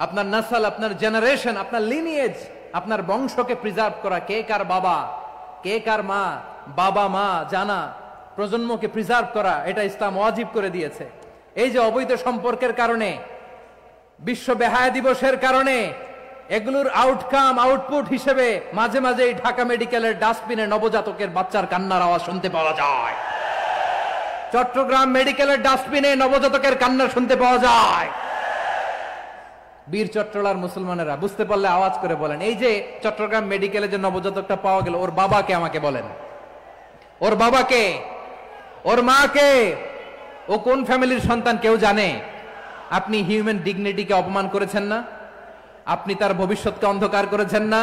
আপনার নাসল, আপনার জেনারেশন, আপনার লিনিয়েজ, আপনার বংশকে প্রিজার্ভ করা। কে কার বাবা, কে কার মা, বাবা মা জানা, প্রজন্মকে প্রিজার্ভ করা, এটা ইসলাম ওয়াজিব করে দিয়েছে। এই যে অবৈধ সম্পর্কের কারণে, বিশ্ব বেহায়া দিবসের কারণে, এগুলোর আউটকাম, আউটপুট হিসেবে মাঝে মাঝে ঢাকা মেডিকেলের ডাস্টবিনে নবজাতকের বাচ্চার কান্নার আওয়াজ শুনতে পাওয়া যায়। চট্টগ্রাম মেডিকেলের ডাস্টবিনে নবজাতকের কান্না শুনতে পাওয়া যায়। বীর চট্টলার মুসলমানেরা বুঝতে পারলে আওয়াজ করে বলেন, এই যে চট্টগ্রাম মেডিকেলে যে নবজাতকটা পাওয়া গেল, ওর বাবাকে আমাকে বলেন, ওর বাবাকে, ওর মাকে, ও কোন ফ্যামিলির সন্তান কেউ জানে? আপনি হিউম্যান ডিগনিটিকে অপমান করেছেন না? আপনি তার ভবিষ্যৎকে অন্ধকার করেছেন না?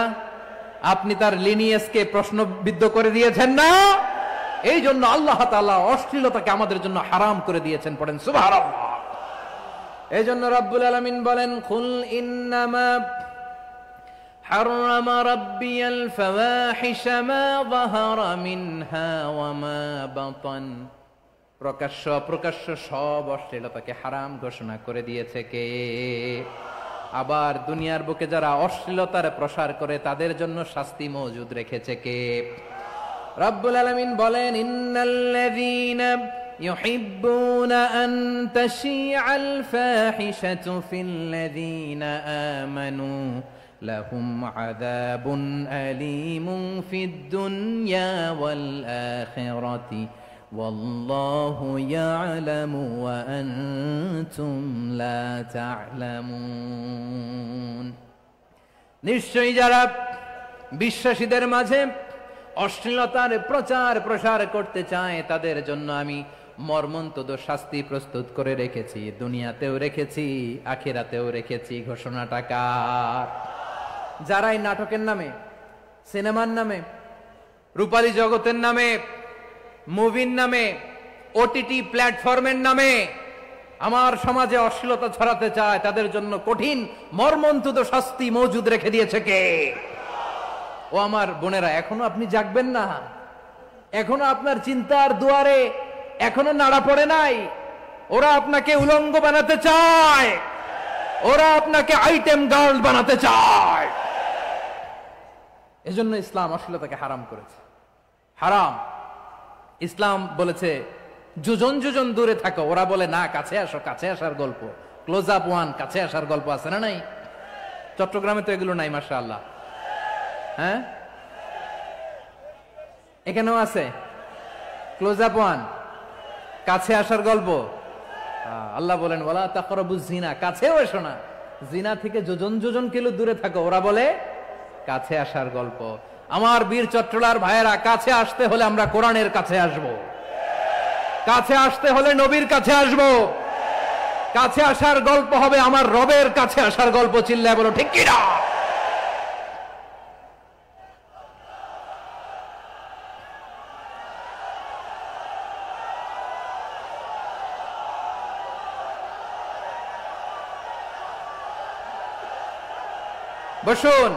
আপনি তার লিনিয়েজকে প্রশ্নবিদ্ধ করে দিয়েছেন না? এই জন্য আল্লাহ তাআলা অশ্লীলতাকে আমাদের জন্য হারাম করে দিয়েছেন। পড়েন সুবহানাল্লাহ। এই জন্য রাব্বুল আলামিন বলেন, কুল ইন্নামা হারামা রাব্বিয়াল ফাওয়াহিশা মা যাহারা মিনহা ওয়া মা বাতান। প্রকাশ্য অপ্রকাশ্য সব অশ্লীলতাকে হারাম ঘোষণা করে দিয়েছে কে? আবার দুনিয়ার বুকে যারা অশ্লীলতার প্রসার করে তাদের জন্য শাস্তি মজুদ রেখেছে কে? রব্বুল আলামিন বলেন, ইন্নাল্লাযীনা ইউহিব্বুনা আন তাশিআল ফাহিশাতু ফিল্লাযীনা আমানু লাহুম আযাবুন আলীমুন ফিদ দুনিয়া ওয়াল আখিরাতি ওয়াল্লাহু ইয়ালামু ওয়া আনতুম লা তা'লামুন। নিশ্চয়ই যারা বিশ্বাসীদের মাঝে অশ্লীলতার প্রচার প্রসার করতে চায় তাদের জন্য আমি মর্মন্তুদ শাস্তি প্রস্তুত করে রেখেছি, দুনিয়াতেও রেখেছি, আখিরাতেও রেখেছি। ঘোষণাটা কার? যারাই নাটকের নামে, সিনেমার নামে, রূপালী জগতের নামে, মুভির নামে, ওটিটি প্ল্যাটফর্মের নামে আমার সমাজে অশ্লীলতা ছড়াতে চায় তাদের জন্য কঠিন মর্মন্তুদ শাস্তি মজুদ রেখে দিয়েছে কে? ও আমার বোনেরা, এখনো আপনি জাগবেন না? এখনো আপনার চিন্তার দুয়ারে এখনো নাড়া পড়ে নাই? ওরা আপনাকে উলঙ্গ বানাতে চায়, ওরা আপনাকে আইটেম গার্ল বানাতে চায়। এজন্য ইসলাম অশ্লীলতাকে হারাম করেছে। হারাম। ইসলাম বলেছে যোজন যোজন দূরে থাকো, ওরা বলে না কাছে আসো, কাছে আসার গল্প, ক্লোজ আপ ওয়ান, কাছে আসার গল্প আছে না নাই? চট্টগ্রামে তো এগুলো নাই মাশাআল্লাহ। হ্যাঁ, এখানেও আছে ক্লোজ আপ ওয়ান, কাছে আসার গল্প। আল্লাহ বলেন ওয়ালা তাকরাবুজ জিনা, কাছেও এসো না, জিনা থেকে যোজন যোজন কিলো দূরে থাকো, ওরা বলে কাছে আসার গল্প। আমার বীর চট্টলার ভাইয়েরা, কাছে আসতে হলে আমরা কোরআনের কাছে আসব, কাছে আসতে হলে নবীর কাছে আসব, কাছে আসার গল্প হবে আমার রবের কাছে আসার গল্প। চিল্লায় বলো ঠিক কিনা? বসুন,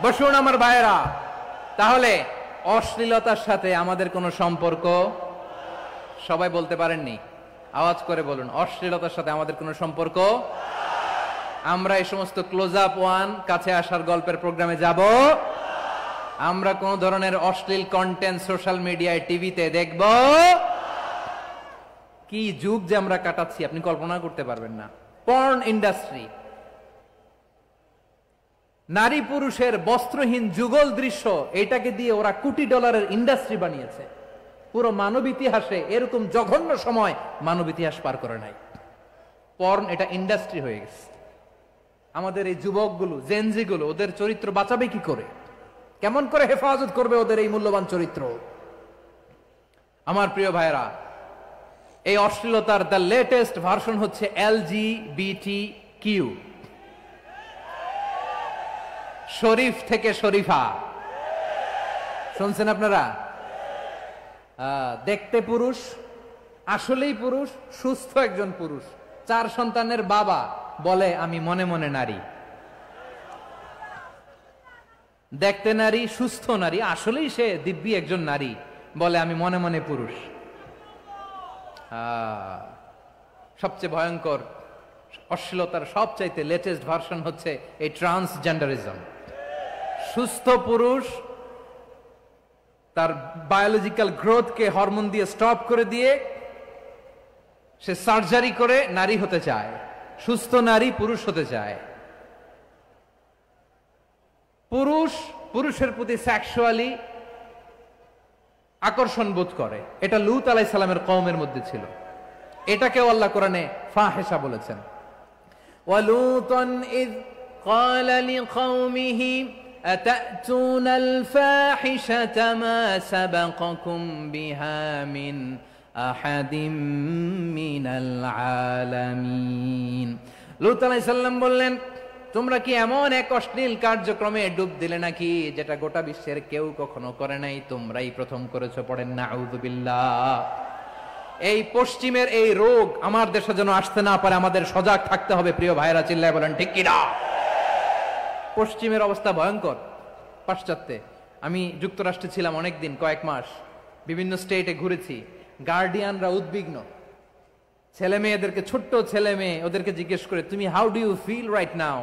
বসুন আমার ভাইয়েরা। তাহলে অশ্লীলতার সাথে আমাদের কোনো সম্পর্ক? সবাই বলতে পারেননি, আওয়াজ করে বলুন, অশ্লীলতার সাথে আমাদের কোনো সম্পর্ক? আমরা এই সমস্ত ক্লোজ আপ ওয়ান, কাছে আসার গল্পের প্রোগ্রামে যাব? আমরা কোন ধরনের অশ্লীল কন্টেন্ট সোশ্যাল মিডিয়ায়, টিভিতে দেখব? কি যুগ যে আমরা কাটাচ্ছি আপনি কল্পনা করতে পারবেন না। পর্ন ইন্ডাস্ট্রি, নারী পুরুষের বস্ত্রহীন যুগল দৃশ্য, এটাকে দিয়ে ওরা কোটি ডলারের ইন্ডাস্ট্রি বানিয়েছে। পুরো মানব ইতিহাসে এরকম জঘন্য সময় মানব ইতিহাস পার করে নাই। পর্ন এটা ইন্ডাস্ট্রি হয়ে গেছে। আমাদের এই যুবকগুলো, জেনজিগুলো, ওদের চরিত্র বাঁচাবে কি করে? কেমন করে হেফাজত করবে ওদের এই মূল্যবান চরিত্র? আমার প্রিয় ভাইরা, এই অশ্লীলতার দ্য লেটেস্ট ভার্সন হচ্ছে LGBTQ, শরীফ থেকে শরীফা। শুনছেন আপনারা? দেখতে পুরুষ, আসলেই পুরুষ, সুস্থ একজন পুরুষ, 4 সন্তানের বাবা, বলে আমি মনে মনে নারী। দেখতে নারী, সুস্থ নারী, আসলেই সে দিব্যি একজন নারী, বলে আমি মনে মনে পুরুষ। সবচেয়ে ভয়ঙ্কর অশ্লীলতার সবচাইতে লেটেস্ট ভার্সন হচ্ছে এই ট্রান্সজেন্ডারিজম। সুস্থ পুরুষ তার বায়োলজিক্যাল গ্রোথকে হরমোন দিয়ে স্টপ করে দিয়ে সে সার্জারি করে নারী হতে চায়, সুস্থ নারী পুরুষ হতে চায়। পুরুষ পুরুষের প্রতি সেক্সুয়ালি আকর্ষণ বোধ করে, এটা লূত আলাইহিস সালামের কওমের মধ্যে ছিল। এটাকেও আল্লাহ কোরআনে ফাহিশা বলেছেন। ওয়ালুতান ইয ক্বালা লিকওমিহি আতাতুনাল ফাহিশাতা মা সাবাকাকুম বিহা মিন আহাদিম মিনাল আলামিন। লূত আলাইহিস সালাম বললেন, তোমরা কি এমন এক অশ্লীল কার্যক্রমে ডুব দিলে নাকি যেটা গোটা বিশ্বের কেউ কখনো করে নাই, তোমরাই প্রথম করেছো? পড়েন নাউযুবিল্লাহ। এই পশ্চিমের এই রোগ আমার দেশে যেন আসতে না পারে, আমাদের সজাগ থাকতে হবে। প্রিয় ভাইরা, চিল্লায় বলেন ঠিক কিনা? পশ্চিমের অবস্থা ভয়ঙ্কর। পাশ্চাত্যে, আমি যুক্তরাষ্ট্রে ছিলাম অনেকদিন, কয়েক মাস, বিভিন্ন স্টেটে ঘুরেছি। গার্ডিয়ানরা উদ্বিগ্ন, ছেলে মেয়েদেরকে, ছোট্ট ছেলে মেয়ে, ওদেরকে জিজ্ঞেস করে, তুমি how do you feel right now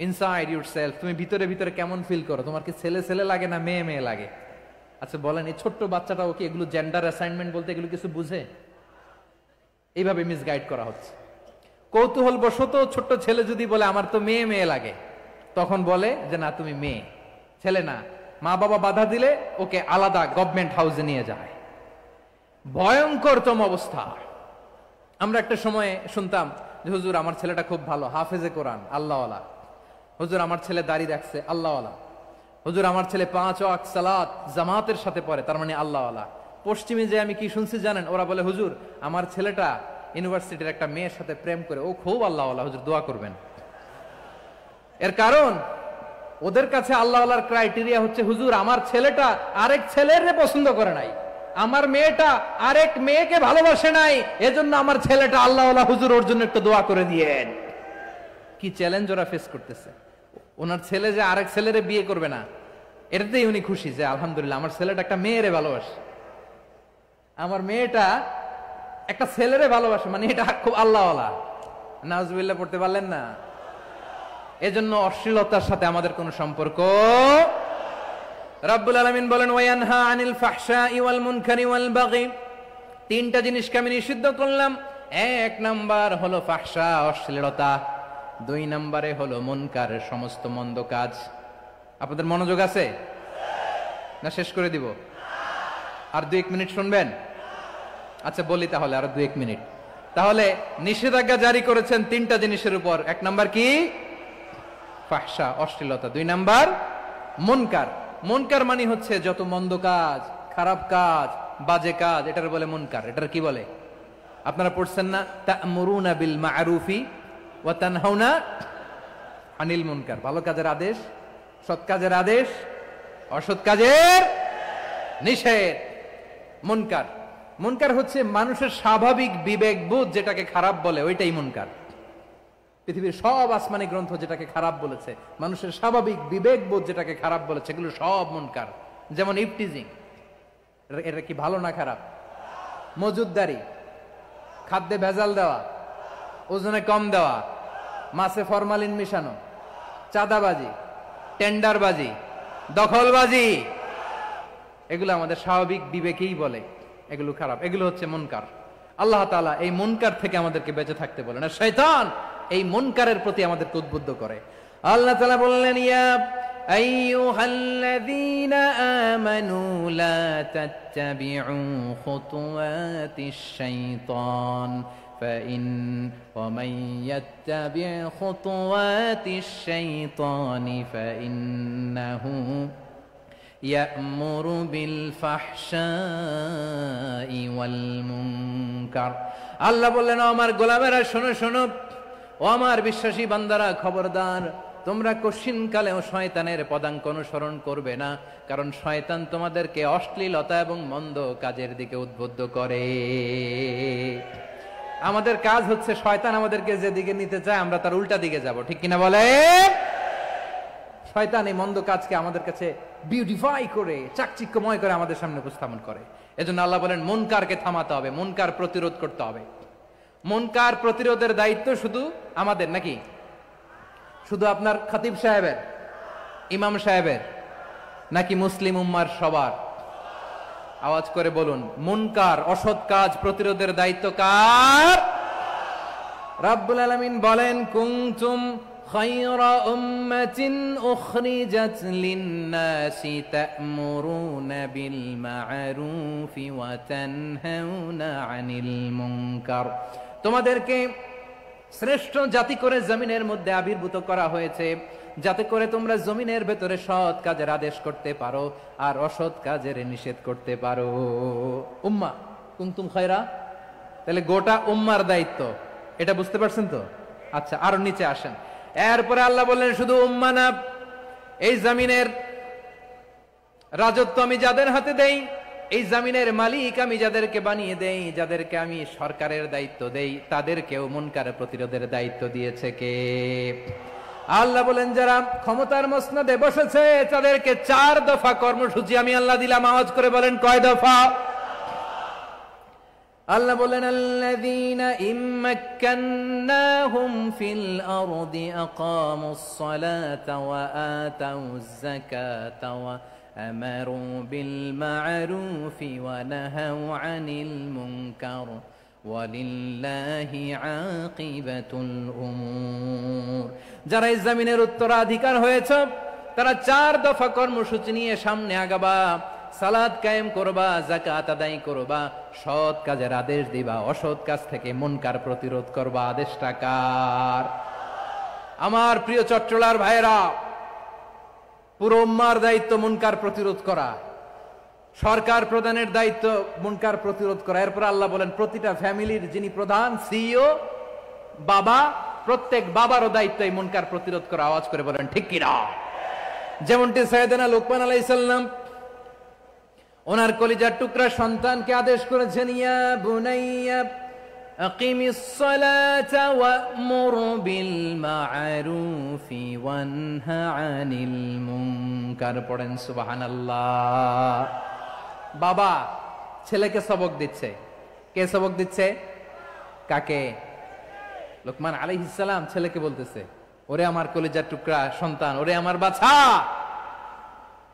inside yourself? তুমি ভিতরে ভিতরে কেমন ফিল করো? তোমার কি ছেলে ছেলে লাগে না মেয়ে মেয়ে লাগে? আচ্ছা বলেন, এই ছোট্ট বাচ্চাটা ওকে এগুলো জেন্ডার অ্যাসাইনমেন্ট বলতে এগুলো কিছু বুঝে? এইভাবে মিসগাইড করা হচ্ছে। কৌতূহল বশত ছোট্ট ছেলে যদি বলে আমার তো মেয়ে মেয়ে লাগে, তখন বলে যে না তুমি মেয়ে, ছেলে না। মা বাবা বাধা দিলে ওকে আলাদা গভর্নমেন্ট হাউসে নিয়ে যায়। ভয়ঙ্করতম অবস্থা। আমরা একটা সময়ে শুনতাম যে হুজুর আমার ছেলেটা খুব ভালো, হাফেজে কোরআন, আল্লাহওয়ালা। হুজুর আমার ছেলে দাড়ি রাখছে, আল্লাহওয়ালা। হুজুর আমার ছেলে 5 ওয়াক্ত সালাত জামাতের সাথে পড়ে, তার মানে আল্লাহওয়ালা। পশ্চিমে যে আমি কি শুনছি জানেন? ওরা বলে হুজুর আমার ছেলেটা ইউনিভার্সিটির একটা মেয়ের সাথে প্রেম করে, ও খুব আল্লাহওয়ালা, হুজুর দোয়া করবেন। এর কারণ ওদের কাছে আল্লাহওয়ালার ক্রাইটেরিয়া হচ্ছে হুজুর আমার ছেলেটা আরেক ছেলের পছন্দ করে নাই, আমার মেয়েটা আরেক মেয়েকে ভালোবাসে নাই, এজন্য আমার ছেলেটা আল্লাহওয়ালা, হুজুর ওর জন্য একটু দোয়া করে দিয়েন। কি চ্যালেঞ্জ ওরা ফেস করতেছে। ওনার ছেলে যে আরেক ছেলেরে বিয়ে করবে না, এটাতেই উনি খুশি যে আলহামদুলিল্লাহ আমার ছেলেটা একটা মেয়েরে ভালোবাসে, আমার মেয়েটা একটা ছেলেরে ভালোবাসে, মানে এটা খুব আল্লাহওয়ালা। নাউজুবিল্লাহ পড়তে পারলেন না? এজন্য অশ্লীলতার সাথে আমাদের কোনো সম্পর্ক। রাব্বুল আলামিন বলেন ওয়ায়ানহা আনিল ফাহশাই ওয়াল মুনকারি ওয়াল বাগি, 3টা জিনিসকে আমি নিষিদ্ধ করলাম। 1 নাম্বার হলো ফাহশা, অশ্লীলতা। 2 নম্বরে হলো মুনকার, সমস্ত মন্দ কাজ। আপনাদের মনোযোগ আছে না? শেষ করে দিব? আর 2-1 মিনিট শুনবেন? আচ্ছা বলি তাহলে, আর 2-1 মিনিট। তাহলে নিষেধাজ্ঞা জারি করেছেন 3টা জিনিসের উপর। 1 নাম্বার কি? ফাহশা, অশ্লীলতা। 2 নাম্বার মুনকার। মুনকার মানে হচ্ছে যত মন্দ কাজ, খারাপ কাজ, বাজে কাজ, এটার বলে মুনকার। এটার কি বলে? আপনারা পড়ছেন না? তা'মুরুনা বিল মা'রুফি ওয়া তানহাউনা আনিল মুনকার। ভালো কাজের আদেশ, সৎ কাজের আদেশ, অসৎ কাজের নিষেধ। মুনকার, মুনকার হচ্ছে মানুষের স্বাভাবিক বিবেকবোধ যেটাকে খারাপ বলে, ওইটাই মুনকার। পৃথিবীর সব আসমানি গ্রন্থ যেটাকে খারাপ বলেছে, মানুষের স্বাভাবিক বিবেকবোধ যেটাকে খারাপ বলেছে, এগুলো সব মুনকার। যেমন ইফটিজিং, এটা কি ভালো না খারাপ? মজুদদারি, খাদ্যে ভেজাল দেওয়া, ওজনে কম দেওয়া, মাছে ফরমালিন মিশানো, চাঁদাবাজি, টেন্ডারবাজি, দখলবাজি, এগুলো আমাদের স্বাভাবিক বিবেকেই বলে এগুলো খারাপ, এগুলো হচ্ছে মুনকার। আল্লাহ তাআলা এই মুনকার থেকে আমাদেরকে বেঁচে থাকতে বলেন, আর শয়তান এই মুনকারের প্রতি আমাদেরকে উদ্বুদ্ধ করে। আল্লাহ তাআলা বললেন, ইয়া আইয়ুহাল্লাযীনা আমানু লা তাত্তাবিউ খুতুওয়াতিশ শাইতান ومن يتبع خطوات الشيطان فإنه يأمر بالفحشاء والمنكر। আল্লাহ বললেন, আমার গোলামেরা শোনো শোনো, ও আমার বিশ্বাসী বান্দারা খবরদার, তোমরা কশিনকালেও শয়তানের পদাঙ্ক অনুসরণ করবে না, কারণ শয়তান তোমাদেরকে অশ্লীলতা এবং মন্দ কাজের দিকে উদ্বুদ্ধ করে। আমাদের কাজ হচ্ছে শয়তান আমাদেরকে যেদিকে নিতে চায় আমরা তার উল্টা দিকে যাব, ঠিক কিনা বলে? শয়তান এই মন্দ কাজকে আমাদের কাছে বিউটিফাই করে, চাকচিক্যময় করে আমাদের সামনে উপস্থাপন করে। এজন্য আল্লাহ বলেন, মুনকারকে থামাতে হবে, মুনকার প্রতিরোধ করতে হবে। মুনকার প্রতিরোধের দায়িত্ব শুধু আমাদের নাকি? শুধু আপনার খতিব সাহেবের, ইমাম সাহেবের, নাকি মুসলিম উম্মার সবার? আওয়াজ করে বলুন, মুনকার অসৎ কাজ প্রতিরোধের দায়িত্ব কার? রাব্বুল আলামিন বলেন, কুনতুম খায়রা উম্মাতিন উখরিজাত লিন-নাসি তা'মুরুনা বিল মা'রুফি ওয়া তানহাউনা আনিল মুনকার। তোমাদেরকে শ্রেষ্ঠ জাতি করে জমিনের মধ্যে আবির্ভূত করা হয়েছে, যাতে করে তোমরা জমিনের ভেতরে সৎ কাজের আদেশ করতে পারো আর অসৎ কাজের নিষেধ করতে পারো। উম্মাহ কুনতুম খায়রা, তাহলে গোটা উম্মার দায়িত্ব, এটা বুঝতে পারছেন তো? আচ্ছা, আরো নিচে আসেন। এরপরে আল্লাহ বললেন, শুধু উম্মাহ না, এই জমিনের রাজত্ব আমি যাদের হাতে দেই, এই জমিনের মালিক আমি যাদেরকে বানিয়ে দেই, যাদেরকে আমি সরকারের দায়িত্ব দেই, তাদেরকেও মুনকার প্রতিরোধের দায়িত্ব দিয়েছে কে? আল্লাহ বলেন, যারা ক্ষমতার মসনদে বসেছে তাদেরকে 4 দফা কর্মসূচি আমি আল্লাহ দিলাম। আওয়াজ করে বলেন, কয় দফা? আল্লাহ বলেন, আল্লাযীনা ইম্মাক্কান্নাহুম ফিল আরদি আকামুস সালাতা ওয়া আতাউয যাকাতা ওয়া আমারু বিল মা'রুফি ওয়া নাহাউ আনিল মুনকার ওয়ালিল্লাহি আকিবাতুল উমুর। যারা এই জমিনের উত্তরাধিকার হয়েছে তারা 4 দফা কর্মসূচি নিয়ে সামনে আগাবা। সালাত কায়েম করবা, যাকাত আদায় করবা, সৎ কাজের আদেশ দিবা, অসৎ কাজ থেকে মুনকার প্রতিরোধ করবা। আদেশটা কার? আমার প্রিয় চট্টলার ভাইরা, পুরো উম্মার দায়িত্ব মুনকার প্রতিরোধ করা, সরকার প্রধানের দায়িত্ব মুনকার প্রতিরোধ করা। এরপর আল্লাহ বলেন, প্রতিটা ফ্যামিলির যিনি প্রধান সিইও বাবা, প্রত্যেক বাবারও দায়িত্ব এই মুনকার প্রতিরোধ করা। আওয়াজ করে বলেন, ঠিক কিনা? যেমনটি সাইয়েদনা লুকমান আলাইহিস সালাম ওনার কলিজার টুকরা সন্তানকে আদেশ করেছেন, ইয়া বুনাইয়া আকিমিস সালাতা ওয়া'মুর বিল মা'রুফি ওয়ানহা আনিল মুনকার। পড়েন সুবহানাল্লাহ। বাবা ছেলেকে সবক দিচ্ছে। কে সবক দিচ্ছে? কাকে? লুকমান আলাইহিস সালাম ছেলেকে বলতেছে, ওরে আমার কলিজার টুকরা সন্তান, ওরে আমার বাছা,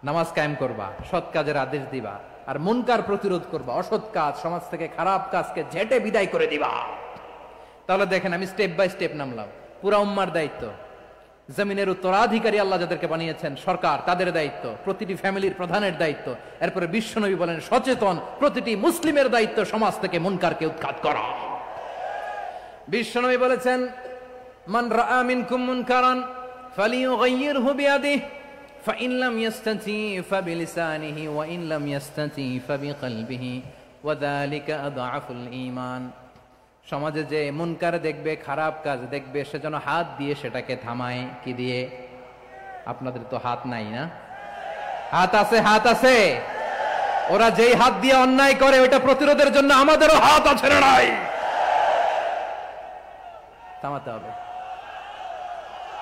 নামাজ কায়েম করবা, সৎ কাজের আদেশ দিবা, আর মুনকার প্রতিরোধ করবা, অসৎ কাজ, সমাজ থেকে খারাপ কাজকে ঝেঁটে বিদায় করে দিবা। তাহলে দেখেন, আমি স্টেপ বাই স্টেপ নামলাম। পুরা উম্মার দায়িত্ব, জমিনের উত্তরাধিকারী আল্লাহ যাদেরকে বানিয়েছেন সরকার, তাদের দায়িত্ব, প্রতিটি ফ্যামিলির প্রধানের দায়িত্ব। এরপরে বিশ্বনবী বলেন, সচেতন প্রতিটি মুসলিমের দায়িত্ব সমাজ থেকে মুনকারকে উৎখাত করা। বিশ্বনবী বলেছেন, মান রাআ মিনকুম মুনকারান ফালিয়ুগাইয়িরহু বিয়াদিহি ফাইন লাম ইয়াস্তাতি ফাবিলিসানিহি ওয়া ইন লাম ইয়াস্তাতি ফাবিকলবিহি ওয়া যালিকা আযআফুল ঈমান। সমাজে যে মুনকার দেখবে, খারাপ কাজ দেখবে, সে যেন হাত দিয়ে সেটাকে থামায়। কি দিয়ে? আপনাদের তো হাত নাই না? হাত আছে, হাত আছে। ওরা যেই হাত দিয়ে অন্যায় করে ওটা প্রতিরোধের জন্য আমাদেরও হাত আছে না নাই? থামাতে হবে।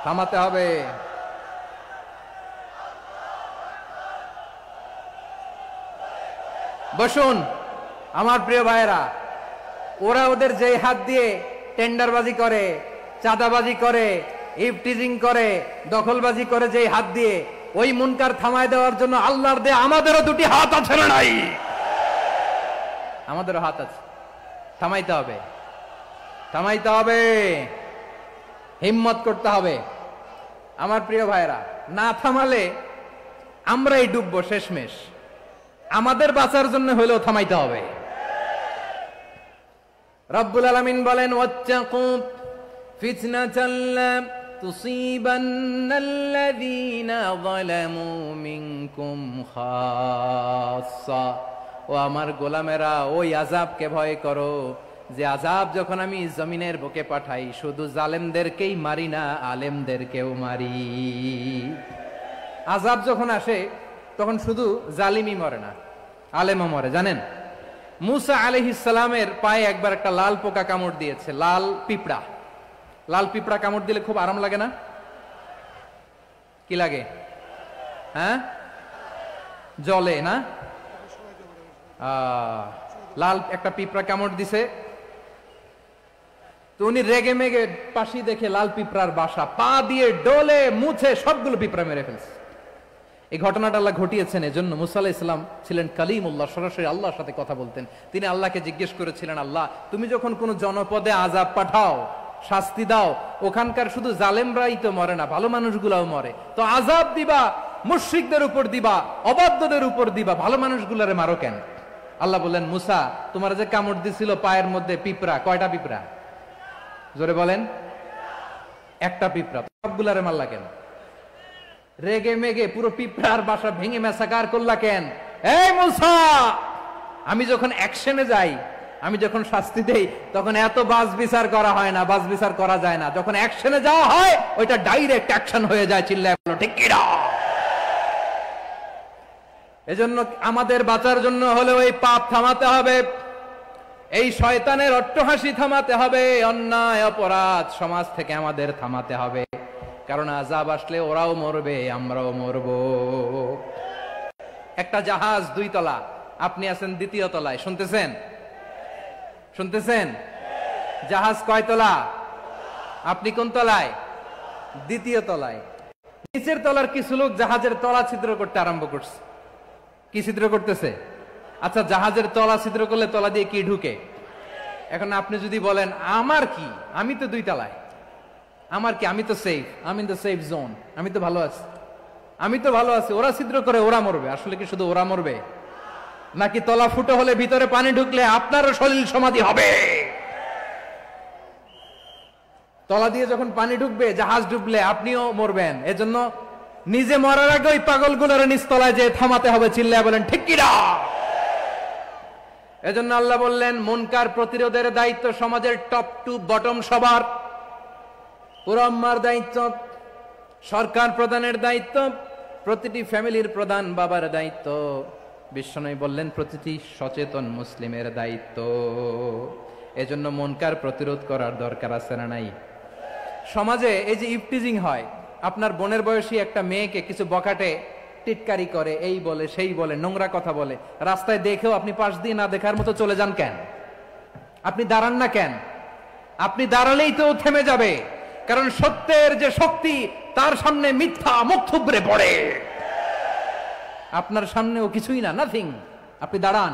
থামাতে হবে। বসুন আমার প্রিয় ভাইয়েরা, ওরা ওদের যে হাত দিয়ে টেন্ডারবাজি করে, চাঁদাবাজি করে, ইফটিজিং করে, দখলবাজি করে, যে হাত দিয়ে, ওই মুনকার থামায় দেওয়ার জন্য আল্লাহর দেয়া আমাদেরও দুটি হাত আছে না নাই? আমাদেরও হাত আছে। থামাইতে হবে, থামাইতে হবে, হিম্মত করতে হবে। আমার প্রিয় ভাইয়েরা, না থামালে আমরাই ডুববো শেষমেশ। আমাদের বাঁচার জন্য হলেও থামাইতে হবে। রব্বুল আলামিন বলেন, ওয়াত্তাকু ফিতনাতাল লা তুসিবান্নাল্লাযীনা যালামু মিনকুম খাসসা। ও আমার গোলামেরা, ওই আযাবকে ভয় করো যে আযাব যখন আমি জমিনের বুকে পাঠাই শুধু জালেমদেরকেই মারি না, আলেমদেরকেও মারি। আযাব যখন আসে তখন শুধু জালিমই মরে না, আলেমও মরে। জানেন, মুসা আলাইহিস সালামের পায়ে একবার একটা লাল পোকা কামড় দিয়েছে, লাল পিঁপড়া। লাল পিঁপড়া কামড় দিলে খুব আরাম লাগে না? কি লাগে? হ্যাঁ, জলে না? লাল একটা পিঁপড়া কামড় দিছে, তো উনি রেগে মেগে পাশি দেখে লাল পিঁপড়ার বাসা, পা দিয়ে ডলে মুছে সবগুলো পিঁপড়া মেরে ফেলছে। এই ঘটনাটা আল্লাহ ঘটিয়েছেন এজন্য মুসা আলাইহিস সালাম ছিলেন কালিমুল্লাহ, সরাসরি আল্লাহর সাথে কথা বলতেন। তিনি আল্লাহকে জিজ্ঞেস করেছিলেন, আল্লাহ তুমি যখন কোন জনপদে আযাব পাঠাও, শাস্তি দাও, ওখানকার শুধু জালেমরাই তো মরে না, ভালো মানুষগুলাও মরে, তো আযাব দিবা মুশরিকদের উপর দিবা, অবাধ্যদের উপর দিবা, ভালো মানুষগুলারে মারো কেন? আল্লাহ বললেন, মুসা তোমার যে কামড় দিছিল পায়ের মধ্যে পিঁপড়া, কয়টা পিঁপড়া? জোরে বলেন। একটা পিঁপড়া, সবগুলারে মারলা কেন? রেগে মেগে পুরো পিঁপড়ার বাসা ভেঙে মেসাকার করলা কেন? এই মুসা, আমি যখন অ্যাকশনে যাই, আমি যখন শাস্তি দেই, তখন এত বাস বিচার করা হয় না, বাস বিচার করা যায় না। যখন অ্যাকশনে যাওয়া হয় ওইটা ডাইরেক্ট অ্যাকশন হয়ে যায়। চিল্লায় বলো ঠিক কি না? এজন্য আমাদের বাঁচার জন্য হলে ওই পাপ থামাতে হবে, এই শয়তানের অট্টহাসি থামাতে হবে, অন্যায় অপরাধ সমাজ থেকে আমাদের থামাতে হবে। কারণ আযাব আসলে ওরাও মরবে, আমরাও মরব। একটা জাহাজ 2 তলা, আপনি আছেন 2য় তলায়, শুনতেছেন? শুনতেছেন? জাহাজ কয় তলা? আপনি কোন তলায়? 2য় তলায়। নিচের তলার কিছু লোক জাহাজের তলা ছিদ্র করতে আরম্ভ করছে। কি ছিদ্র করতেছে? আচ্ছা, জাহাজের তলা ছিদ্র করলে তলা দিয়ে কি ঢুকে? এখন আপনি যদি বলেন আমার কি, আমি তো 2 তলায়, আমার কি, আমি তো সেফ, আমি ইন দ্য সেফ জোন, আমি তো ভালো আছি, আমি তো ভালো আছি, ওরা ছিদ্র করে ওরা মরবে। আসলে কি শুধু ওরা মরবে, নাকি তলা ফুটো হলে ভিতরে পানি ঢুকলে আপনারও সলিল সমাধি হবে? তলা দিয়ে যখন পানি ঢুকবে, জাহাজ ডুবলে আপনিও মরবেন। এজন্য নিজে মরার আগে ওই পাগলগুলোর নিচতলায় যে থামাতে হবে। চিল্লায় বলেন ঠিক কি না? এজন্য আল্লাহ বললেন, মুনকার প্রতিরোধের দায়িত্ব সমাজের টপ টু বটম সবার। পুরো আম্মার দায়িত্ব, সরকার প্রধানের দায়িত্ব, প্রতিটি ফ্যামিলির প্রধান বাবার দায়িত্ব, বিশ্বনবী বললেন প্রতিটি সচেতন মুসলিমের দায়িত্ব। এজন্য মুনকার প্রতিরোধ করার দরকার আছে না নাই? সমাজে এই যে ইফটিজিং হয়, আপনার বোনের বয়সী একটা মেয়েকে কিছু বকাটে টিটকারি করে, এই বলে সেই বলে, নোংরা কথা বলে, রাস্তায় দেখেও আপনি পাশ দিয়ে না দেখার মতো চলে যান কেন? আপনি দাঁড়ান না কেন? আপনি দাঁড়ালেই তো থেমে যাবে, কারণ সত্যের যে শক্তি তার সামনে মিথ্যা মুখ থুবড়ে পড়ে। আপনার সামনে ও কিছুই না, নাথিং। আপনি দাঁড়ান,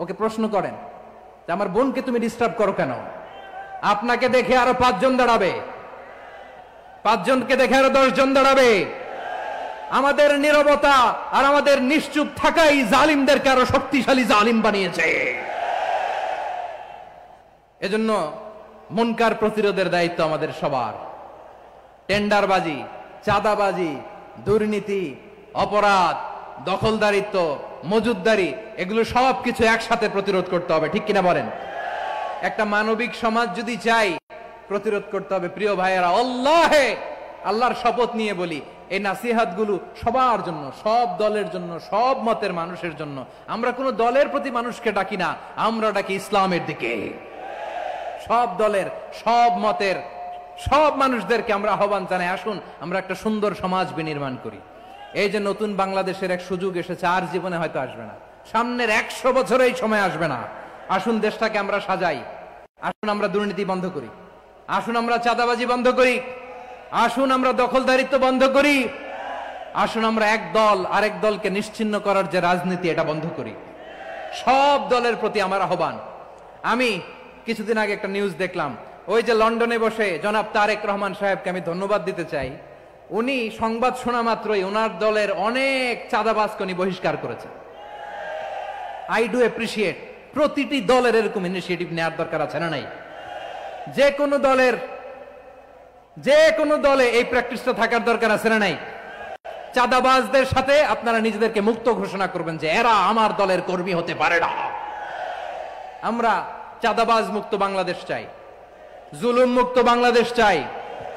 ওকে প্রশ্ন করেন যে আমার বোনকে তুমি ডিস্টার্ব করো কেন? আপনাকে দেখে আরো 5 জন দাঁড়াবে, 5 জনকে দেখে আরো 10 জন দাঁড়াবে। আমাদের নীরবতা আর আমাদের নিশ্চুপ থাকাই জালিমদেরকে আরো শক্তিশালী জালিম বানিয়েছে। এজন্য মুনকার প্রতিরোধের দায়িত্ব আমাদের সবার। টেন্ডারবাজি, চাঁদাবাজি, দুর্নীতি, অপরাধ, দখলদারিত্ব, মজুদদারি, এগুলো সবকিছু একসাথে প্রতিরোধ করতে হবে। ঠিক কিনা বলেন? একটা মানবিক সমাজ যদি চাই, প্রতিরোধ করতে হবে। প্রিয় ভাইয়েরা, আল্লাহর শপথ নিয়ে বলি, এই নাসিহাত গুলো সবার জন্য, সব দলের জন্য, সব মতের মানুষের জন্য। আমরা কোন দলের প্রতি মানুষকে ডাকি না, আমরা ডাকি ইসলামের দিকে। সব দলের, সব মতের, সব মানুষদেরকে আমরা আহ্বান জানাই, আসুন আমরা একটা সুন্দর সমাজ বিনির্মাণ করি। এই যে নতুন বাংলাদেশের এক সুযোগ এসেছে, আর জীবনে হয়তো আসবে না, সামনের 100 বছর এই সময় আসবে না। আসুন দেশটাকে আমরা সাজাই, আসুন আমরা দুর্নীতি বন্ধ করি, আসুন আমরা চাঁদাবাজি বন্ধ করি, আসুন আমরা দখলদারিত্ব বন্ধ করি, আসুন আমরা এক দল আরেক দলকে নিশ্চিহ্ন করার যে রাজনীতি এটা বন্ধ করি। সব দলের প্রতি আমার আহ্বান। আমি কিছুদিন আগে একটা নিউজ দেখলাম, ওই যে লন্ডনে বসে জনাব তারেক রহমান সাহেবকে আমি ধন্যবাদ দিতে চাই, উনি সংবাদ শোনা মাত্রই ওনার দলের অনেক চাঁদাবাজকে উনি বহিষ্কার করেছেন। I do appreciate. প্রতিটি দলের এরকম ইনিশিয়েটিভ নেওয়ার দরকার আছে না নাই? যে কোনো দলে এই প্র্যাকটিসটা থাকার দরকার আছে না নাই? চাঁদাবাজদের সাথে আপনারা নিজেদেরকে মুক্ত ঘোষণা করবেন যে এরা আমার দলের কর্মী হতে পারে না। আমরা চাঁদাবাজ মুক্ত বাংলাদেশ চাই, জুলুম মুক্ত বাংলাদেশ চাই,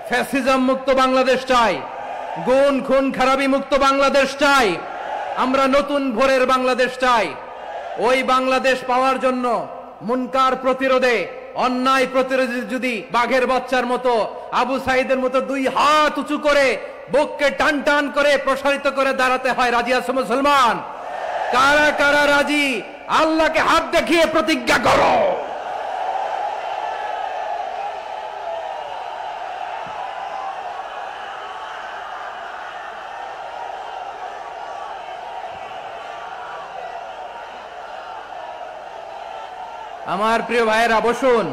ফ্যাসিজম মুক্ত বাংলাদেশ চাই, গুণ খুন খারাপি মুক্ত বাংলাদেশ চাই। আমরা নতুন ভোরের বাংলাদেশ চাই। ওই বাংলাদেশ পাওয়ার জন্য মুনকার প্রতিরোধে, অন্যায় প্রতিরোধে যদি বাঘের বাচ্চার মতো, আবু সাইদের মতো 2 হাত উঁচু করে বুককে টান টান করে প্রসারিত করে দাঁড়াতে হয়, রাজি আছো মুসলমান? কারা কারা রাজি? আল্লাহকে হাত দেখিয়ে প্রতিজ্ঞা করো। আমার প্রিয় ভাইয়েরা, বসুন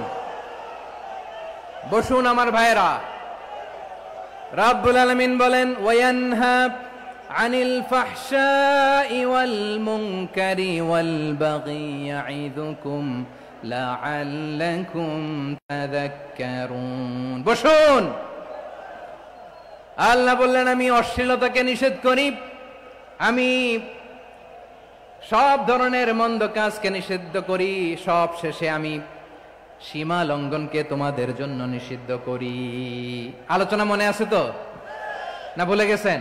বসুন আমার ভাইয়েরা। রাব্বুল আলামিন বলেন, ওয়ায়ানহা আনিল ফাহশাই ওয়াল মুনকারি ওয়াল বাগি ইয়াইযুকুম লাআল্লাকুম তাযাক্কারুন। বসুন। আল্লাহ বললেন, আমি অশ্লীলতাকে নিষেধ করি, আমি সব ধরনের মন্দ কাজকে নিষিদ্ধ করি, সব শেষে আমি সীমা লঙ্ঘনকে তোমাদের জন্য নিষিদ্ধ করি। আলোচনা মনে আছে তো, না ভুলে গেছেন?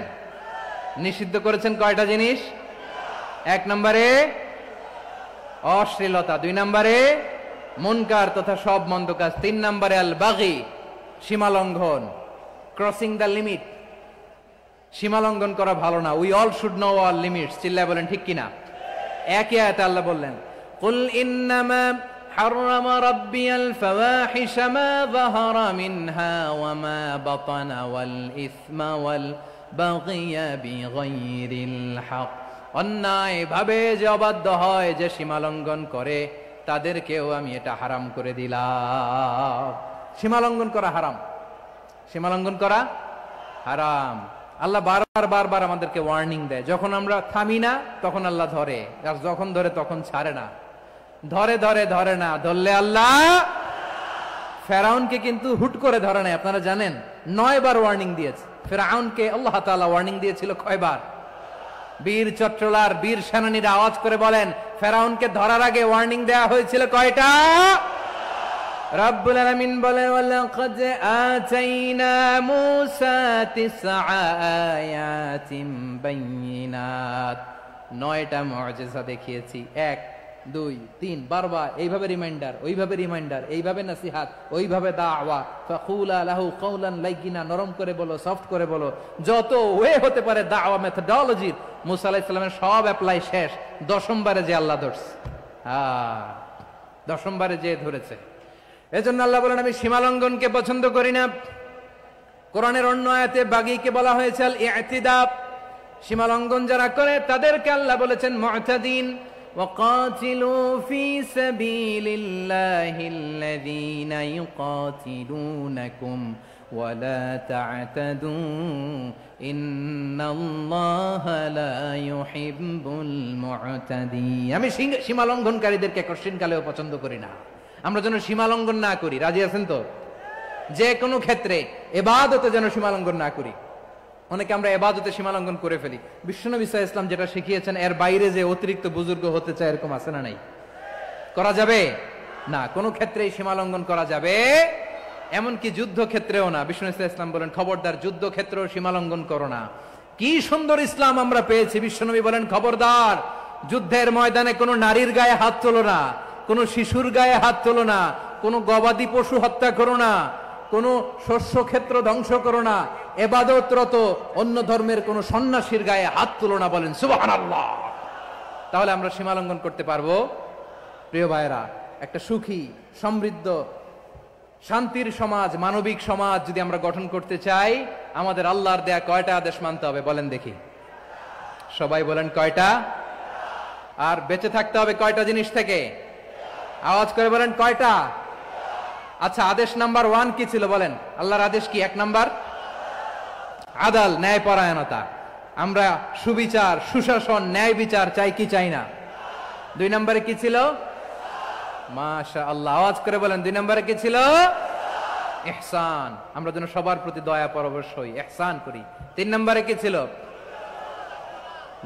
নিষিদ্ধ করেছেন কয়টা জিনিস? 1 নম্বরে অশ্লীলতা, 2 নম্বরে মুনকার তথা সব মন্দ কাজ, 3 নম্বরে আল বাগি সীমা লঙ্ঘন, ক্রসিং দ্য লিমিট। সীমা লঙ্ঘন করা ভালো না। We all should know our limits. চিল্লায় বলেন ঠিক কিনা? একই আয়াতে আল্লাহ বললেন, কুল ইন্নামা হাররামা রাব্বিয়াল ফাওয়াহিশা মা যাহারা মিনহা ওয়া মা বাতানা ওয়াল ইসমা ওয়াল বাগিয়া বিগাইরিল হক। অন্যায় ভাবে যে অবাধ্য হয়, যে সীমা লঙ্ঘন করে, তাদেরকেও আমি এটা হারাম করে দিলাম। সীমা লঙ্ঘন করা হারাম, সীমা লঙ্ঘন করা হারাম। আল্লাহ বারবার আমাদেরকে ওয়ার্নিং দেয়। যখন আমরা থামি না তখন আল্লাহ ধরে, আর যখন ধরে তখন ছাড়ে না। ধরে না, ধরলে আল্লাহ। ফেরাউনকে কিন্তু হুট করে ধরে নাই, আপনারা জানেন 9 বার ওয়ার্নিং দিয়েছে। ফেরাউনকে আল্লাহ তাআলা ওয়ার্নিং দিয়েছিল কয়বার? বীর চট্টলার বীর সেনানীরা আওয়াজ করে বলেন, ফেরাউনকে ধরার আগে ওয়ার্নিং দেয়া হয়েছিল কয়টা? রাব্বুল আলামিন বলেন, ওয়ালাকাদ আতাইনা মূসা 9 আয়াতিন বাইয়িনাত। 9টা মুআজিজা দেখিয়েছি। 1 2 3 বারবার এইভাবে রিমাইন্ডার, ওইভাবে রিমাইন্ডার, এইভাবে নসিহাত, ওইভাবে দাওয়া। ফাকুলা লাহু কাওলান লাইয়িনা, নরম করে বলো, সফট করে বলো, যত ওয়ে হতে পারে দাওয়া মেথডোলজি। মূসা আলাইহিস সালামের সব অ্যাপ্লাই শেষ। 10ম বারে যে আল্লাহ ধরছে, 10ম বারে যে ধরেছে। এজন্য আল্লাহ বলেন, আমি সীমা লঙ্ঘনকে পছন্দ করি না। কোরআনের অন্য আয়াতে বাগীকে বলা হয়েছে আল ইতিদা। সীমা লঙ্ঘন যারা করে তাদেরকে আল্লাহ বলেছেন মুতাদিন। ওয়াকাতিলু ফি সাবিলিল্লাহিল্লাযীনা ইউকাতিলুনাকুম ওয়া লা তা'তাদু ইন্নাল্লাহা লা ইউহিব্বুল মুতাদিন। আমি সীমা লঙ্ঘনকারীদেরকে কোশ্চিনকালেও পছন্দ করি না। আমরা যেন সীমা লঙ্ঘন না করি। রাজি আছেন তো? যে কোনো ক্ষেত্রে ইবাদতে যেন সীমা লঙ্ঘন না করি। অনেকে আমরা ইবাদতে সীমা লঙ্ঘন করে ফেলি। বিশ্বনবী সাল্লাল্লাহু আলাইহি ওয়াসাল্লাম যেটা শিখিয়েছেন এর বাইরে যে অতিরিক্ত বুজুর্গ হতে চায়, এরকম আছে না নাই? করা যাবে না, কোনো ক্ষেত্রেই সীমা লঙ্ঘন করা যাবে, এমনকি যুদ্ধ ক্ষেত্রেও না। বিশ্বনবী সাল্লাল্লাহু আলাইহি ওয়াসাল্লাম বলেন, খবরদার যুদ্ধ ক্ষেত্রেও সীমা লঙ্ঘন করো না। কি সুন্দর ইসলাম আমরা পেয়েছি। বিশ্বনবী বলেন, খবরদার যুদ্ধের ময়দানে কোনো নারীর গায়ে হাত তোলো না, কোনো শিশুর গায়ে হাত তোলো না, কোনো গবাদি পশু হত্যা করো না, কোন শস্য ক্ষেত্র ধ্বংস করো না, ইবাদতরত অন্য ধর্মের কোন সন্ন্যাসীর গায়ে হাত তুলো না, বলেন সুবহানাল্লাহ। তাহলে আমরা সীমালঙ্ঘন করতে পারবো। প্রিয় ভাইরা, একটা সুখী, সমৃদ্ধ, শান্তির সমাজ, মানবিক সমাজ যদি আমরা গঠন করতে চাই, আমাদের আল্লাহর দেয়া কয়টা আদেশ মানতে হবে বলেন দেখি? সবাই বলেন কয়টা? আর বেঁচে থাকতে হবে কয়টা জিনিস থেকে? আওয়াজ করে বলেন কয়টা? আচ্ছা, আদেশ নাম্বার 1 কি ছিল বলেন? আল্লাহর আদেশ কি? 1 নাম্বার আদাল, ন্যায় পরায়ণতা। আমরা সুবিচার, সুশাসন, ন্যায় বিচার চাই কি চাই না? 2 নম্বরে কি ছিল? মাশাআল্লাহ, আওয়াজ করে বলেন 2 নম্বরে কি ছিল? ইহসান, আমরা যেন সবার প্রতি দয়া পরবশ হই, ইহসান করি। 3 নম্বরে কি ছিল?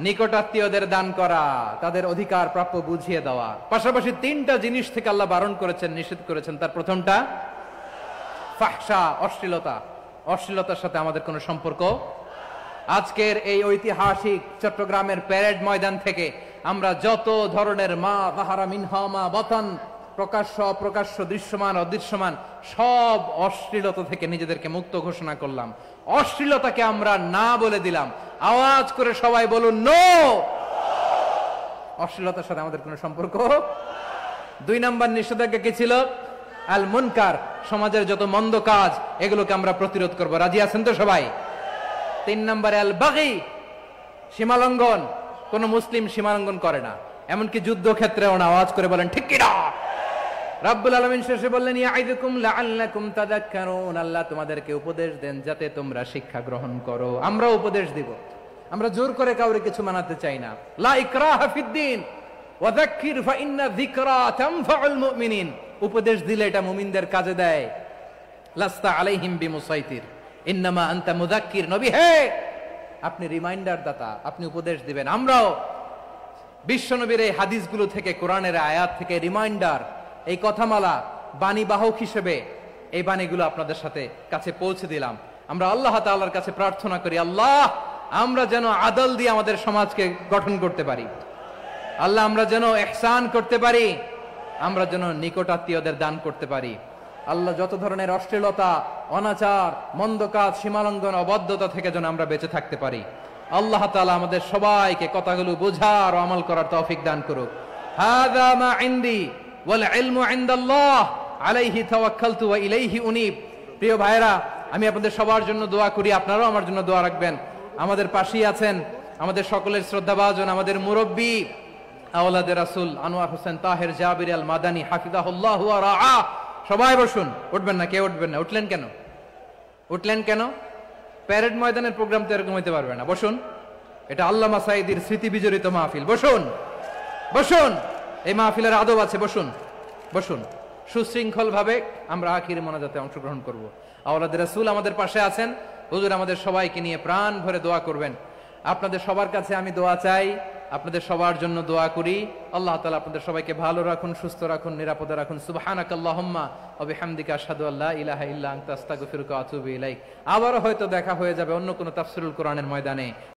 নিকটাত্মীয়দের দান করা, তাদের অধিকার প্রাপ্য বুঝিয়ে দেওয়া। পাশাপাশি 3টা জিনিস থেকে আল্লাহ বারণ করেছেন, নিষেধ করেছেন। তার প্রথমটা ফাহশা, অশ্লীলতা। অশ্লীলতার সাথে আমাদের কোনো সম্পর্ক। আজকের এই ঐতিহাসিক চট্টগ্রামের প্যারেড ময়দান থেকে আমরা যত ধরনের মা যাহারা মিনহা মা বাতান, প্রকাশ্য অপ্রকাশ্য, দৃশ্যমান অদৃশ্যমান, সব অশ্লীলতা থেকে নিজেদেরকে মুক্ত ঘোষণা করলাম। অশ্লীলতাকে আমরা না বলে দিলাম। আওয়াজ করে সবাই বলুন নো। অশ্লীলতার সাথে আমাদের কোনো সম্পর্ক। 2 নম্বর নিষেধাজ্ঞা কি ছিল? আল মুনকার, সমাজের যত মন্দ কাজ এগুলোকে আমরা প্রতিরোধ করব। রাজি আছেন তো সবাই? 3 নম্বরে আল বাগি, সীমালঙ্ঘন। কোন মুসলিম সীমালঙ্ঘন করে না, এমনকি যুদ্ধক্ষেত্রেও না। আওয়াজ করে বলেন ঠিক কি না? রাব্বুল আলামিন শেষে বললেন ইয়াইদুকুম লাআল্লাকুম তাযাক্কারুন, আল্লাহ তোমাদেরকে উপদেশ দেন যাতে তোমরা শিক্ষা গ্রহণ করো। আমরা উপদেশ দিব, আমরা জোর করে কাউরে কিছু মানাতে চাই না। লা ইকরাহা ফিদ্দিন ওয়া যাক্কির ফা ইন্না যিকরা তানফাউল মুমিনিন। উপদেশ দিলে এটা মুমিনদের কাজে দেয়। লাস্তা আলাইহিম বিমুসাইতির ইন্নামা আনতা মুযাক্কির। নবী হে, আপনি রিমাইন্ডার দাতা, আপনি উপদেশ দিবেন। আমরাও বিশ্বনবীর এই হাদিসগুলো থেকে, কোরআনের আয়াত থেকে রিমাইন্ডার, এই কথামালা, বাণী বাহক হিসেবে এই বাণীগুলো আপনাদের সাথে কাছে পৌঁছে দিলাম। আমরা আল্লাহ তাআলার কাছে প্রার্থনা করি, আল্লাহ আমরা যেন আদল দিয়ে আমাদের সমাজকে গঠন করতে পারি। আল্লাহ আমরা যেন ইহসান করতে পারি, আমরা যেন নিকটাত্মীয়দের দান করতে পারি। আল্লাহ যত ধরনের অশ্লীলতা, অনাচার, মন্দ কাজ, সীমালঙ্ঘন, অবাধ্যতা থেকে যেন আমরা বেঁচে থাকতে পারি। আল্লাহ তাআলা আমাদের সবাইকে কথাগুলো বোঝার ও আমল করার তৌফিক দান করুক। হাযা মা ইনদি ওয়াল ইলমু ইনদাল্লাহ আলাইহি তাওয়াক্কালতু ওয়া ইলাইহি উনীব। প্রিয় ভাইরা, আমি আপনাদের সবার জন্য দোয়া করি, আপনারাও আমার জন্য দোয়া রাখবেন। আমাদের পাশেই আছেন আমাদের সকলের শ্রদ্ধাভাজন, আমাদের মুরব্বী আওলাদে রাসূল আনোয়ার হোসেন তাহের জাবির আল মাদানী হাফিজাহুল্লাহ ওয়া রাআ। সবাই বসুন, উঠবেন না, কেউ উঠবেন না। উঠলেন কেন? উঠলেন কেন? প্যারেড ময়দানের প্রোগ্রাম তো এরকম হইতে পারবে না। বসুন, এটা আল্লামা সাঈদীর স্মৃতি বিজড়িত মাহফিল। বসুন, বসুন, এই মাহফিলের আদব আছে। বসুন, বসুন। সুশৃঙ্খল ভাবে আমরা আখির মোনাজাতে অংশগ্রহণ করব। আওলাদে রাসূল আমাদের পাশে আছেন। হুজুর আমাদের সবাইকে নিয়ে প্রাণ ভরে দোয়া করবেন। আপনাদের সবার কাছে আমি দোয়া চাই, আপনাদের সবার জন্য দোয়া করি। আল্লাহ তাআলা আপনাদের সবাইকে ভালো রাখুন, সুস্থ রাখুন, নিরাপদে রাখুন। সুবহানাকাল্লাহুম্মা ওয়া বিহামদিকা আশহাদু আল্লা ইলাহা ইল্লা আনতা আস্তাগফিরুকা ওয়া আতুবু ইলাইক। আবারও হয়তো দেখা হয়ে যাবে অন্য কোনো তাফসীরুল কোরআনের ময়দানে।